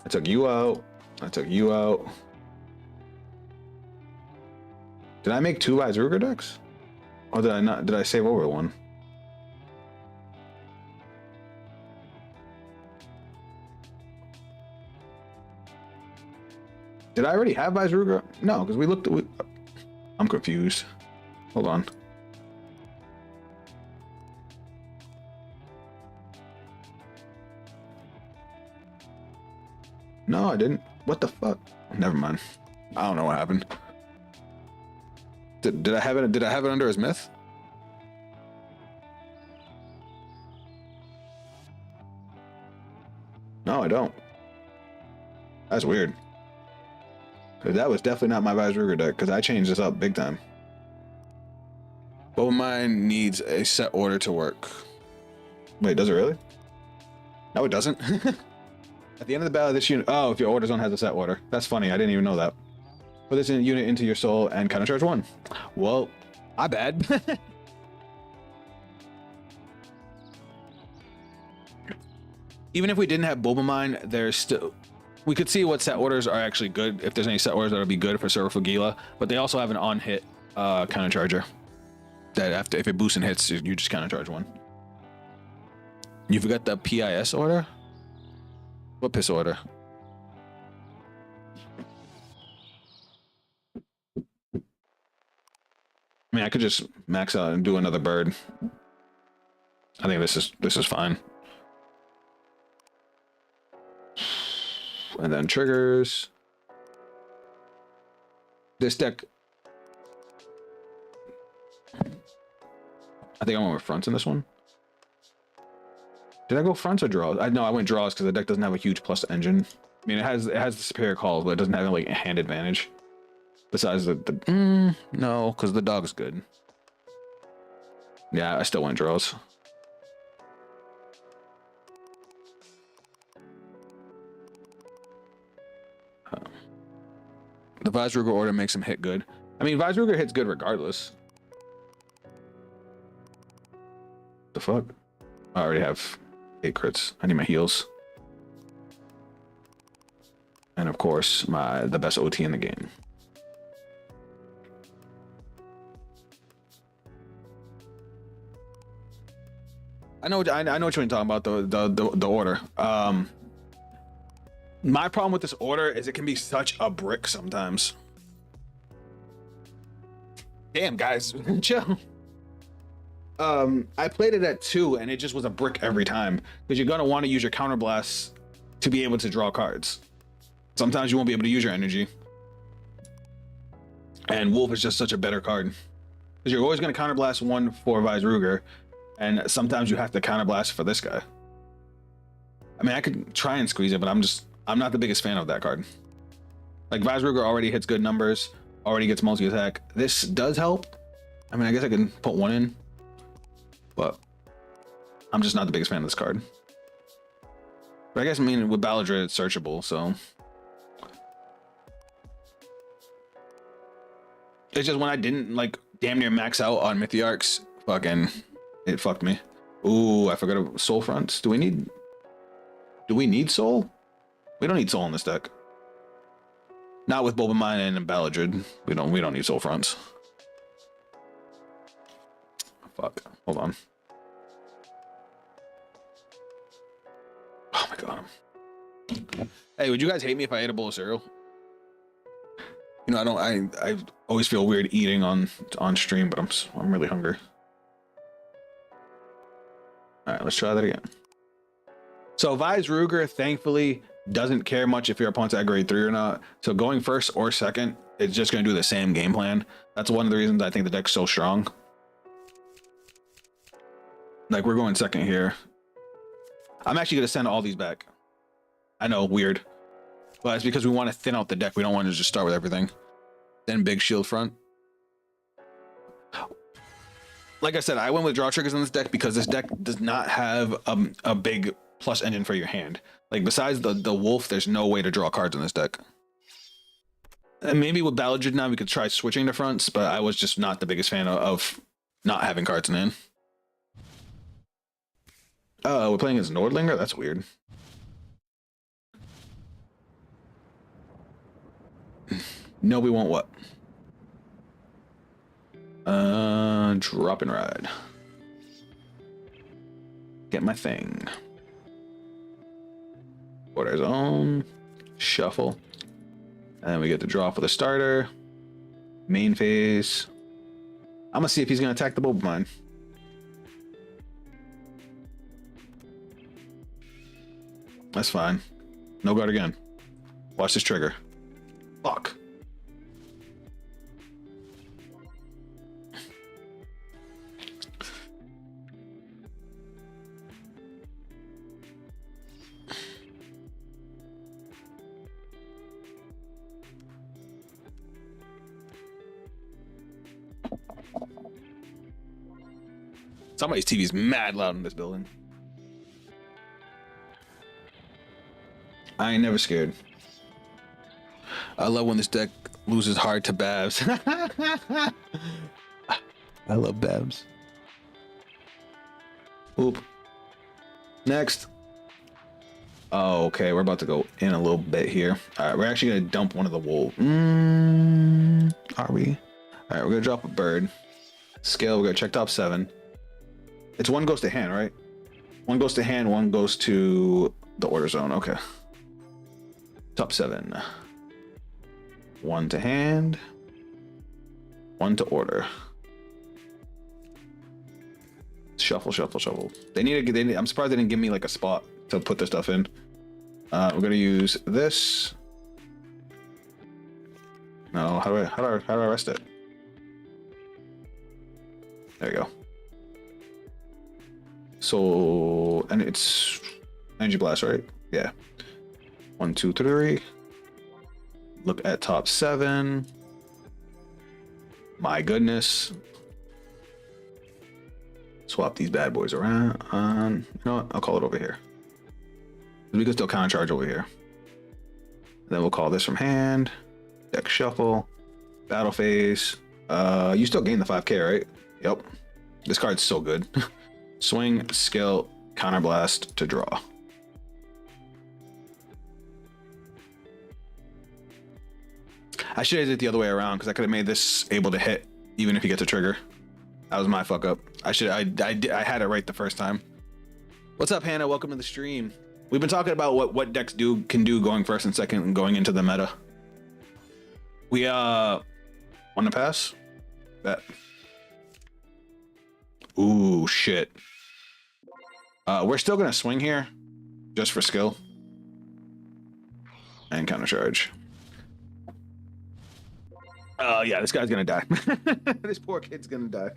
I took you out. I took you out. Did I make 2 Bavsargra decks? Or did I not? Did I save over one? Did I already have Bavsargra? No, because we looked at... I'm confused. Hold on. No, I didn't. What the fuck? Never mind. I don't know what happened. Did I have it? Did I have it under his myth? No, I don't. That's weird. Cause that was definitely not my Bavsargra deck. Cause I changed this up big time. Bulbamine needs a set order to work. Wait, does it really? No, it doesn't. At the end of the battle, this unit. Oh, if your order zone has a set order. That's funny. I didn't even know that. Put this unit into your soul and countercharge 1. Well, I bad. Even if we didn't have Bulbamine, there's still... We could see what set orders are actually good, if there's any set orders that would be good for Sur-Gila, but they also have an on-hit countercharger. That if it boosts and hits, you just countercharge 1. You forgot the PIS order? What piss order? I mean, I could just max out and do another bird. I think this is fine. And then triggers. This deck. I think I went with fronts in this one. Did I go fronts or draws? No, I went draws because the deck doesn't have a huge plus engine. I mean, it has the superior calls, but it doesn't have like a hand advantage. Besides no, because the dog's good. Yeah, I still went draws. The Bavsargra order makes him hit good. I mean, Bavsargra hits good regardless. The fuck? I already have 8 crits. I need my heals. And of course, the best OT in the game. I know what you're talking about, the order. My problem with this order is it can be such a brick sometimes. Damn, guys, chill. I played it at 2 and it just was a brick every time because you're gonna want to use your counterblast to be able to draw cards. Sometimes you won't be able to use your energy, and Wolf is just such a better card because you're always gonna counterblast one for Bavsargra, and sometimes you have to counterblast for this guy. I mean, I could try and squeeze it, but I'm not the biggest fan of that card. Like Bavsargra already hits good numbers, already gets multi-attack. This does help. I mean, I guess I can put one in, but I'm just not the biggest fan of this card. But I guess, I mean, with Bavsargra, it's searchable, so. It's just when I didn't, like, damn near max out on Mythiarchs, fucking, it fucked me. Ooh, I forgot about Soul Fronts. Do we need Soul? We don't need Soul in this deck. Not with Bulbamine and Bavsargra. We don't need Soul Fronts. Fuck. Hold on. Oh my god. Hey, would you guys hate me if I ate a bowl of cereal? You know, I always feel weird eating on stream, but I'm really hungry. All right, let's try that again. So Bavsargra, thankfully, doesn't care much if your opponent's at grade 3 or not. So going first or second, it's just going to do the same game plan. That's one of the reasons I think the deck's so strong. Like, we're going second here. I'm actually going to send all these back. I know, weird. But it's because we want to thin out the deck. We don't want to just start with everything. Then big shield front. Like I said, I went with draw triggers in this deck because this deck does not have a big plus engine for your hand. Like, besides the wolf, there's no way to draw cards in this deck. And maybe with Bavsargra now we could try switching to fronts, but I was just not the biggest fan of not having cards in hand. We're playing as Nordlinger? That's weird. No, we won't what? Drop and ride. Get my thing. Order zone. Shuffle. And then we get to draw for the starter. Main phase. I'm gonna see if he's gonna attack the Bulbamine. That's fine. No guard again. Watch this trigger. Fuck. Somebody's TV's mad loud in this building. I ain't never scared. I love when this deck loses hard to Bavs. I love Bavs. Oop. Next. Oh, okay. We're about to go in a little bit here. All right, we're actually gonna dump one of the wolves. Are we? All right, we're gonna drop a bird. Scale. We're gonna check top 7. It's one goes to hand, right? One goes to hand. One goes to the order zone. Okay. Top 7. 1 to hand. 1 to order. Shuffle, shuffle, shuffle. I'm surprised they didn't give me like a spot to put this stuff in. We're gonna use this. No, how do I rest it? There you go. So, and it's energy blast, right? Yeah. 1, 2, 3. Look at top 7. My goodness. Swap these bad boys around. You know what? I'll call it over here. We can still counter charge over here. Then we'll call this from hand. Deck shuffle. Battle phase. You still gain the 5k, right? Yep. This card's so good. Swing, skill, counterblast to draw. I should have did it the other way around because I could have made this able to hit even if you get to trigger. That was my fuck up. I had it right the first time. What's up, Hannah? Welcome to the stream. We've been talking about what decks can do going first and second and going into the meta. We want to pass? Bet. Ooh, shit. We're still gonna swing here, just for skill. And counter charge. Yeah, this guy's gonna die. This poor kid's gonna die.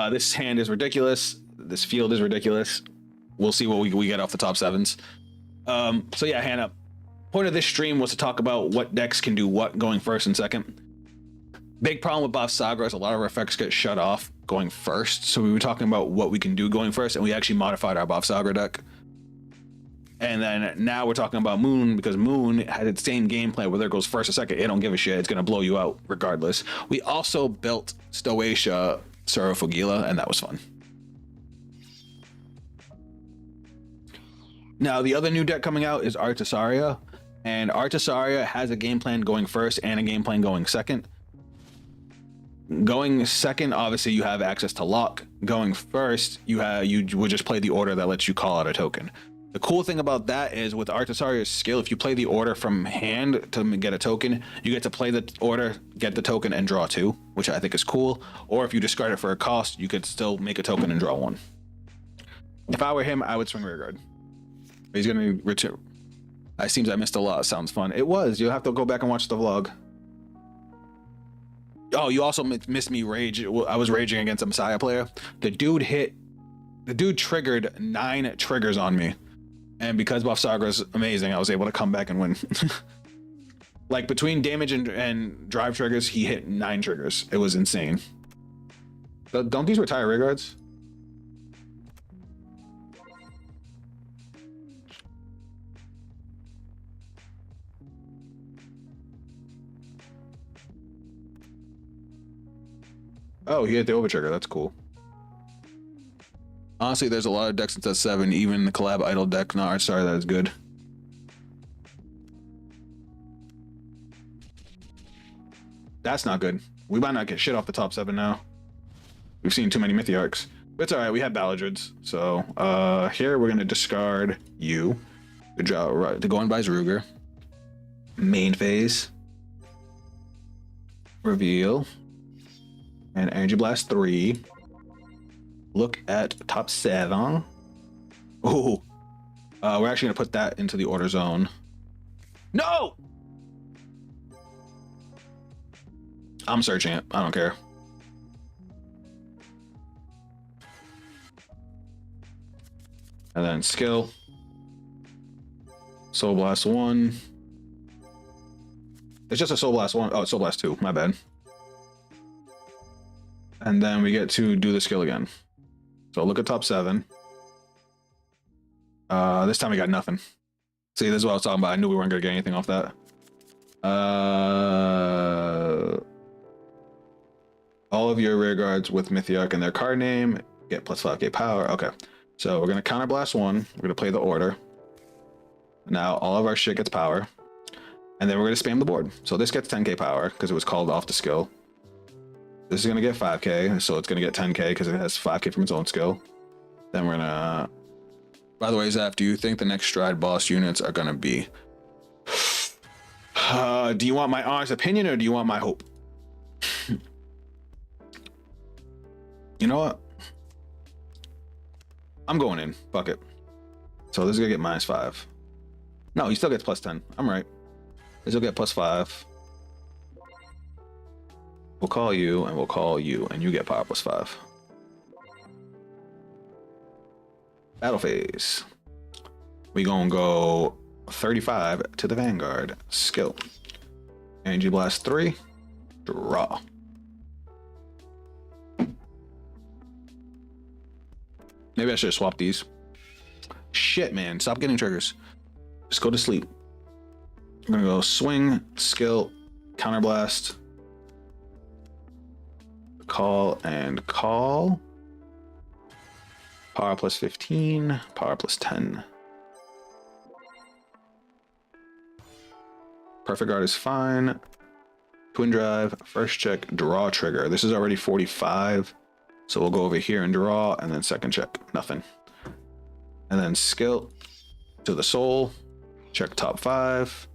This hand is ridiculous. This field is ridiculous. We'll see what we get off the top sevens. So yeah, Hannah, point of this stream was to talk about what decks can do what going first and second. Big problem with Bavsargra is a lot of our effects get shut off going first. So we were talking about what we can do going first, and we actually modified our Bavsargra deck. And then now we're talking about Moon, because Moon has its same gameplay, whether it goes first or second, it don't give a shit. It's gonna blow you out regardless. We also built Stoecheia Sur-Gila, and that was fun. Now, the other new deck coming out is Arkhite, and Arkhite has a game plan going first and a game plan going second. Going second, obviously, you have access to lock. Going first, you would just play the order that lets you call out a token. The cool thing about that is with Arkhite's skill, if you play the order from hand to get a token, you get to play the order, get the token, and draw two, which I think is cool. Or if you discard it for a cost, you could still make a token and draw one. If I were him, I would swing rearguard. He's gonna return. It seems I missed a lot. Sounds fun. It was. You'll have to go back and watch the vlog. Oh, you also missed me rage. I was raging against a Messiah player. The dude triggered 9 triggers on me. And because Bavsargra is amazing, I was able to come back and win. Like between damage and drive triggers, he hit 9 triggers. It was insane. Don't these retire rearguards? Oh, he hit the over trigger. That's cool. Honestly, there's a lot of decks that says 7. Even the collab idol deck. No, sorry, that is good. That's not good. We might not get shit off the top 7 now. We've seen too many Mythiarchs. But it's all right. We have Balladrids. So here we're gonna discard you to draw to go in Bavsargra. Main phase. Reveal. And Energy Blast 3. Look at top 7. Oh, we're actually gonna put that into the order zone. No! I'm searching it. I don't care. And then skill. Soul Blast 1. It's just a Soul Blast 1. Oh, it's Soul Blast 2. My bad. And then we get to do the skill again. So look at top 7. This time we got nothing. See, this is what I was talking about. I knew we weren't gonna get anything off that. All of your rear guards with Mythiarch and their card name get plus 5k power. Okay, so we're gonna counterblast 1. We're gonna play the order. Now all of our shit gets power, and then we're gonna spam the board. So this gets 10k power because it was called off the skill. This is gonna get 5k, so it's gonna get 10k because it has 5k from its own skill. Then we're gonna. By the way, Zaf, do you think the next Stride boss units are gonna be? Do you want my honest opinion or do you want my hope? You know what? I'm going in. Fuck it. So this is gonna get -5. No, he still gets +10. I'm right. This will get +5. We'll call you, and we'll call you, and you get power +5. Battle phase. We gonna go 35 to the Vanguard. Skill. Energy Blast 3. Draw. Maybe I should have swapped these. Shit, man. Stop getting triggers. Just go to sleep. I'm gonna go swing, skill, counterblast. Call and call. Power +15, power +10. Perfect guard is fine. Twin drive, first check, draw trigger. This is already 45. So we'll go over here and draw, and then second check, nothing. and then skill to the soul. Check top 5.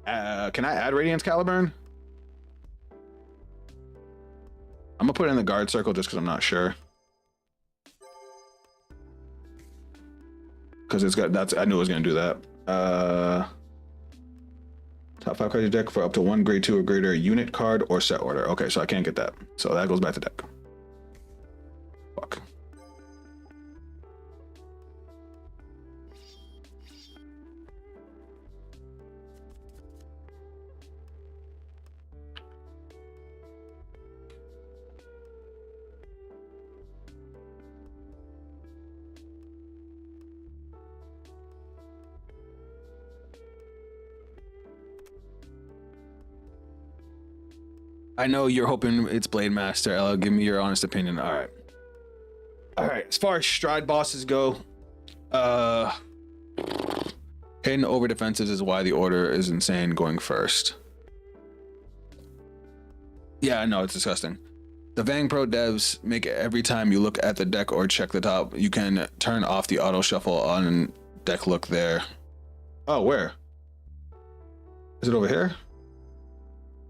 Can I add Radiance Caliburn? I'm gonna put it in the guard circle just because I'm not sure. Because it's got I knew it was gonna do that. Top 5 cards of deck for up to 1 grade 2 or greater unit card or set order. Okay, so I can't get that. So that goes back to deck. Fuck. I know you're hoping it's Blade Master, Ella. Give me your honest opinion. All right. All right. As far as stride bosses go, hitting over defenses is why the order is insane going first. Yeah, I know, it's disgusting. The Vang Pro devs make it every time you look at the deck or check the top, you can turn off the auto shuffle on deck look there. Oh, where? Is it over here?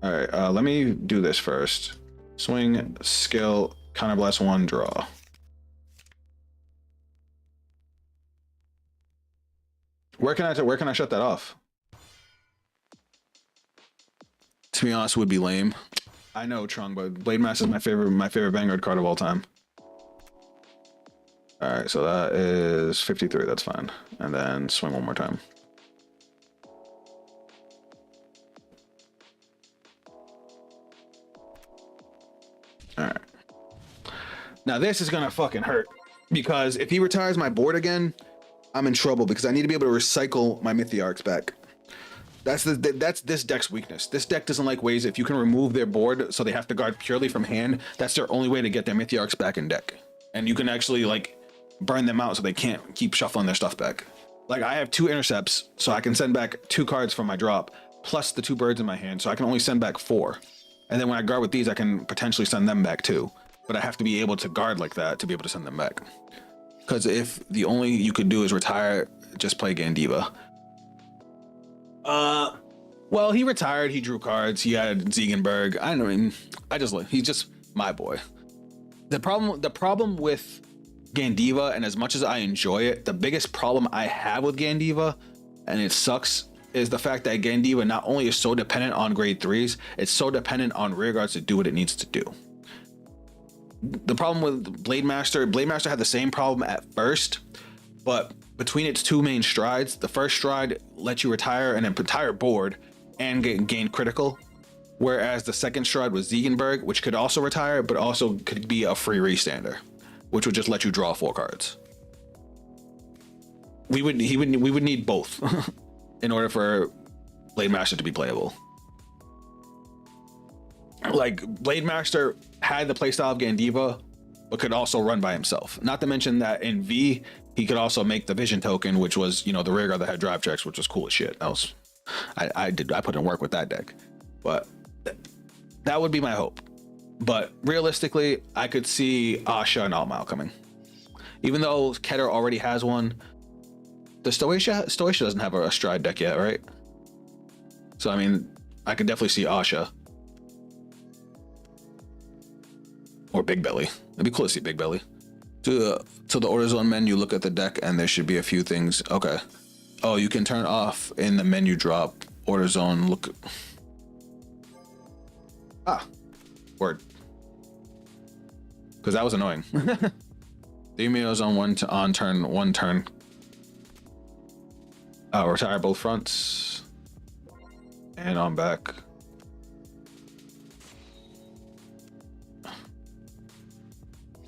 All right, let me do this first. Swing, skill, counterblast 1, draw. Where can I shut that off? To be honest, would be lame. I know, Trung, but Blade Master is my favorite Vanguard card of all time. All right, so that is 53. That's fine. And then swing one more time. All right. Now this is gonna fucking hurt because if he retires my board again, I'm in trouble because I need to be able to recycle my Mythiarchs back. That's this deck's weakness. This deck doesn't like ways if you can remove their board so they have to guard purely from hand. That's their only way to get their Mythiarchs back in deck, and you can actually like burn them out so they can't keep shuffling their stuff back. Like I have 2 intercepts, so I can send back 2 cards from my drop plus the 2 birds in my hand, so I can only send back 4. And then when I guard with these, I can potentially send them back too. But I have to be able to guard like that to be able to send them back. Because if the only you could do is retire, just play Gandiva. Well, he retired. He drew cards. He had Ziegenberg. I mean, he's just my boy. The problem with Gandiva, and as much as I enjoy it, the biggest problem I have with Gandiva, and it sucks, is the fact that Gandiva not only is so dependent on grade 3s, it's so dependent on rear guards to do what it needs to do. The problem with Blade Master had the same problem at first, but between its 2 main strides, the first stride lets you retire an entire board and gain critical, whereas the second stride was Ziegenberg, which could also retire, but also could be a free restander, which would just let you draw 4 cards. We would need both in order for Blade Master to be playable. Like Blade Master had the playstyle of Gandiva, but could also run by himself. Not to mention that in V, he could also make the vision token, which was, you know, the rear guard that had drive checks, which was cool as shit. That was, I put in work with that deck, but that would be my hope. But realistically, I could see Asha and Altmile coming. Even though Keter already has one, the Stoecheia doesn't have a stride deck yet, right? So, I mean, I could definitely see Asha. Or Big Belly. It'd be cool to see Big Belly. To the Order Zone menu, look at the deck, and there should be a few things. Okay. Oh, you can turn off in the menu drop. Order Zone, look. Ah. Word. Because that was annoying. The Emails on one turn. Retire both fronts. And on back.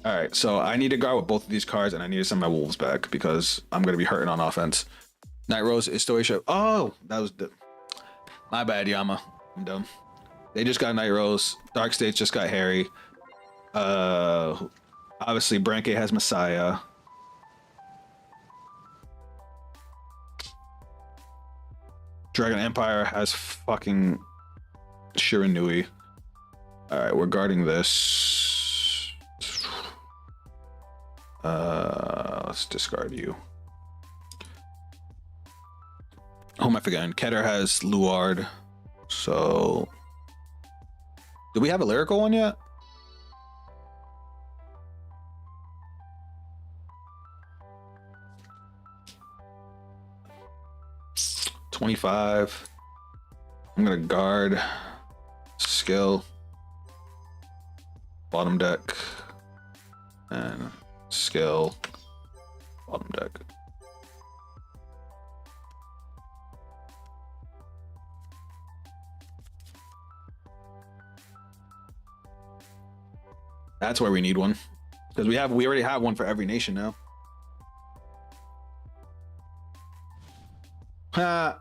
All right, so I need to guard with both of these cards, and I need to send my wolves back because I'm going to be hurting on offense. Night Rose is Stoecheia. Oh, that was my bad, Yama. I'm dumb. They just got Night Rose. Dark States just got Harry. Obviously, Branke has Messiah. Dragon Empire has fucking Shiranui. All right, we're guarding this. Let's discard you. Who am I forgetting? Keter has Luard. So, do we have a lyrical one yet? $25. I'm gonna guard, skill, bottom deck, and skill, bottom deck. That's where we need one, because we already have one for every nation now.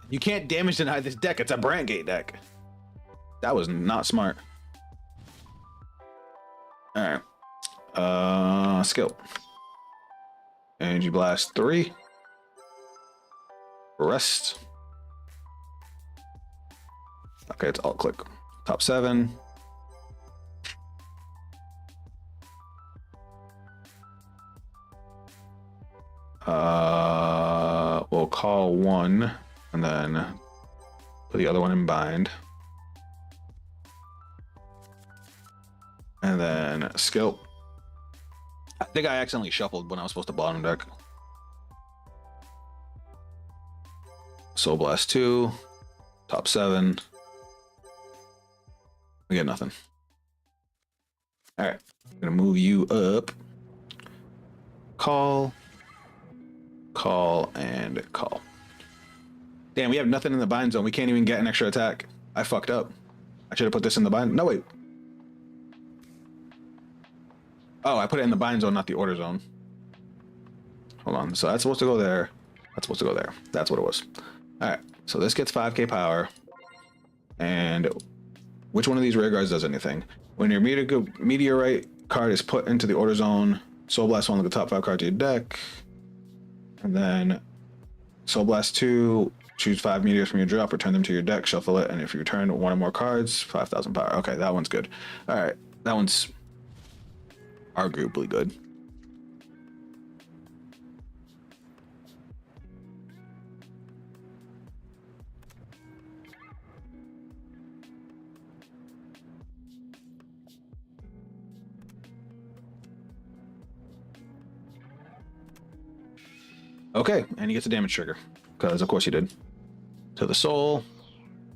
You can't damage deny this deck. It's a Brandgate deck. That was not smart. All right. Skill. Energy blast 3. Rest. Okay, it's alt click. Top 7. We'll call 1 and then put the other one in bind. And then skill. I think I accidentally shuffled when I was supposed to bottom deck. Soul Blast 2, top 7. We get nothing. All right, I'm gonna move you up. Call, and call. Damn, we have nothing in the bind zone. We can't even get an extra attack. I fucked up. I should have put this in the bind. No, wait. Oh, I put it in the bind zone, not the order zone. Hold on. So that's supposed to go there. That's supposed to go there. That's what it was. All right. So this gets 5k power. And which one of these rear guards does anything? When your meteorite card is put into the order zone, Soul Blast 1 of the top 5 cards of your deck. And then Soul Blast 2, choose 5 meteors from your drop, return them to your deck, shuffle it, and if you return one or more cards, 5,000 power. Okay, that one's good. All right, that one's arguably good. Okay, and he gets a damage trigger, because of course he did. To the soul,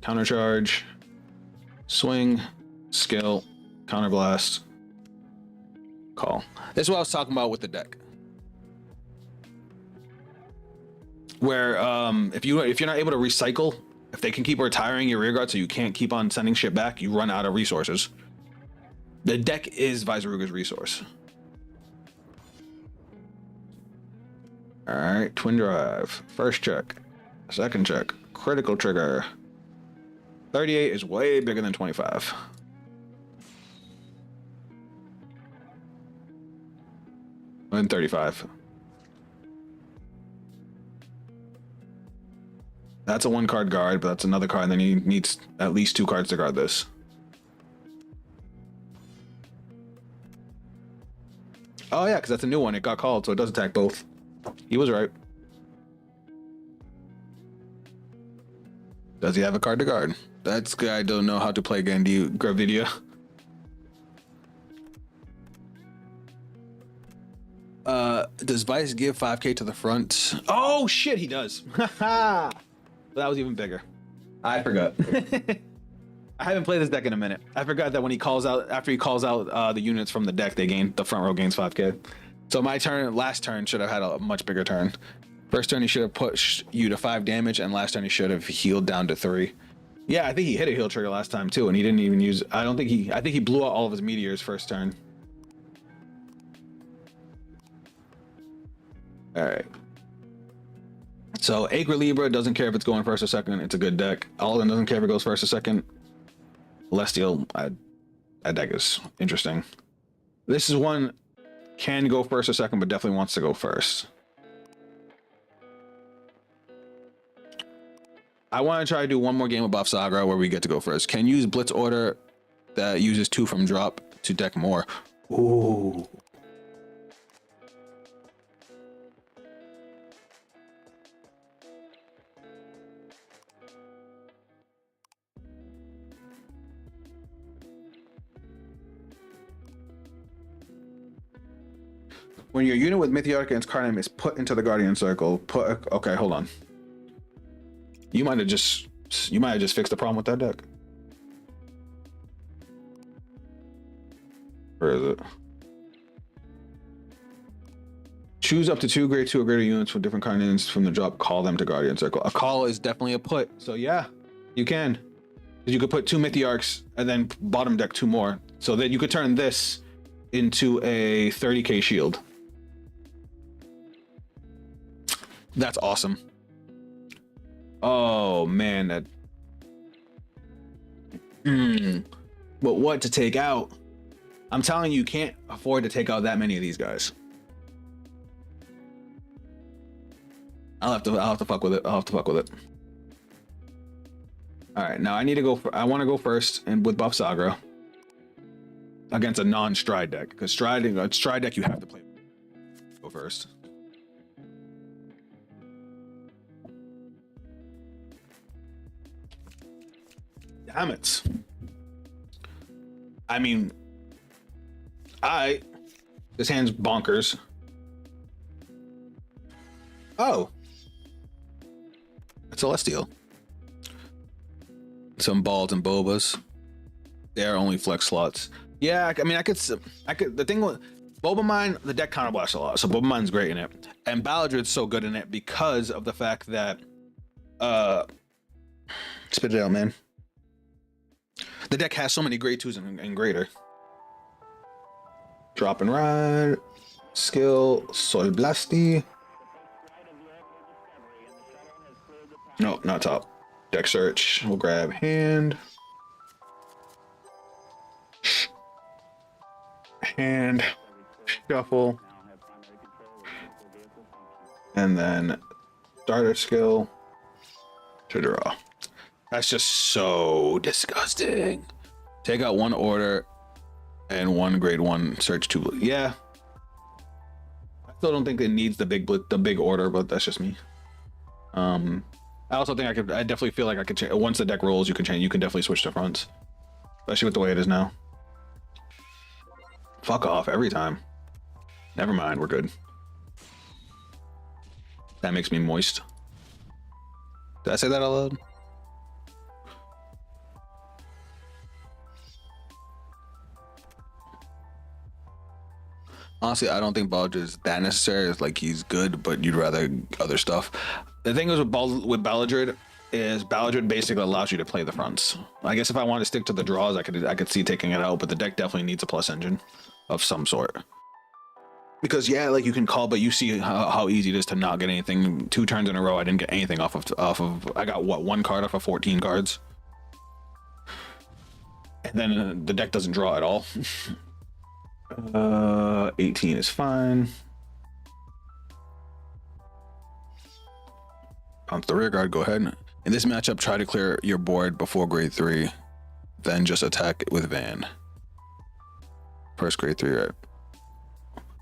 counter charge, swing, skill, counter blast, call. This is what I was talking about with the deck. Where if you're not able to recycle, if they can keep retiring your rearguard so you can't keep on sending shit back, you run out of resources. The deck is Bavsargra's resource. All right, twin drive, first check, second check, critical trigger. 38 is way bigger than 25. And 35. That's a 1-card guard, but that's another card, and then he needs at least 2 cards to guard this. Oh yeah, because that's a new one. It got called, so it does attack both. He was right. Does he have a card to guard? That's good. I don't know how to play again. Do you, Gravidia? Does Vice give 5k to the front? Oh shit, he does. That was even bigger. I forgot. I haven't played this deck in a minute. I forgot that when he calls out, after he calls out the units from the deck, the front row gains 5k. So my turn, last turn, should have had a much bigger turn. First turn he should have pushed you to 5 damage, and last turn he should have healed down to 3. Yeah, I think he hit a heal trigger last time too, and he didn't even use. I think he blew out all of his meteors first turn. All right. So Acre Libra doesn't care if it's going first or second. It's a good deck. Alden doesn't care if it goes first or second. Celestial, that deck is interesting. This is one can go first or second, but definitely wants to go first. I want to try to do one more game of Bavsargra where we get to go first. Can use Blitz Order that uses 2 from drop to deck more. Ooh. When your unit with Mythiarch and its card name is put into the Guardian Circle, okay, hold on. You might have just fixed the problem with that deck. Where is it? Choose up to 2 grade 2 or greater units with different card names from the drop. Call them to Guardian Circle. A call is definitely a put. So yeah, you can. You could put 2 Mythiarchs and then bottom deck 2 more. So that you could turn this into a 30k shield. That's awesome. Oh man, that. But what to take out? I'm telling you, you can't afford to take out that many of these guys. I'll have to fuck with it. I'll have to fuck with it. All right, now I need to go. I want to go first, and with Bavsargra against a non-stride deck, because stride deck you have to play. Go first. Damn it. I mean, this hand's bonkers. Oh, a Celestial. Some balls and bobas. They're only flex slots. Yeah, I mean, I could. The thing with Bobamine, the deck counterblasts a lot, so Bobamine's great in it, and Balladrid's so good in it because of the fact that, spit it out, man. The deck has so many grade 2s and greater. Drop and ride, skill, Soul Blasty. No, not top. Deck search. We'll grab hand. Hand. Shuffle. And then starter skill to draw. That's just so disgusting. Take out 1 order and 1 grade 1 search 2. Yeah. I still don't think it needs the big order, but that's just me. I also think I definitely feel like I could change once the deck rolls. You can definitely switch to fronts, especially with the way it is now. Fuck off every time. Never mind, we're good. That makes me moist. Did I say that out loud? Honestly, I don't think Balladrid is that necessary. It's like he's good, but you'd rather other stuff. The thing is with Balladrid is Balladrid basically allows you to play the fronts. I guess if I want to stick to the draws, I could see taking it out, but the deck definitely needs a plus engine of some sort. Because yeah, like you can call, but you see how easy it is to not get anything. 2 turns in a row, I didn't get anything off of. I got what, 1 card off of 14 cards, and then the deck doesn't draw at all. 18 is fine. Bounce the rear guard, go ahead. In this matchup, try to clear your board before grade 3, then just attack with Van. First grade 3, right?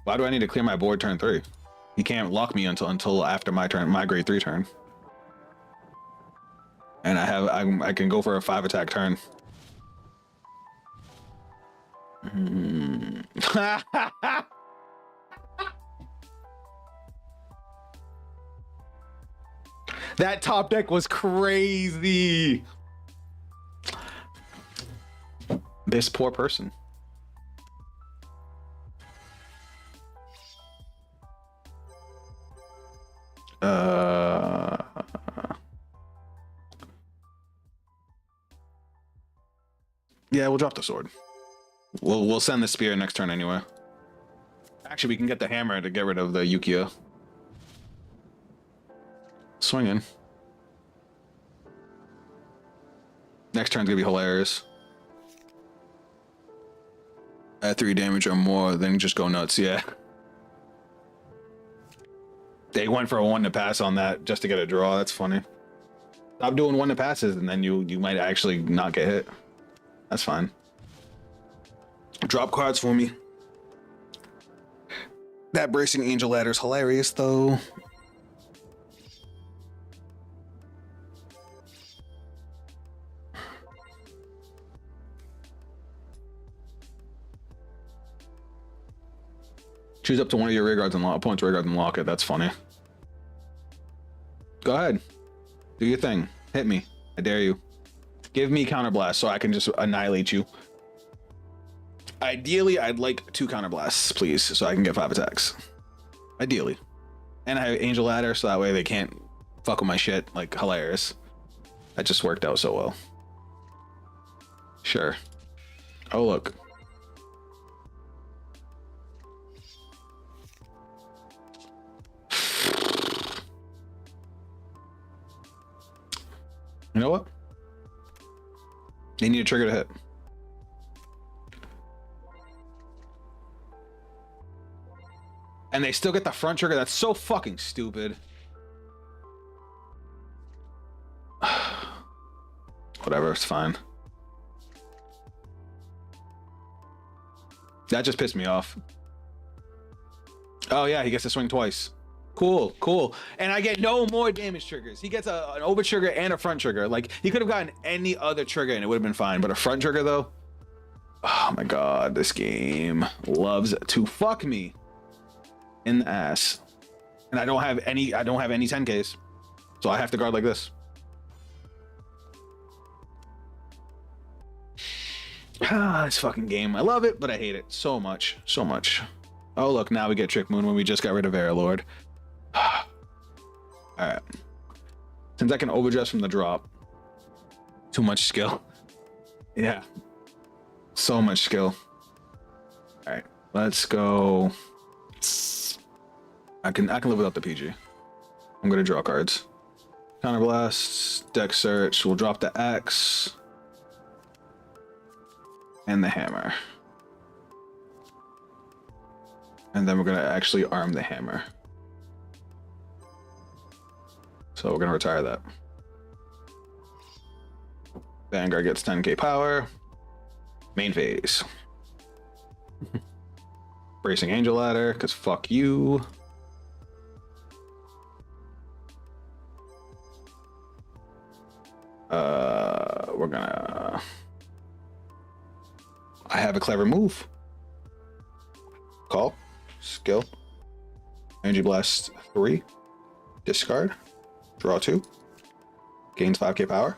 Why do I need to clear my board turn 3? He can't lock me until after my turn, my grade 3 turn. And I can go for a 5 attack turn. That top deck was crazy. This poor person. Yeah, we'll drop the sword. We'll send the spear next turn anyway. Actually, we can get the hammer to get rid of the Ukiyo. Swinging. Next turn's gonna be hilarious. At 3 damage or more, then just go nuts. Yeah. They went for a 1 to pass on that just to get a draw. That's funny. Stop doing 1 to passes, and then you might actually not get hit. That's fine. Drop cards for me. That Bracing Angel Ladder is hilarious, though. Choose up to one of your rear guards and opponent's rear guards and lock it. That's funny. Go ahead. Do your thing. Hit me. I dare you. Give me counterblast so I can just annihilate you. Ideally, I'd like 2 counterblasts, please, so I can get 5 attacks. Ideally. And I have Angel Ladder, so that way they can't fuck with my shit. Like, hilarious. That just worked out so well. Sure. Oh, look. You know what? They need a trigger to hit. And they still get the front trigger. That's so fucking stupid. Whatever, it's fine. That just pissed me off. Oh yeah, he gets to swing twice. Cool, cool. And I get no more damage triggers. He gets an over trigger and a front trigger. Like, he could have gotten any other trigger and it would have been fine. But a front trigger though? Oh my god, this game loves to fuck me in the ass. And I don't have any 10Ks. So I have to guard like this. Ah, this fucking game. I love it, but I hate it so much. So much. Oh look, now we get Trick Moon when we just got rid of Varalord. Alright. Since I can overdress from the drop. Too much skill. Yeah. So much skill. Alright. Let's go. I can live without the PG. I'm gonna draw cards. Counterblast, deck search, we'll drop the X. And the hammer. And then we're gonna actually arm the hammer. So we're gonna retire that. Vanguard gets 10k power. Main phase. Bracing Angel Ladder, because fuck you. We're gonna... I have a clever move. Call. Skill. Energy Blast 3. Discard. Draw 2. Gains 5k power.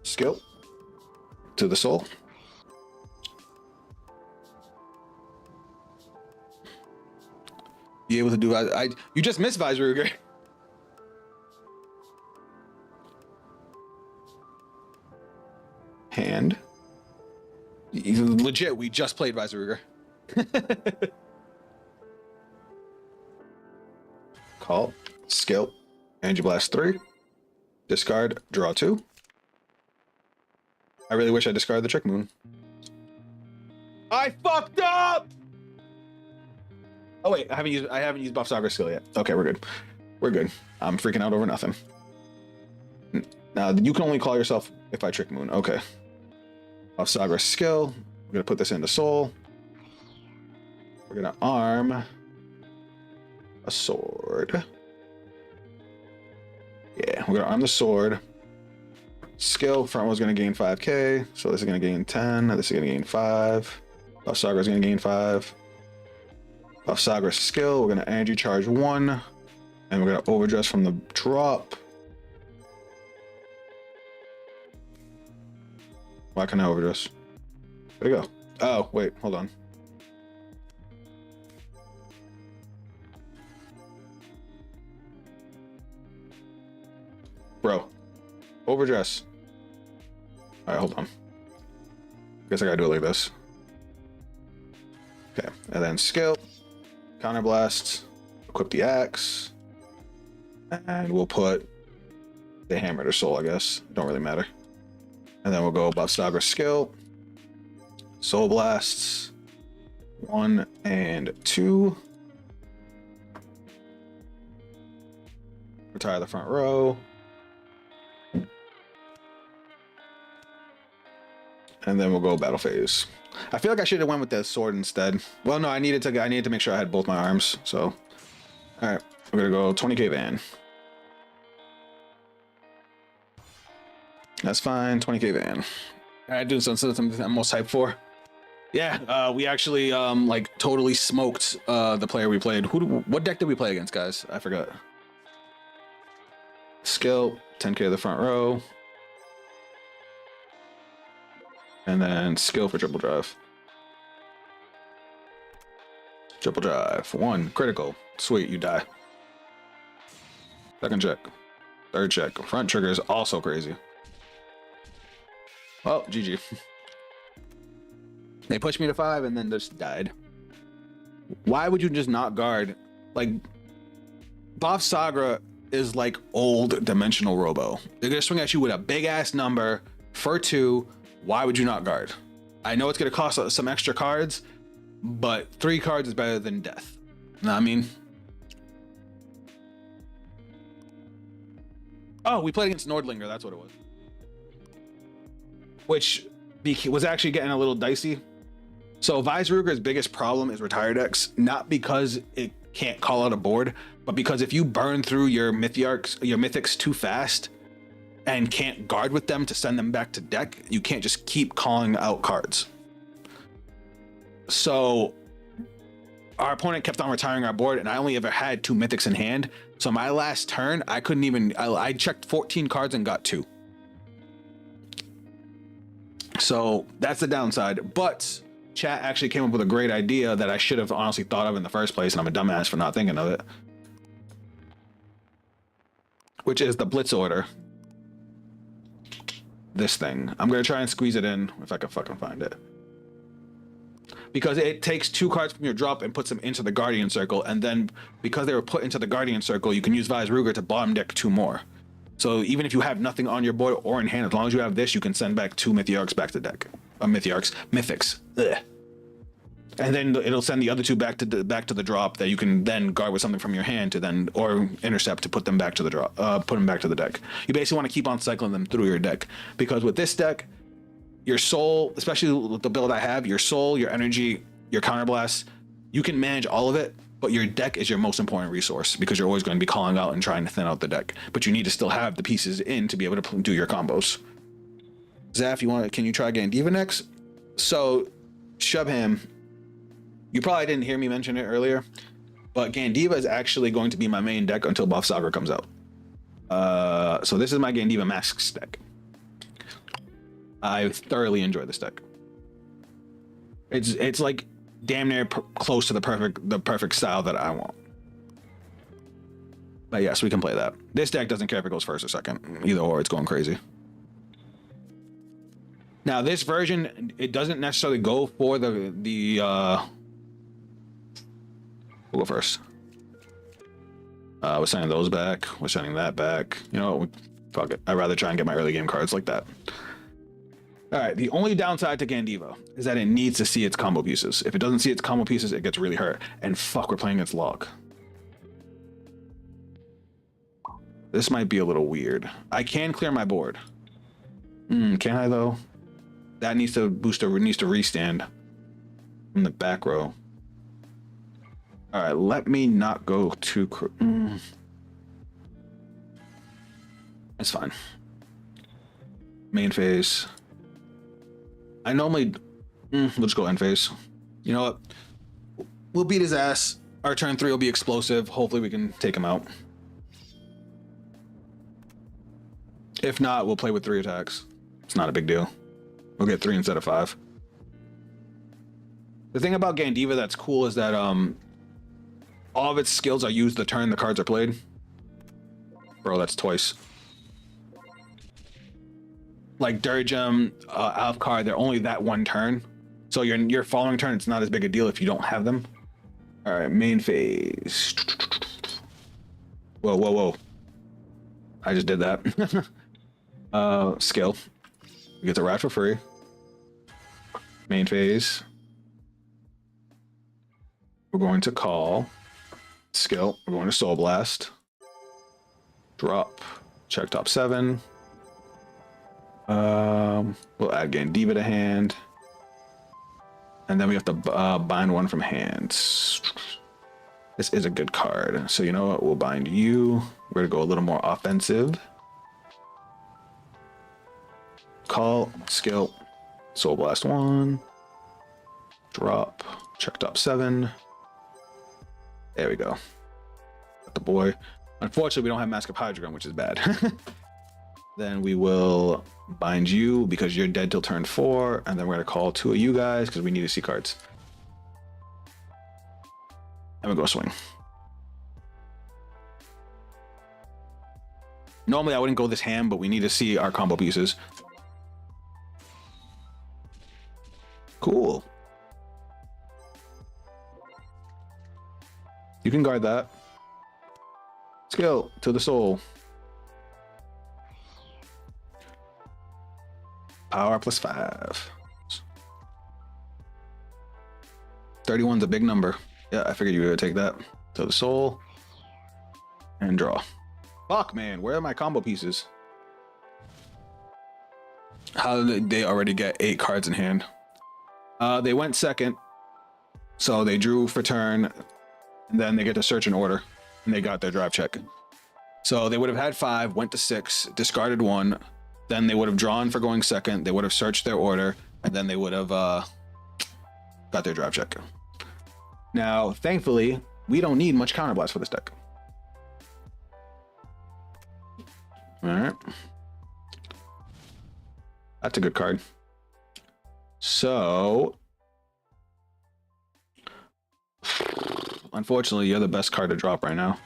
Skill. To the soul. Be able to do... you just missed Bavsargra. Hand. Legit, we just played Bavsargra. Call. Skill. Energy Blast 3. Discard. Draw 2. I really wish I discarded the Trick Moon. I fucked up! Oh wait, I haven't used Bavsargra skill yet. Okay, we're good. We're good. I'm freaking out over nothing. Now, you can only call yourself if I Trick Moon. Okay. Bavsargra skill. We're gonna put this into soul. We're gonna arm a sword. Yeah, we're gonna arm the sword. Skill, front one's gonna gain 5k. So this is gonna gain 10. This is gonna gain 5. Bavsargra is gonna gain 5. Bavsargra skill, we're gonna energy charge 1. And we're gonna overdress from the drop. Why can't I overdress? Where'd it go? Oh, wait, hold on. Bro, overdress. All right, hold on. Guess I gotta do it like this. Okay, and then skill, counterblast, equip the axe, and we'll put the hammer to soul, I guess. Don't really matter. And then we'll go Bavsargra skill, soul blasts, 1 and 2. Retire the front row. And then we'll go battle phase. I feel like I should have went with the sword instead. Well, no, I needed to make sure I had both my arms. So, all right, we're gonna go 20k van. That's fine, 20k van. All right, doing something I'm most hyped for. Yeah, we actually like totally smoked the player we played. What deck did we play against, guys? I forgot. Skill, 10k to the front row. And then skill for triple drive. Triple drive. 1 critical. Sweet, you die. Second check. Third check. Front trigger is also crazy. Oh, GG. They pushed me to 5 and then just died. Why would you just not guard? Like, Bavsargra is like old dimensional robo. They're gonna swing at you with a big ass number for 2. Why would you not guard? I know it's gonna cost some extra cards, but 3 cards is better than death. You know what I mean? Oh, we played against Nordlinger, that's what it was. Which was actually getting a little dicey. So Bavsargra's biggest problem is retire decks, not because it can't call out a board, but because if you burn through your mythics too fast and can't guard with them to send them back to deck, you can't just keep calling out cards. So our opponent kept on retiring our board, and I only ever had 2 mythics in hand. So my last turn, I couldn't even, I checked 14 cards and got 2. So that's the downside. But chat actually came up with a great idea that I should have honestly thought of in the first place, and I'm a dumbass for not thinking of it. Which is the Blitz order. This thing. I'm gonna try and squeeze it in if I can fucking find it. Because it takes 2 cards from your drop and puts them into the Guardian Circle, and then because they were put into the Guardian Circle, you can use Bavsargra to bottom deck 2 more. So even if you have nothing on your board or in hand, as long as you have this, you can send back 2 Mythiarchs back to deck. Mythics. Ugh. And then it'll send the other 2 back to the drop that you can then guard with something from your hand to then, or intercept to put them back to the drop, put them back to the deck. You basically want to keep on cycling them through your deck, because with this deck, your soul, especially with the build I have, your soul, your energy, your counterblast, you can manage all of it, but your deck is your most important resource because you're always going to be calling out and trying to thin out the deck. But you need to still have the pieces in to be able to do your combos. Zaf, can you try Gandiva next? So, Shubham, you probably didn't hear me mention it earlier, but Gandiva is actually going to be my main deck until Bavsargra comes out. So this is my Gandiva Masks deck. I thoroughly enjoy this deck. It's like damn near close to the perfect style that I want. But yes, we can play that. This deck doesn't care if it goes first or second. Either or, it's going crazy. Now this version, it doesn't necessarily go for the we'll go first. We're sending those back. We're sending that back. You know what? Fuck it. I'd rather try and get my early game cards like that. All right, the only downside to Gandiva is that it needs to see its combo pieces. If it doesn't see its combo pieces, it gets really hurt. And fuck, we're playing against Log. This might be a little weird. I can clear my board. Can I though? That needs to needs to restand in the back row. All right, let me not go too. It's fine. Main phase. I normally, we'll just go end phase. You know what? We'll beat his ass. Our turn 3 will be explosive. Hopefully we can take him out. If not, we'll play with 3 attacks. It's not a big deal. We'll get 3 instead of 5. The thing about Gandiva that's cool is that all of its skills are used the turn the cards are played. Bro, that's twice. Like Durgem, Alfcard, they're only that 1 turn. So your following turn, it's not as big a deal if you don't have them. All right, main phase. Whoa, whoa, whoa. I just did that. Skill. We get the rat for free. Main phase. We're going to call. Skill. We're going to Soul Blast. Drop. Check top 7. We'll add Gandiva to hand. And then we have to bind 1 from hand. This is a good card. So you know what? We'll bind you. We're going to go a little more offensive. Call, skill, Soul Blast 1. Drop. Check top 7. There we go. Got the boy. Unfortunately, we don't have Mask of Hydreigon, which is bad. Then we will bind you because you're dead till turn 4. And then we're going to call 2 of you guys because we need to see cards. And we go swing. Normally, I wouldn't go this ham, but we need to see our combo pieces. Cool. You can guard that. Skill to the soul. Power plus 5. 31's a big number. Yeah, I figured you would take that. To the soul. And draw. Fuck, man. Where are my combo pieces? How did they already get 8 cards in hand? They went second. So they drew for turn. And then they get to search in order. And they got their drive check. So they would have had 5, went to 6, discarded 1. Then they would have drawn for going second. They would have searched their order. And then they would have got their drive check. Now, thankfully, we don't need much counterblast for this deck. All right. That's a good card. So, unfortunately, you're the best card to drop right now.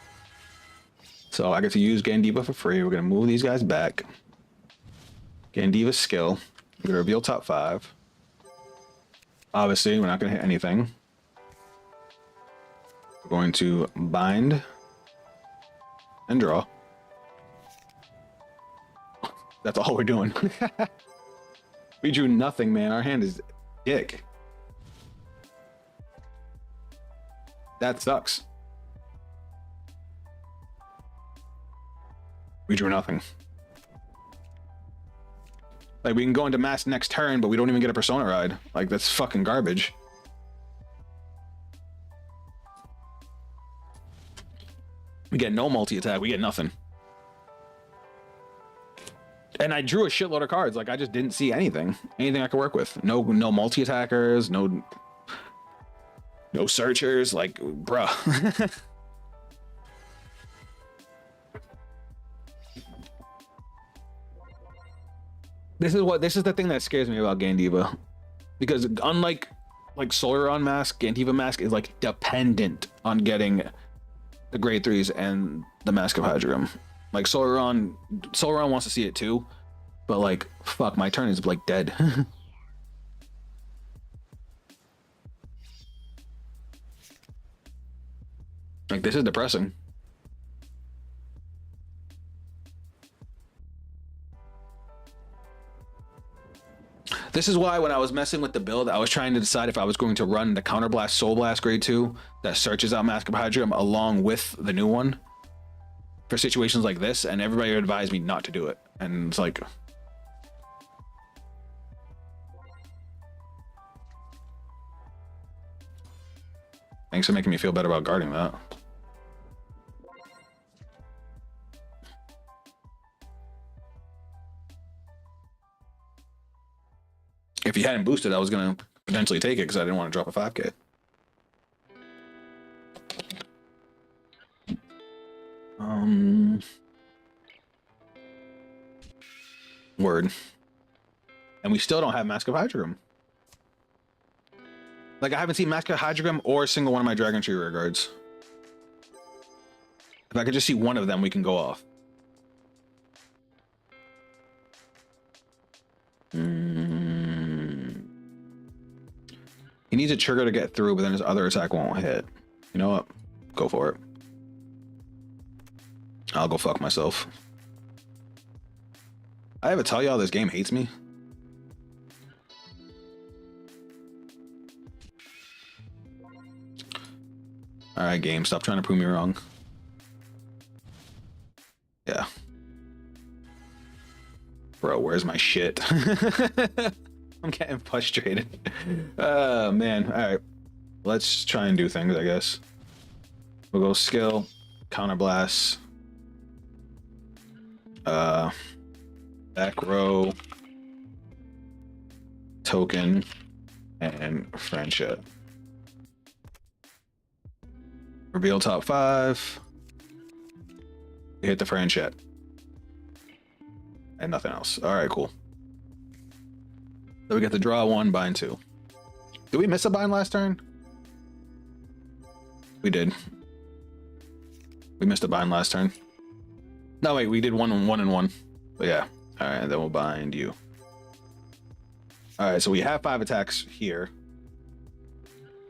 So I get to use Gandiva for free. We're going to move these guys back. Gandiva's skill. We're going to reveal top 5. Obviously, we're not going to hit anything. We're going to bind and draw. That's all we're doing. We drew nothing, man. Our hand is dick. That sucks. We drew nothing. Like, we can go into mass next turn, but we don't even get a Persona ride. Like, that's fucking garbage. We get no multi-attack. We get nothing. And I drew a shitload of cards. Like, I just didn't see anything. Anything I could work with. No multi-attackers. No searchers. Like, bruh. This is the thing that scares me about Gandiva. Because unlike like Solaron Mask, Gandiva Mask is like dependent on getting the grade 3s and the Mask of Hydreigon. Like Solaron wants to see it too, but like, fuck, my turn is like dead. Like, this is depressing. This is why when I was messing with the build, I was trying to decide if I was going to run the Counterblast Soul Blast grade 2 that searches out Mask of Hydreigon along with the new one for situations like this, and everybody advised me not to do it. And it's like, thanks for making me feel better about guarding that. If you hadn't boosted, I was going to potentially take it because I didn't want to drop a 5k. Word. And we still don't have Mask of Hydreigon. Like, I haven't seen Mask of Hydreigon or a single one of my Dragon Tree rear guards. If I could just see one of them, we can go off. He needs a trigger to get through, but then his other attack won't hit. You know what? Go for it. I'll go fuck myself. I ever tell y'all this game hates me? Alright, game, stop trying to prove me wrong. Yeah. Bro, where's my shit? I'm getting frustrated. Oh, man. Alright. Let's try and do things, I guess. We'll go skill, counterblast, back row, token, and friendship. Reveal top 5. Hit the friendship. And nothing else. All right, cool. Then we get to draw 1, bind 2. Did we miss a bind last turn? We did. We missed a bind last turn. No, wait, we did 1 and 1. But yeah. All right, then we'll bind you. All right, so we have 5 attacks here.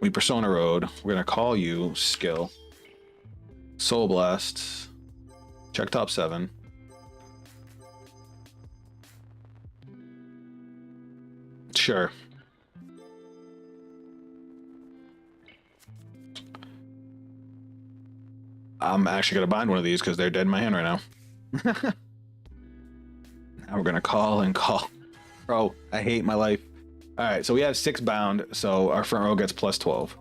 We Persona Road. We're gonna call you skill. Soul Blast. Check top 7. Sure. I'm actually gonna bind one of these because they're dead in my hand right now. Now we're gonna call and call. Bro, I hate my life. All right, so we have 6 bound, so our front row gets plus 12.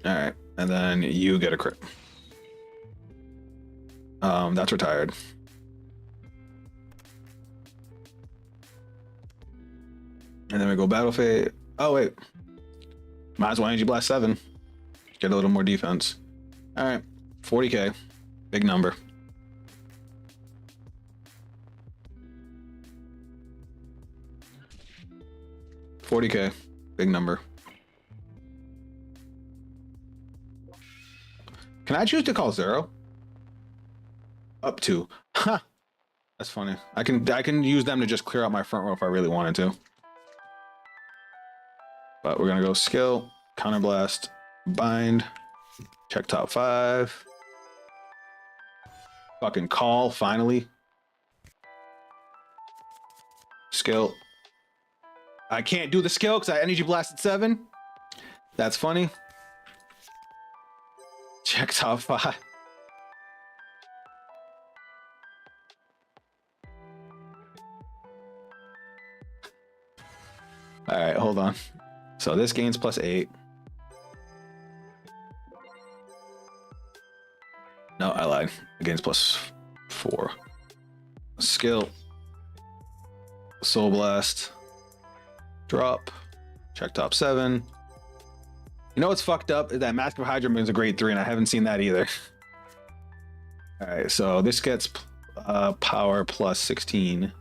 All right, and then you get a crit. That's retired. And then we go battle phase. Oh wait, might as well energy blast 7. Get a little more defense. All right, 40k, big number. $40k, big number. Can I choose to call 0? Up to. Huh. That's funny. I can use them to just clear out my front row if I really wanted to. But we're gonna go skill, counterblast, bind, check top 5. Fucking call, finally. Skill. I can't do the skill because I energy blasted 7. That's funny. Check top 5. All right, hold on. So this gains plus 8. No, I lied. It gains plus 4. Skill. Soul Blast. Drop. Check top 7. You know what's fucked up is that Mask of Hydra is a grade 3, and I haven't seen that either. All right, so this gets power plus 16.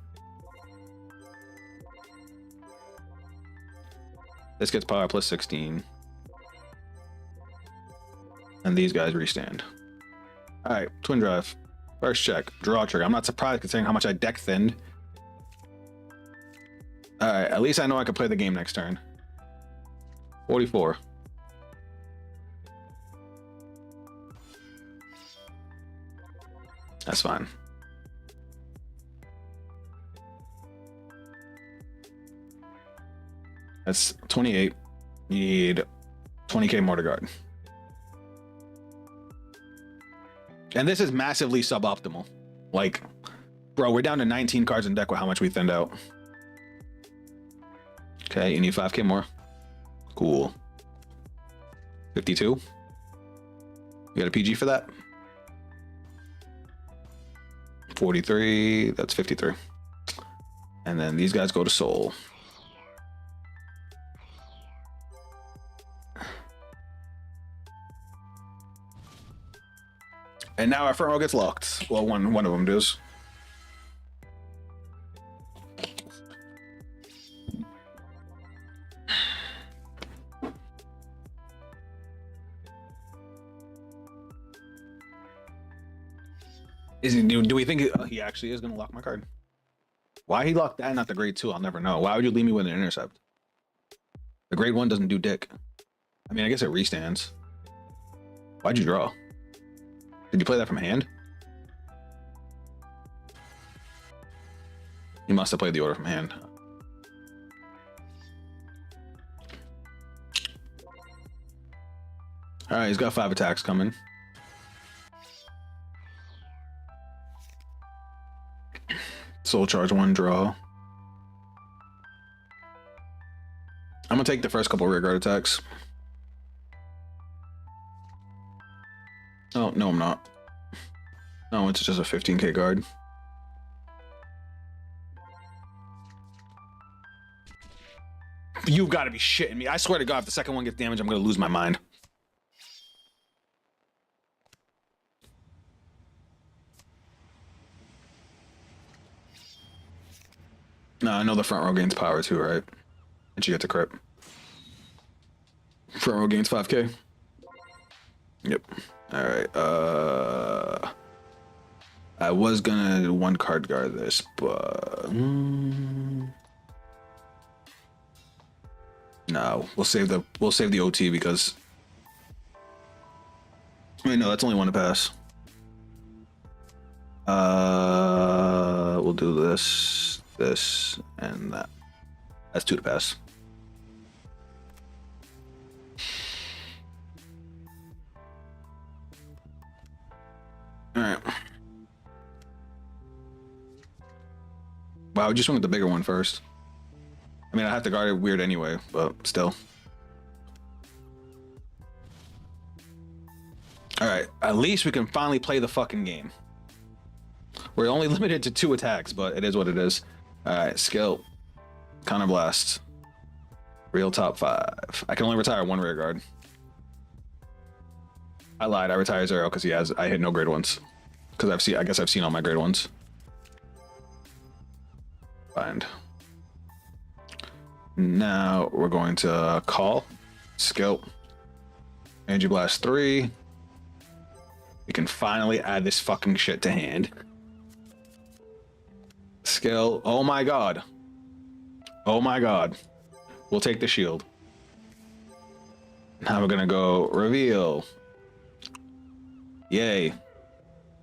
This gets power plus 16. And these guys restand. All right, Twin Drive. First check, draw trigger. I'm not surprised considering how much I deck thinned. All right, at least I know I can play the game next turn. 44. That's fine. That's 28. Need 20k more to guard. And this is massively suboptimal. Like, bro, we're down to 19 cards in deck with how much we thinned out. Okay, you need 5k more. Cool. 52. You got a PG for that? 43. That's 53. And then these guys go to Soul. And now our front row gets locked. Well, one of them does. Do we think he actually is going to lock my card? Why he locked that, not the grade 2, I'll never know. Why would you leave me with an intercept? The grade 1 doesn't do dick. I mean, I guess it restands. Why'd you draw? Did you play that from hand? You must have played the order from hand. All right, he's got 5 attacks coming. Soul charge 1, draw. I'm gonna take the first couple rear guard attacks. Oh, no, I'm not. No, it's just a 15k guard. You've got to be shitting me. I swear to God, if the second one gets damaged, I'm going to lose my mind. No, I know the front row gains power too, right? And she gets a crit. Front row gains 5k. Yep. All right. I was gonna one card guard this, but no, we'll save the OT because wait, no, that's only one to pass. We'll do this, and that. That's 2 to pass. All right. Wow, I just went with the bigger one first. I mean, I have to guard it weird anyway, but still. All right, at least we can finally play the fucking game. We're only limited to 2 attacks, but it is what it is. All right, skill, counterblast, real top 5. I can only retire 1 rear guard. I lied. I retired 0 because I hit no grade 1s. Because I guess I've seen all my grade 1s. Bind. Now we're going to call, skill, energy blast 3. We can finally add this fucking shit to hand. Skill. Oh my god. Oh my god. We'll take the shield. Now we're gonna go reveal. Yay.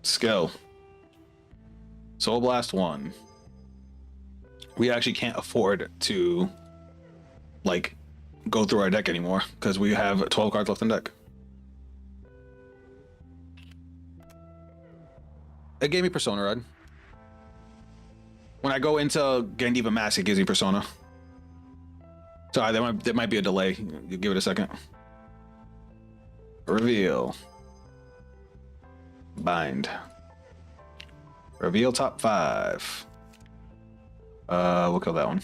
Skill. Soul Blast 1. We actually can't afford to like go through our deck anymore because we have 12 cards left in deck. It gave me Persona Rod. When I go into Gandiva Mask, it gives me Persona. Sorry, there might be a delay. You give it a second. Reveal. Bind. Reveal top 5. We'll kill that one.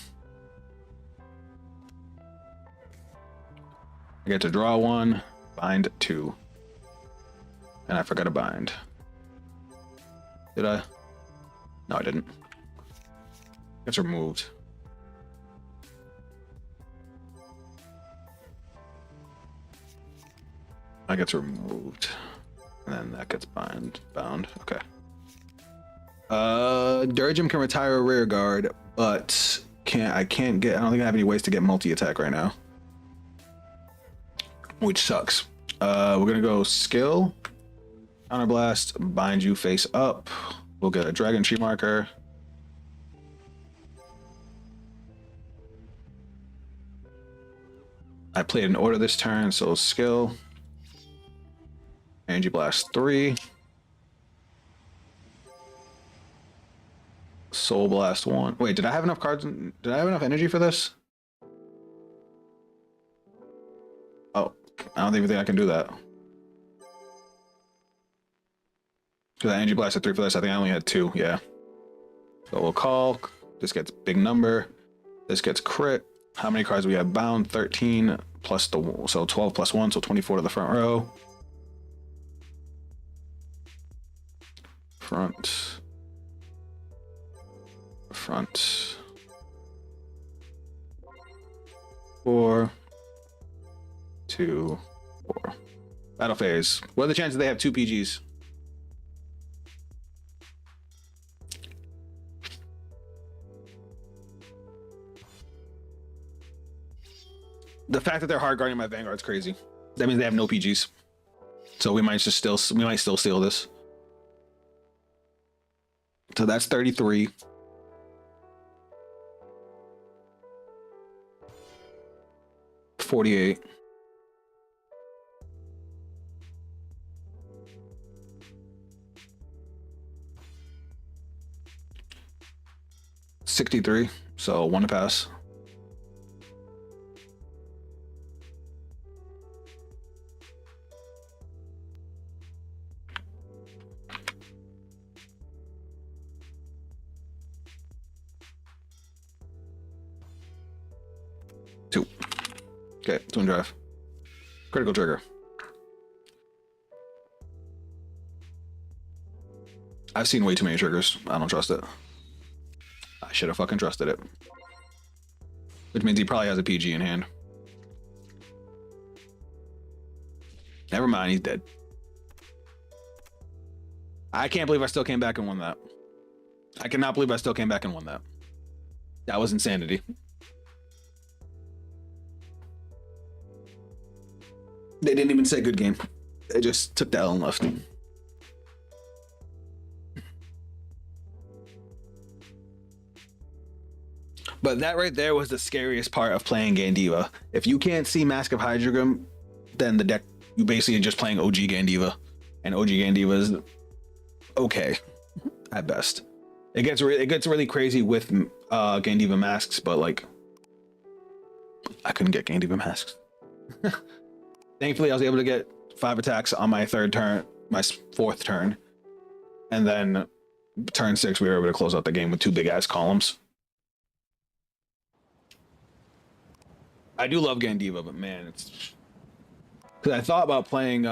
I get to draw 1, bind 2. And I forgot to bind. Did I? No, I didn't. Gets removed. That gets removed. And then that gets bound. Okay. Durgim can retire a rear guard, but I don't think I have any ways to get multi-attack right now. Which sucks. We're gonna go skill, counterblast, bind you face up. We'll get a dragon tree marker. I played in order this turn, so skill, energy blast 3, soul blast 1. Wait, did I have enough cards? Did I have enough energy for this? Oh, I don't even think I can do that. Because I energy blasted 3 for this. I think I only had 2. Yeah. So we'll call. This gets big number. This gets crit. How many cards do we have bound? 13 plus so 12 plus 1, so 24 to the front row. Front. 4, 2, 4. Battle phase. What are the chances they have 2 PGs? The fact that they're hard guarding my Vanguard's crazy. That means they have no PGs. So we might still steal this. So that's 33. $48. $63. So 1 to pass. Okay, twin drive. Critical trigger. I've seen way too many triggers. I don't trust it. I should have fucking trusted it. Which means he probably has a PG in hand. Never mind, he's dead. I can't believe I still came back and won that. I cannot believe I still came back and won that. That was insanity. They didn't even say good game. They just took the L and left. But that right there was the scariest part of playing Gandiva. If you can't see Mask of Hydrogram, then the deck, you basically are just playing OG Gandiva. And OG Gandiva is okay at best. It gets really crazy with Gandiva masks, but like I couldn't get Gandiva masks. Thankfully, I was able to get 5 attacks on my 3rd turn, my 4th turn, and then turn 6 we were able to close out the game with 2 big ass columns. I do love Gandiva, but man, it's because I thought about playing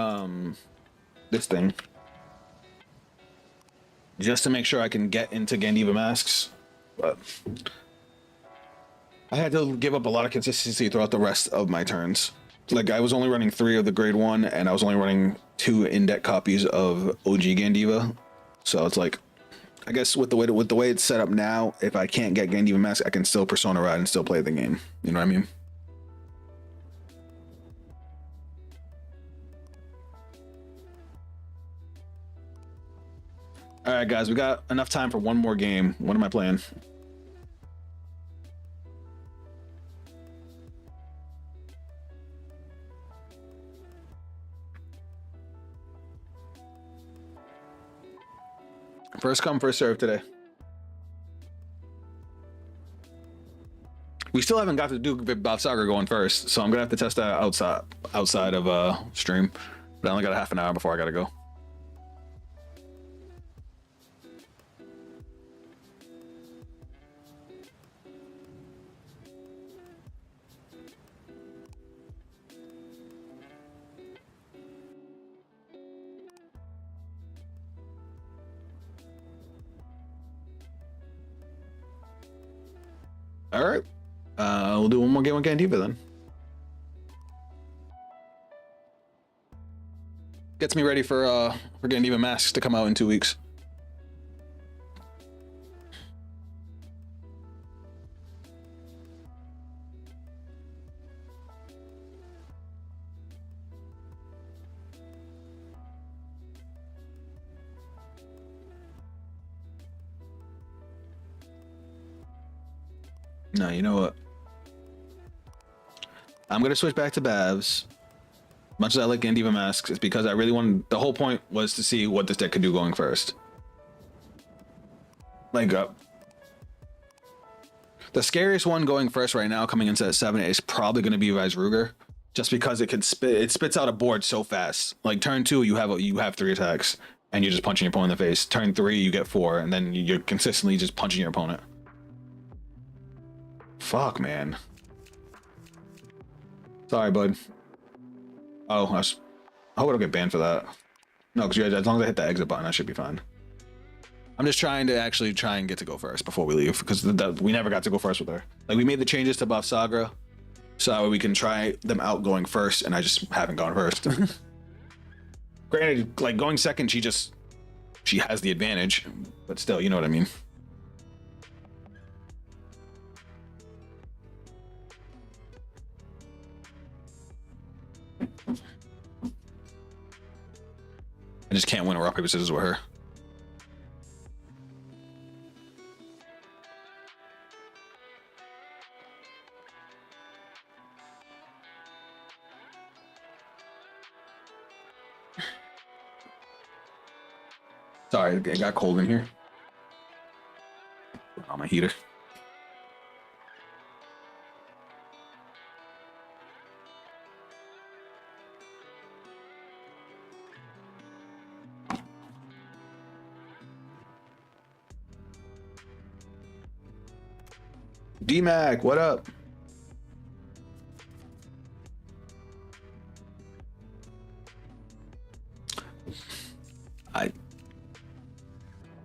this thing just to make sure I can get into Gandiva masks, but I had to give up a lot of consistency throughout the rest of my turns. Like I was only running 3 of the grade 1, and I was only running 2 in-deck copies of OG Gandiva. So it's like, I guess with the way it's set up now, if I can't get Gandiva mask, I can still Persona Ride and still play the game. You know what I mean? All right, guys, we got enough time for one more game. What am I playing? First come, first serve today. We still haven't got to do Bavsargra going first, so I'm gonna have to test that outside of stream. But I only got a half an hour before I gotta go. All right, we'll do one more game with Gandiva then. Gets me ready for Gandiva masks to come out in 2 weeks. No, you know what? I'm gonna switch back to Bavs. Much as I like Gandiva masks, it's because I really wanted. The whole point was to see what this deck could do going first. Like, the scariest one going first right now, coming into 7, is probably going to be Bavsargra, just because it spits out a board so fast. Like turn 2, you have 3 attacks, and you're just punching your opponent in the face. Turn 3, you get 4, and then you're consistently just punching your opponent. Fuck, man. Sorry, bud. Oh, I hope I don't get banned for that. No, because as long as I hit the exit button, I should be fine. I'm just trying to actually try and get to go first before we leave, because we never got to go first with her. Like, we made the changes to Bavsargra, so we can try them out going first, and I just haven't gone first. Granted, like, going second, she has the advantage, but still, you know what I mean. I just can't win a rock, paper, scissors with her. Sorry, it got cold in here. On my heater. D-Mac, what up?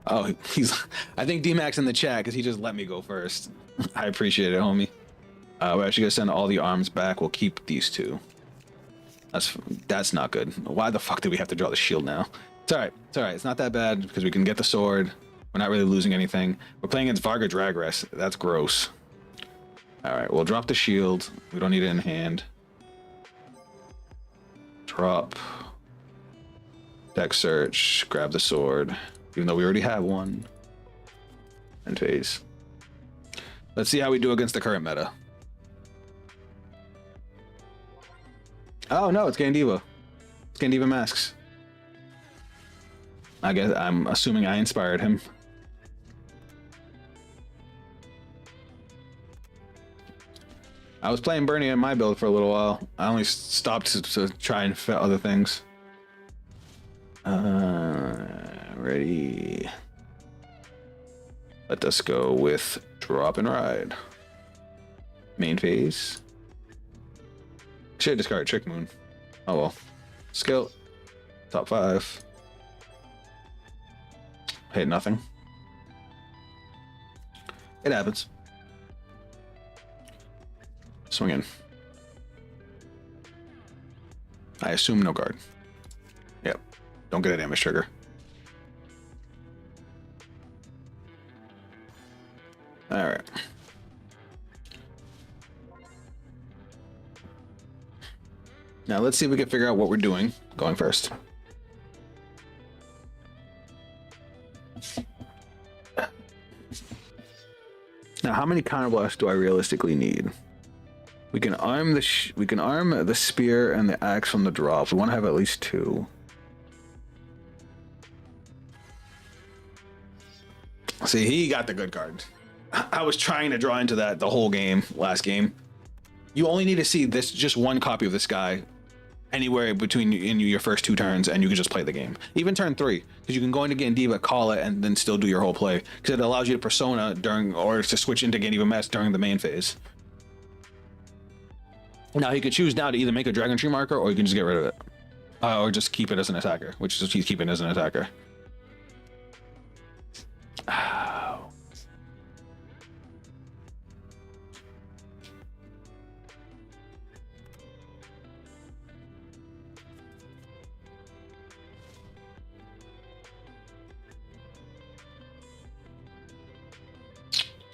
Oh, I think D-Max in the chat because he just let me go first. I appreciate it, homie. We're actually gonna send all the arms back. We'll keep these two. That's not good. Why the fuck did we have to draw the shield now? It's all right. It's all right. It's not that bad because we can get the sword. We're not really losing anything. We're playing against Vangaurd Dragress. That's gross. All right, we'll drop the shield. We don't need it in hand. Drop. Deck search. Grab the sword. Even though we already have one. And phase. Let's see how we do against the current meta. Oh no, it's Gandiva. It's Gandiva Masks. I guess I'm assuming I inspired him. I was playing Bernie in my build for a little while. I only stopped to try and fit other things. Ready. Let us go with drop and ride. Main phase. Should discard Trick Moon. Oh well. Skill. Top 5. Hit nothing. It happens. Swing in. I assume no guard. Yep. Don't get a damage trigger. Alright. Now let's see if we can figure out what we're doing going first. Now, how many counterblasts do I realistically need? We can arm the spear and the axe from the drop. We want to have at least 2. See, he got the good card. I was trying to draw into that the whole game, last game. You only need to see this, just one copy of this guy anywhere between in your first 2 turns, and you can just play the game. Even turn 3, because you can go into Gandiva, call it, and then still do your whole play. Because it allows you to persona during, or to switch into Gandiva Mess during the main phase. Now he could choose now to either make a Dragon Tree marker, or you can just get rid of it, or just keep it as an attacker, which is he's keeping it as an attacker. Ow.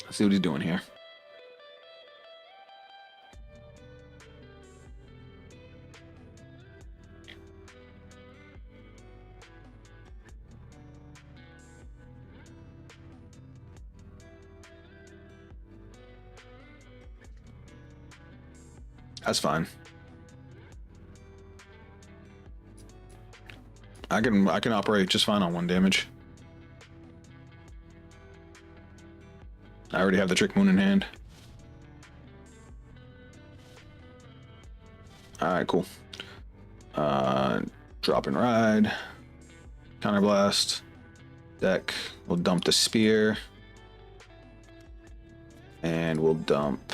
Let's see what he's doing here. That's fine. I can operate just fine on 1 damage. I already have the Trick Moon in hand. Alright, cool. Drop and ride. Counterblast. Deck. We'll dump the spear. And we'll dump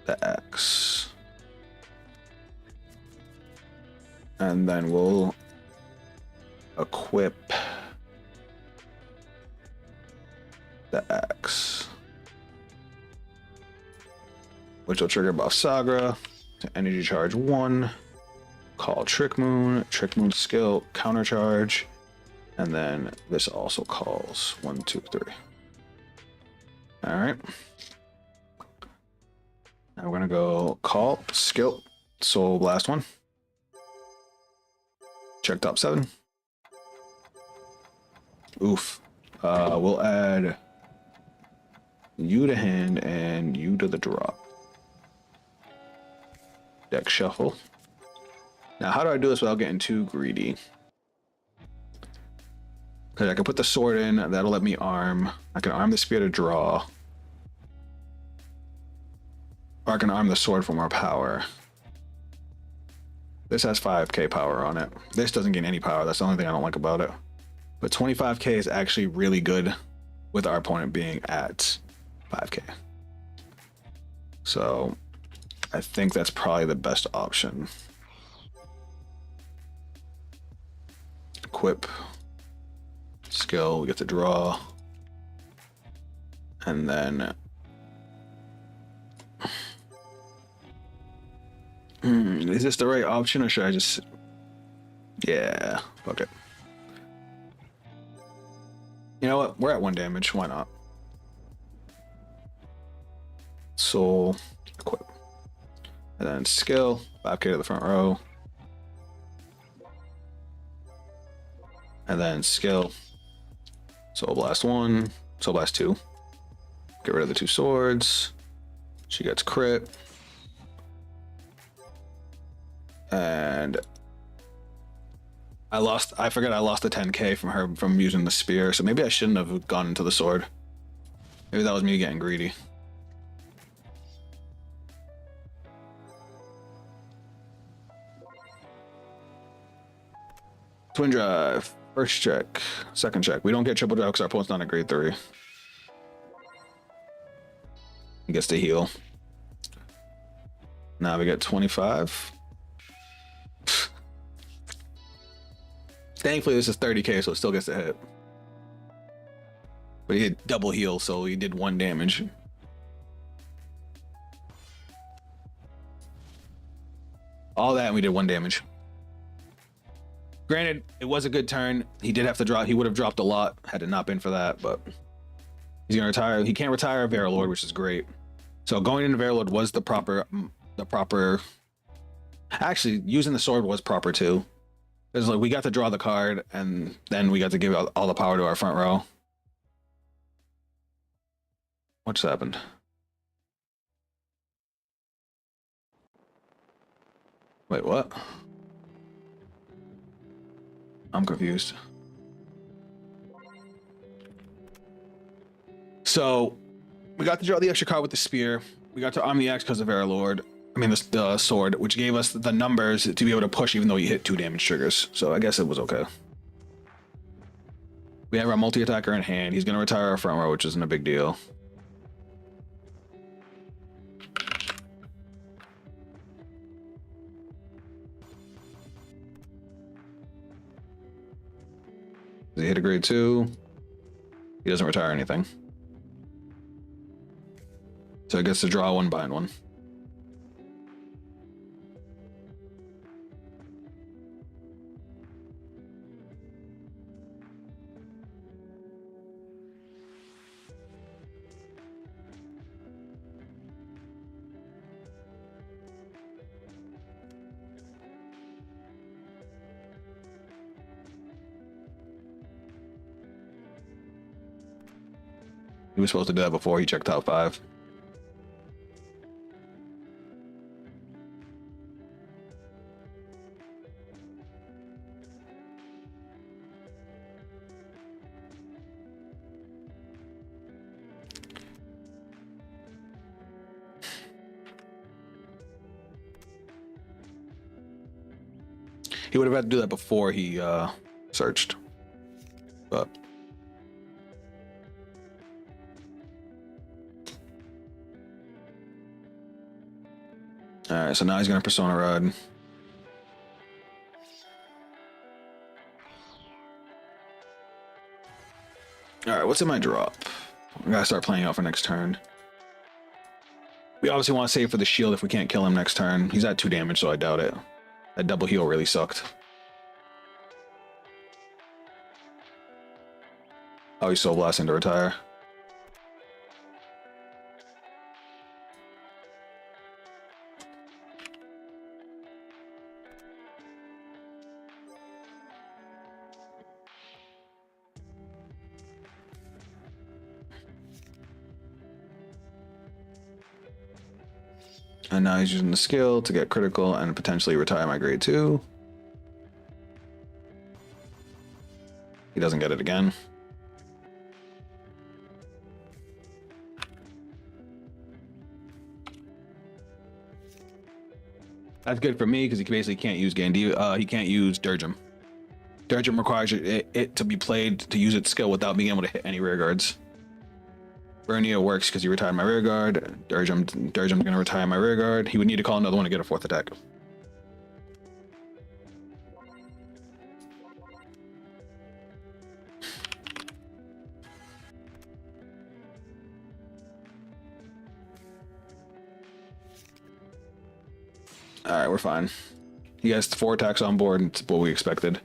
the axe. And then we'll equip the axe, which will trigger Bavsargra to energy charge 1, call Trick Moon skill, counter charge, and then this also calls 1, 2, 3. All right. Now we're gonna go call skill, Soul Blast 1. Check top 7. Oof. We'll add you to hand and you to the drop. Deck shuffle. Now, how do I do this without getting too greedy? Because I can put the sword in, that'll let me arm. I can arm the spear to draw. Or I can arm the sword for more power. This has 5k power on it. This doesn't gain any power. That's the only thing I don't like about it. But 25k is actually really good with our opponent being at 5k. So I think that's probably the best option. equip. Skill, we get to draw. And then... is this the right option, or should I just... Yeah, fuck it. You know what? We're at 1 damage. Why not? Soul, equip. And then skill, 5k to the front row. And then skill, Soul Blast 1, Soul Blast 2. Get rid of the 2 swords. She gets crit. And I forgot I lost the 10k from her from using the spear, so maybe I shouldn't have gone into the sword. Maybe that was me getting greedy. Twin drive. First check. Second check. We don't get triple drive because our opponent's not a grade 3. He gets to heal. Now we get 25. Thankfully, this is 30k, so it still gets a hit. But he had double heal, so he did 1 damage. All that, and we did 1 damage. Granted, it was a good turn. He did have to drop. He would have dropped a lot had it not been for that, but he's gonna retire. He can't retire Vangaurd, which is great. So going into Vangaurd was the proper. Actually, using the sword was proper too. Because like we got to draw the card, and then we got to give all the power to our front row. What's happened? Wait, what? I'm confused. So we got to draw the extra card with the spear. We got to arm the axe because of Vangaurd. I mean the sword, which gave us the numbers to be able to push even though you hit 2 damage triggers. So I guess it was okay. We have our multi-attacker in hand. He's gonna retire our front row, which isn't a big deal. Does he hit a grade 2? He doesn't retire anything. So he gets to draw 1, bind 1. He was supposed to do that before he checked top 5. He would have had to do that before he searched, but all right. So now he's gonna persona ride. All right, what's in my drop? I gotta start playing out for next turn. We obviously want to save for the shield if we can't kill him next turn. He's at 2 damage, so I doubt it. That double heal really sucked. Oh, he's Soul Blasting to retire. And now he's using the skill to get critical and potentially retire my grade 2. He doesn't get it again. That's good for me because he basically can't use Gandiva. He can't use Dirgem. Dirgem requires it to be played to use its skill without being able to hit any rear guards. Bernia works because he retired my rear guard. Dirgem's gonna retire my rear guard. He would need to call another one to get a 4th attack. All right, we're fine. He has 4 attacks on board. It's what we expected.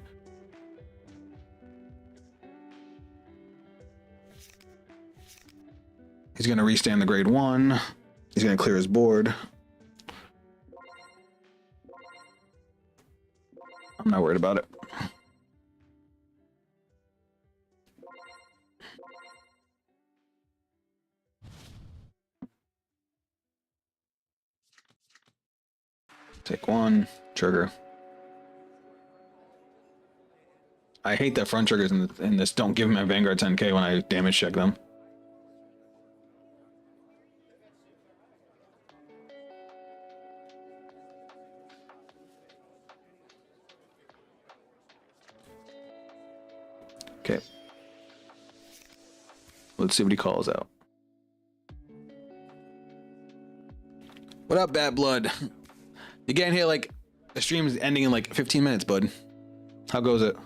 He's going to restand the grade 1. He's going to clear his board. I'm not worried about it. Take 1, trigger. I hate that front triggers in this don't give my Vanguard 10k when I damage check them. Okay. Let's see what he calls out. What up, Bad Blood? You getting here like the stream is ending in like 15 minutes, bud. How goes it?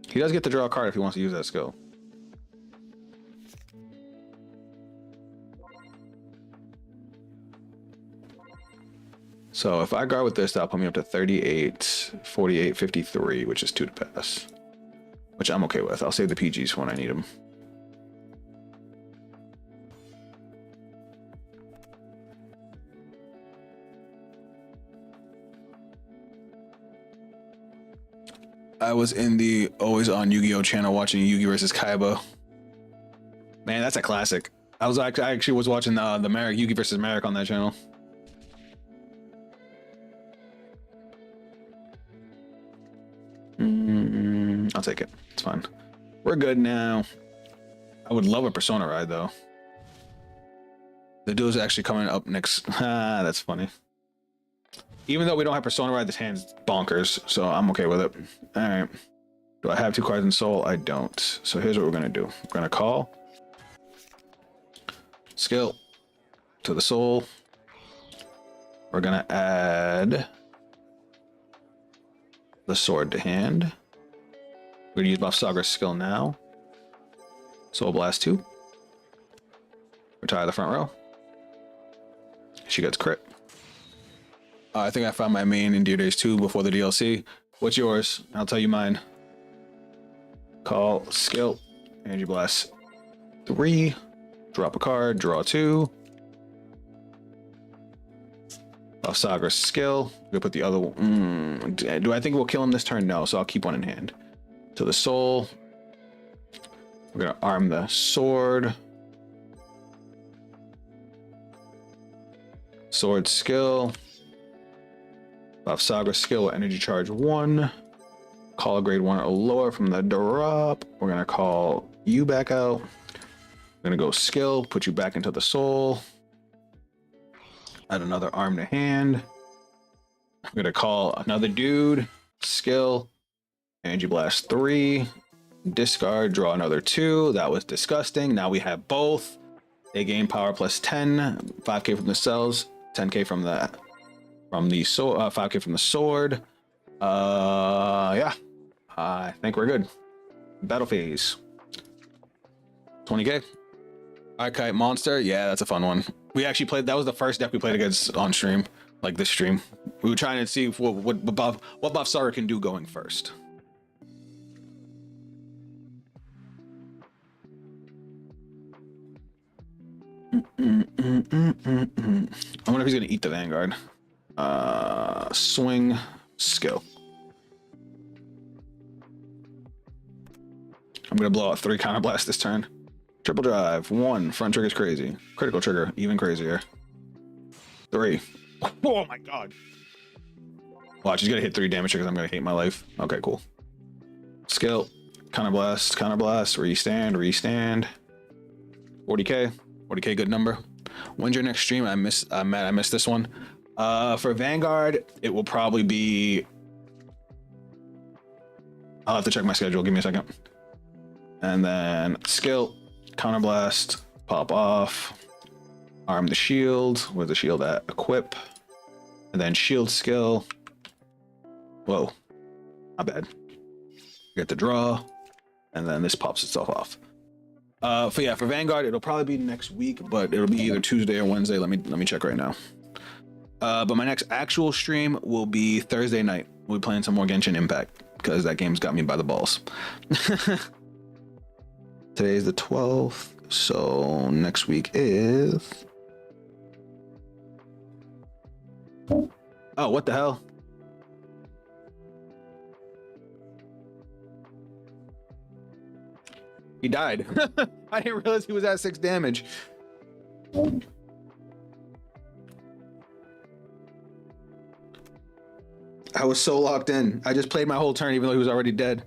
He does get to draw a card if he wants to use that skill. So if I guard with this, that'll put me up to 38, 48, 53, which is 2 to pass. Which I'm okay with. I'll save the PGs for when I need them. I was in the Always On Yu-Gi-Oh channel watching Yu-Gi versus Kaiba. Man, that's a classic. I actually was watching the Merrick, Yu-Gi versus Merrick on that channel. I'll take it. It's fine. We're good now. I would love a Persona ride though. The duel's actually coming up next. Ah, that's funny. Even though we don't have Persona ride, this hand's bonkers, so I'm okay with it. All right. Do I have 2 cards in Soul? I don't. So here's what we're gonna do. We're gonna call. Skill to the Soul. We're gonna add the sword to hand. We're gonna use Bavsargra's skill now. Soul Blast 2. Retire the front row. She gets crit. I think I found my main in Dear Days 2 before the DLC. What's yours? I'll tell you mine. Call, skill, Energy Blast 3. Drop a card, draw 2. Bavsargra's skill. We'll put the other one. Do I think we'll kill him this turn? No, so I'll keep one in hand. To the Soul. We're gonna arm the sword. Sword skill. Bavsargra skill, energy charge 1. Call a grade 1 or lower from the drop. We're gonna call you back out. We're gonna go skill, put you back into the Soul. Add another arm to hand. I'm gonna call another dude. Skill, energy blast 3. Discard, draw another 2. That was disgusting. Now we have both. They gain power plus 10, 5k from the cells, 10k from the sword, 5k from the sword. Yeah, I think we're good. Battle phase. 20k. Arkhite monster. Yeah, that's a fun one. We actually played. That was the first deck we played against on stream, like this stream. We were trying to see what Bavsargra can do going first. I wonder if he's gonna eat the Vanguard. Swing, skill. I'm gonna blow out 3 counter blasts this turn. Triple drive, 1, front trigger's crazy. Critical trigger, even crazier. 3. Oh my god. Watch, he's gonna hit 3 damage triggers. I'm gonna hate my life. Okay, cool. Skill, counter blast, restand. 40k. 40k, good number. When's your next stream? Matt, I missed this one. For Vanguard, it will probably be... I'll have to check my schedule. Give me a second. And then skill, counterblast, pop off, arm the shield. Where's the shield at? Equip. And then shield skill. Whoa, not bad. Get the draw. And then this pops itself off. For Vanguard, it'll probably be next week, but it'll be either Tuesday or Wednesday. Let me check right now. But my next actual stream will be Thursday night. We'll be playing some more Genshin Impact because that game's got me by the balls. Today's the 12th, so next week is... Oh, what the hell? He died. I didn't realize he was at 6 damage. I was so locked in. I just played my whole turn even though he was already dead.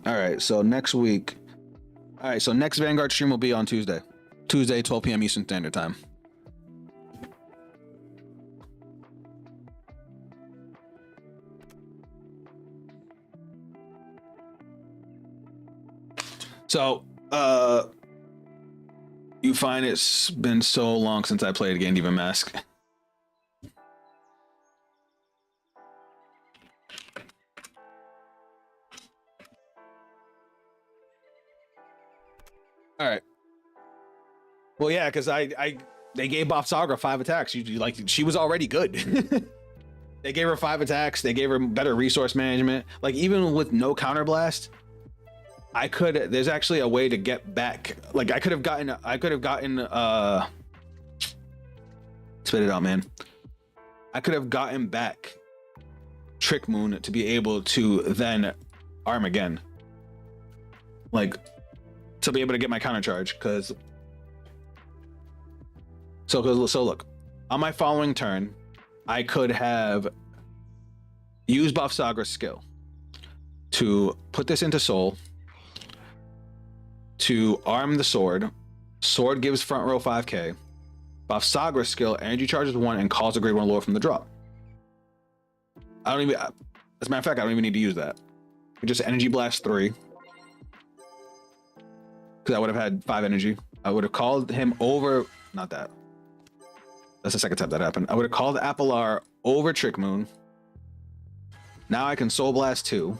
All right, so next week. All right, so next Vanguard stream will be on Tuesday. Tuesday, 12 p.m. Eastern Standard Time. So, you find it's been so long since I played Gandiva Mask. All right. Well, yeah, because they gave Bavsargra 5 attacks. You like she was already good. They gave her 5 attacks. They gave her better resource management. Like even with no counterblast, there's actually a way to get back. Like I could have gotten spit it out, man. I could have gotten back Trick Moon to be able to then arm again. Like to be able to get my counter charge, because so look, on my following turn, I could have used Bavsargra's skill to put this into soul, to arm the sword. Sword gives front row 5k. Bavsargra's skill energy charges 1 and calls a grade 1 lore from the drop. I don't even, as a matter of fact, I don't even need to use that. Just energy blast 3. Because I would have had 5 energy. I would have called him over, not that. That's the second time that happened. I would have called Apollar over Trick Moon. Now I can Soul Blast 2.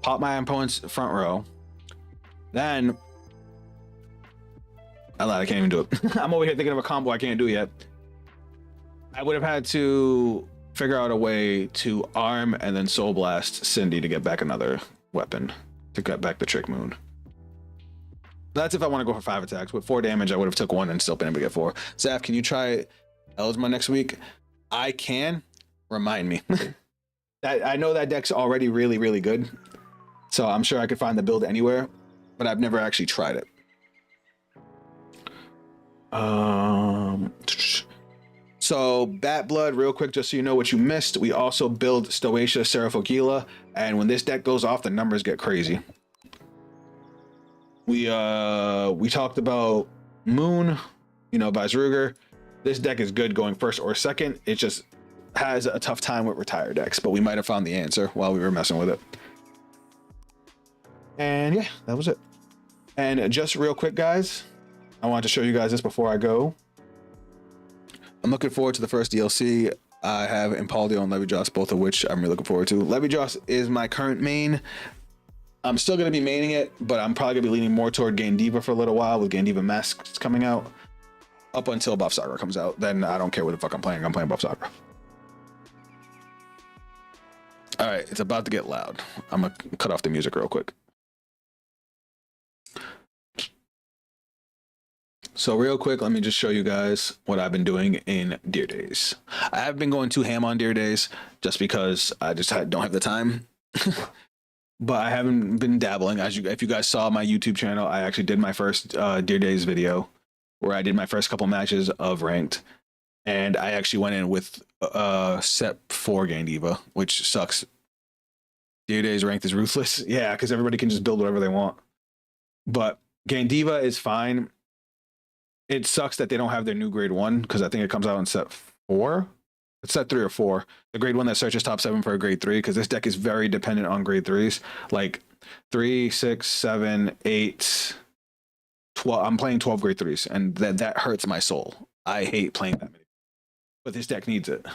Pop my opponent's front row. Then, I lied, I can't even do it. I'm over here thinking of a combo I can't do yet. I would have had to figure out a way to arm and then Soul Blast Cindy to get back another weapon. To get back the Trick Moon. That's if I want to go for 5 attacks. With 4 damage, I would have took 1 and still been able to get 4. Zaf, can you try Eldma next week? I can. Remind me. I know that deck's already really, really good. So I'm sure I could find the build anywhere, but I've never actually tried it. So Bat Blood, real quick, just so you know what you missed. We also build Stoecheia, Sur-Gila, and when this deck goes off, the numbers get crazy. We talked about Moon, you know, Bavsargra. This deck is good going first or second. It just has a tough time with retired decks, but we might have found the answer while we were messing with it. And yeah, that was it. And just real quick, guys, I wanted to show you guys this before I go. I'm looking forward to the first DLC. I have Impaldio and Levijoss, both of which I'm really looking forward to. Levijoss is my current main. I'm still going to be maining it, but I'm probably going to be leaning more toward Gandiva for a little while with Gandiva Masks coming out. Up until Bavsargra comes out. Then I don't care what the fuck I'm playing Bavsargra. Alright, it's about to get loud. I'm going to cut off the music real quick. So real quick, let me just show you guys what I've been doing in Deer Days. I have been going too ham on Deer Days just because I just don't have the time. But I haven't been dabbling. If you guys saw my YouTube channel, I actually did my first Deer Days video where I did my first couple matches of ranked, and I actually went in with set 4 Gandiva, which sucks. Deer Days ranked is ruthless. Yeah, because everybody can just build whatever they want. But Gandiva is fine. It sucks that they don't have their new grade 1 because I think it comes out in set 4. It's set 3 or 4. The grade 1 that searches top 7 for a grade 3, because this deck is very dependent on grade 3s. Like 3, 6, 7, 8, 12. I'm playing 12 grade 3s, and that hurts my soul. I hate playing that many. But this deck needs it.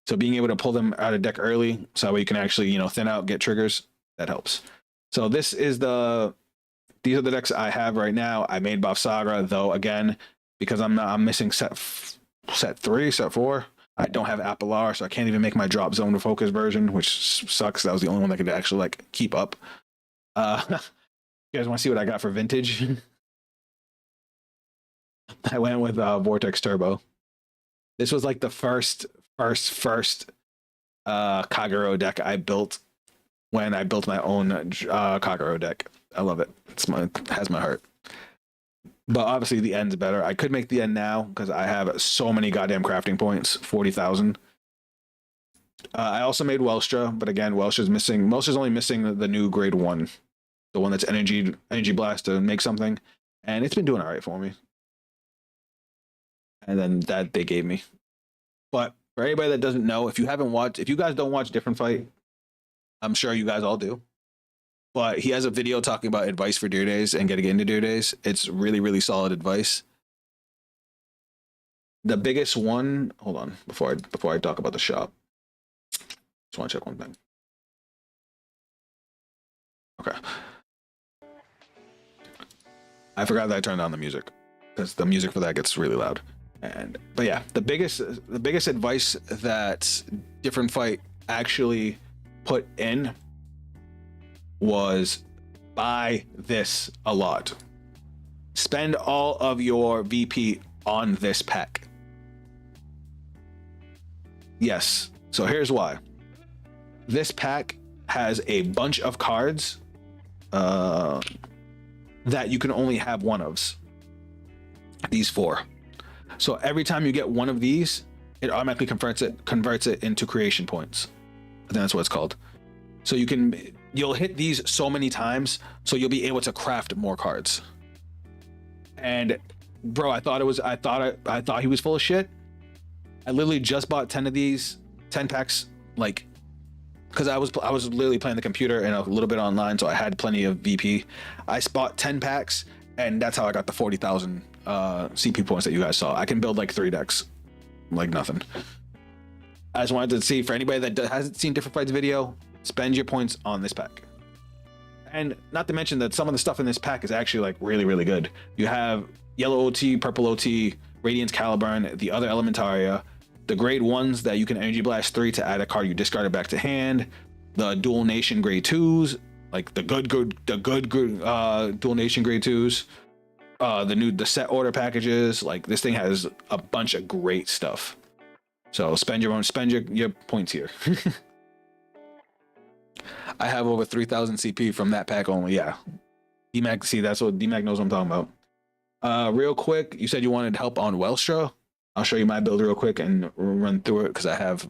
So being able to pull them out of deck early, so that way you can actually, you know, thin out, get triggers, that helps. So these are the decks I have right now. I made Bavsargra, though, again, because I'm missing set 3, set 4. I don't have Apilar, so I can't even make my drop zone to focus version, which sucks. That was the only one that could actually like keep up. You guys want to see what I got for vintage? I went with Vortex Turbo. This was like the first Kagero deck I built when I built my own Kagero deck. I love it. It has my heart. But obviously the end's better. I could make the end now because I have so many goddamn crafting points, 40,000. I also made Welstra, but again, Welstra's missing. Welstra's only missing the new grade 1, the one that's energy blast to make something, and it's been doing all right for me. And then that they gave me. But for anybody that doesn't know, if you guys don't watch Different Fight, I'm sure you guys all do. But he has a video talking about advice for Deer Days and getting into Deer Days. It's really, really solid advice. The biggest one, hold on, before I talk about the shop. Just want to check one thing. Okay. I forgot that I turned on the music because the music for that gets really loud. But yeah, the biggest advice that Different Fight actually put in was buy this a lot. Spend all of your VP on this pack. Yes. So here's why. This pack has a bunch of cards that you can only have one of. These 4. So every time you get one of these, it automatically converts it into creation points. I think that's what it's called. So you'll hit these so many times, so you'll be able to craft more cards. And bro, I thought he was full of shit. I literally just bought 10 of these, 10 packs, like, because I was literally playing the computer and a little bit online, so I had plenty of VP. I bought 10 packs, and that's how I got the 40,000 CP points that you guys saw. I can build like 3 decks, like nothing. I just wanted to see, for anybody that hasn't seen Different Fight's video, spend your points on this pack. And not to mention that some of the stuff in this pack is actually like really, really good. You have yellow OT, purple OT, Radiance Caliburn, the other Elementaria, the grade 1s that you can energy blast 3 to add a card you discarded back to hand, the dual nation grade 2s, like the good dual nation grade 2s, the set order packages. Like, this thing has a bunch of great stuff. So spend your points here. I have over 3,000 CP from that pack only. Yeah, DMAC. See, that's what DMAC knows what I'm talking about. Real quick, you said you wanted help on Welstra. I'll show you my build real quick and run through it because I have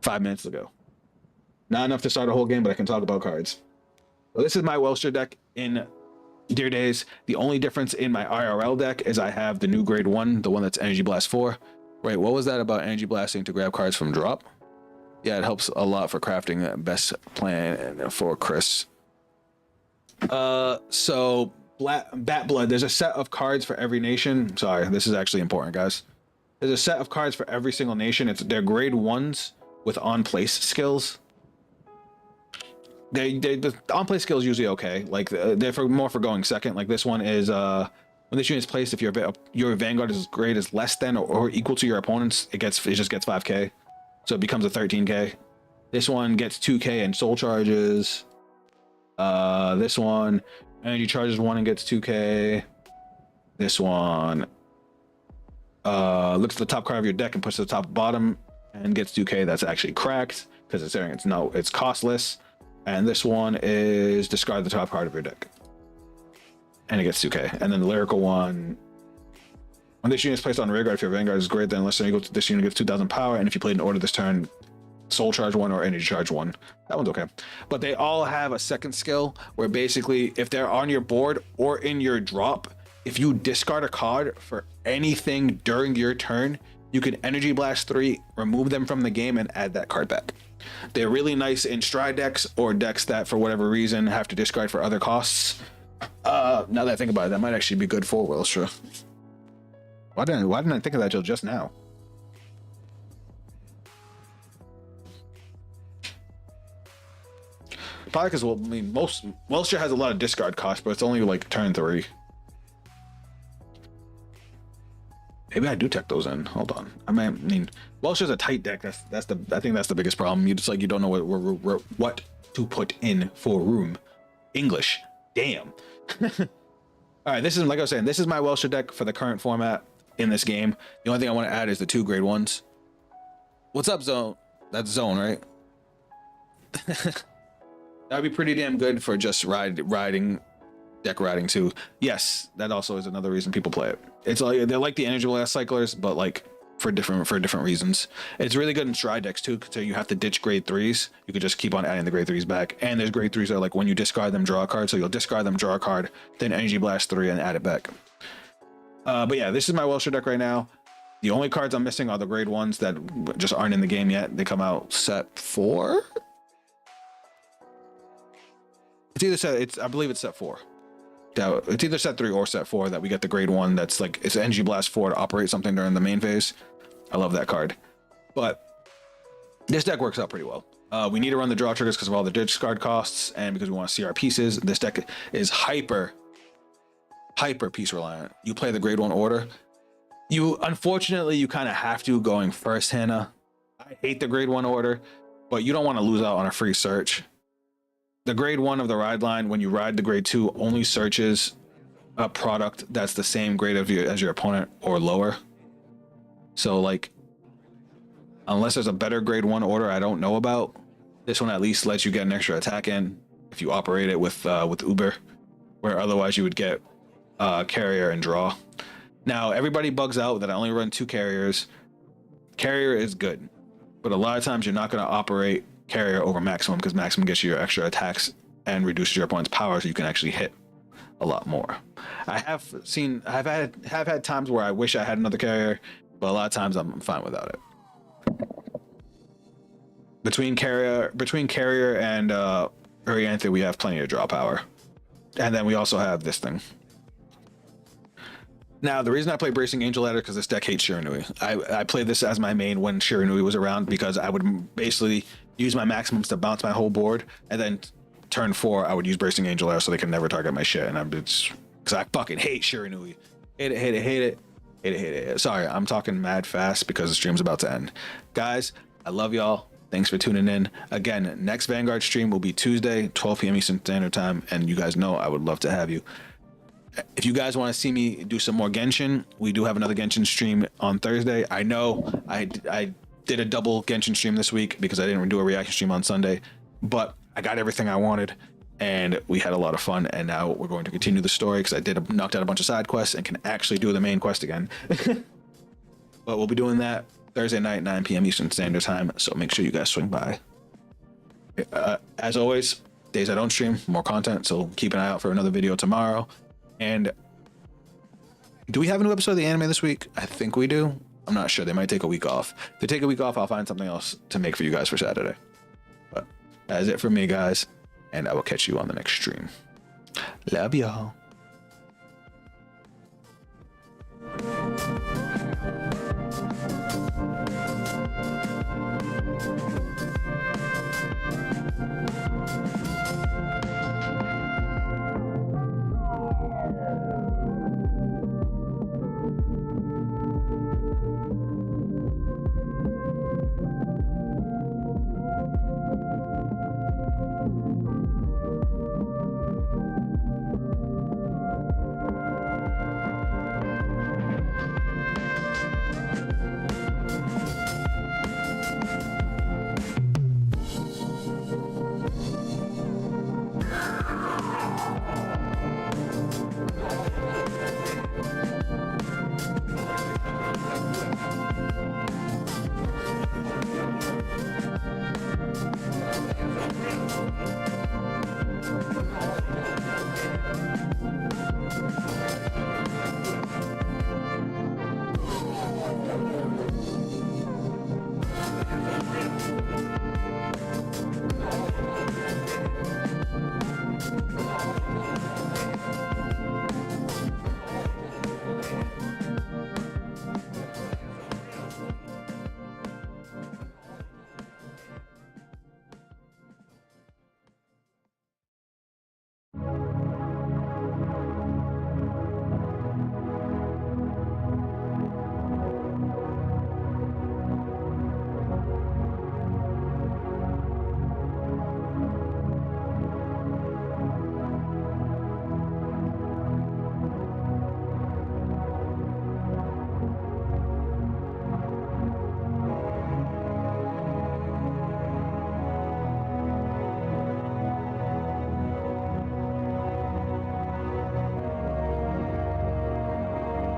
5 minutes to go. Not enough to start a whole game, but I can talk about cards. So this is my Welstra deck in Deer Days. The only difference in my IRL deck is I have the new grade 1, the one that's Energy Blast 4. Wait, what was that about energy blasting to grab cards from drop? Yeah, it helps a lot for crafting best plan for Chris. So Bat Blood, there's a set of cards for every nation. Sorry, this is actually important, guys. There's a set of cards for every single nation. They're grade 1s with on-place skills. The on-place skills usually okay. Like, they're more for going second. Like, this one is when this unit is placed, if your Vanguard grade is less than or equal to your opponent's, it just gets 5k. So it becomes a 13k. This one gets 2k and soul charges. This one energy charges 1 and gets 2k. This one looks at the top card of your deck and puts it to the top bottom and gets 2k. That's actually cracked because it's costless. And this one is discard the top card of your deck and it gets 2k. And then the lyrical one, when this unit is placed on rear guard, if your Vanguard is greater than less than or equal to this unit, gets 2,000 power, and if you played an order this turn, soul charge 1 or energy charge 1. That one's okay. But they all have a second skill where basically if they're on your board or in your drop, if you discard a card for anything during your turn, you can energy blast 3, remove them from the game, and add that card back. They're really nice in stride decks or decks that for whatever reason have to discard for other costs. Now that I think about it, that might actually be good for Welstra. Why didn't I think of that till just now? Probably because, well, I mean, most Welshire has a lot of discard cost, but it's only like turn 3. Maybe I do tech those in. Hold on. I mean, Welshire's a tight deck. I think that's the biggest problem. You just like, you don't know what to put in for room. English. Damn. All right, this is, like I was saying, this is my Welshire deck for the current format in this game. The only thing I want to add is the 2 grade 1s. What's up, Zone? That's Zone, right? That'd be pretty damn good for just deck riding too. Yes, that also is another reason people play it. It's like they're like the energy blast cyclers, but like for different reasons. It's really good in stride decks too, so you have to ditch grade 3s. You could just keep on adding the grade 3s back. And there's grade 3s that are like when you discard them, draw a card. So you'll discard them, draw a card, then energy blast 3 and add it back. But yeah, this is my Welshire deck right now. The only cards I'm missing are the grade 1s that just aren't in the game yet. They come out set 4. It's either set, I believe it's set 4. It's either set 3 or set 4 that we get the grade 1 that's like, it's energy blast 4 to operate something during the main phase. I love that card. But this deck works out pretty well. We need to run the draw triggers because of all the discard costs and because we want to see our pieces. This deck is hyper piece reliant. You play the grade 1 order. Unfortunately, you kind of have to going first, Hannah. I hate the grade 1 order, but you don't want to lose out on a free search. The grade 1 of the ride line, when you ride the grade 2, only searches a product that's the same grade as your opponent or lower. So like, unless there's a better grade 1 order I don't know about, this one at least lets you get an extra attack in if you operate it with Uber, where otherwise you would get carrier and draw. Now everybody bugs out that I only run 2 carriers. Carrier is good, but a lot of times you're not going to operate carrier over maximum because maximum gets you your extra attacks and reduces your opponent's power, so you can actually hit a lot more. I've had times where I wish I had another carrier, but a lot of times I'm fine without it. Between carrier and Orianthe, we have plenty of draw power, and then we also have this thing. Now, the reason I play Bracing Angel Ladder because this deck hates Shiranui. I played this as my main when Shiranui was around because I would basically use my maximums to bounce my whole board, and then turn 4 I would use Bracing Angel Ladder so they can never target my shit. And because I fucking hate Shiranui. Hate it. Sorry, I'm talking mad fast because the stream's about to end. Guys, I love y'all. Thanks for tuning in. Again, next Vanguard stream will be Tuesday, 12 p.m. Eastern Standard Time, and you guys know I would love to have you. If you guys want to see me do some more Genshin, we do have another Genshin stream on Thursday. I know I did a double Genshin stream this week because I didn't do a reaction stream on Sunday, but I got everything I wanted and we had a lot of fun, and now we're going to continue the story because I knocked out a bunch of side quests and can actually do the main quest again. But we'll be doing that Thursday night, 9 p.m. Eastern Standard Time, so make sure you guys swing by. As always, days I don't stream, more content, so keep an eye out for another video tomorrow. And do we have a new episode of the anime this week? I think we do. I'm not sure. They might take a week off. If they take a week off, I'll find something else to make for you guys for Saturday. But that is it for me, guys. And I will catch you on the next stream. Love y'all.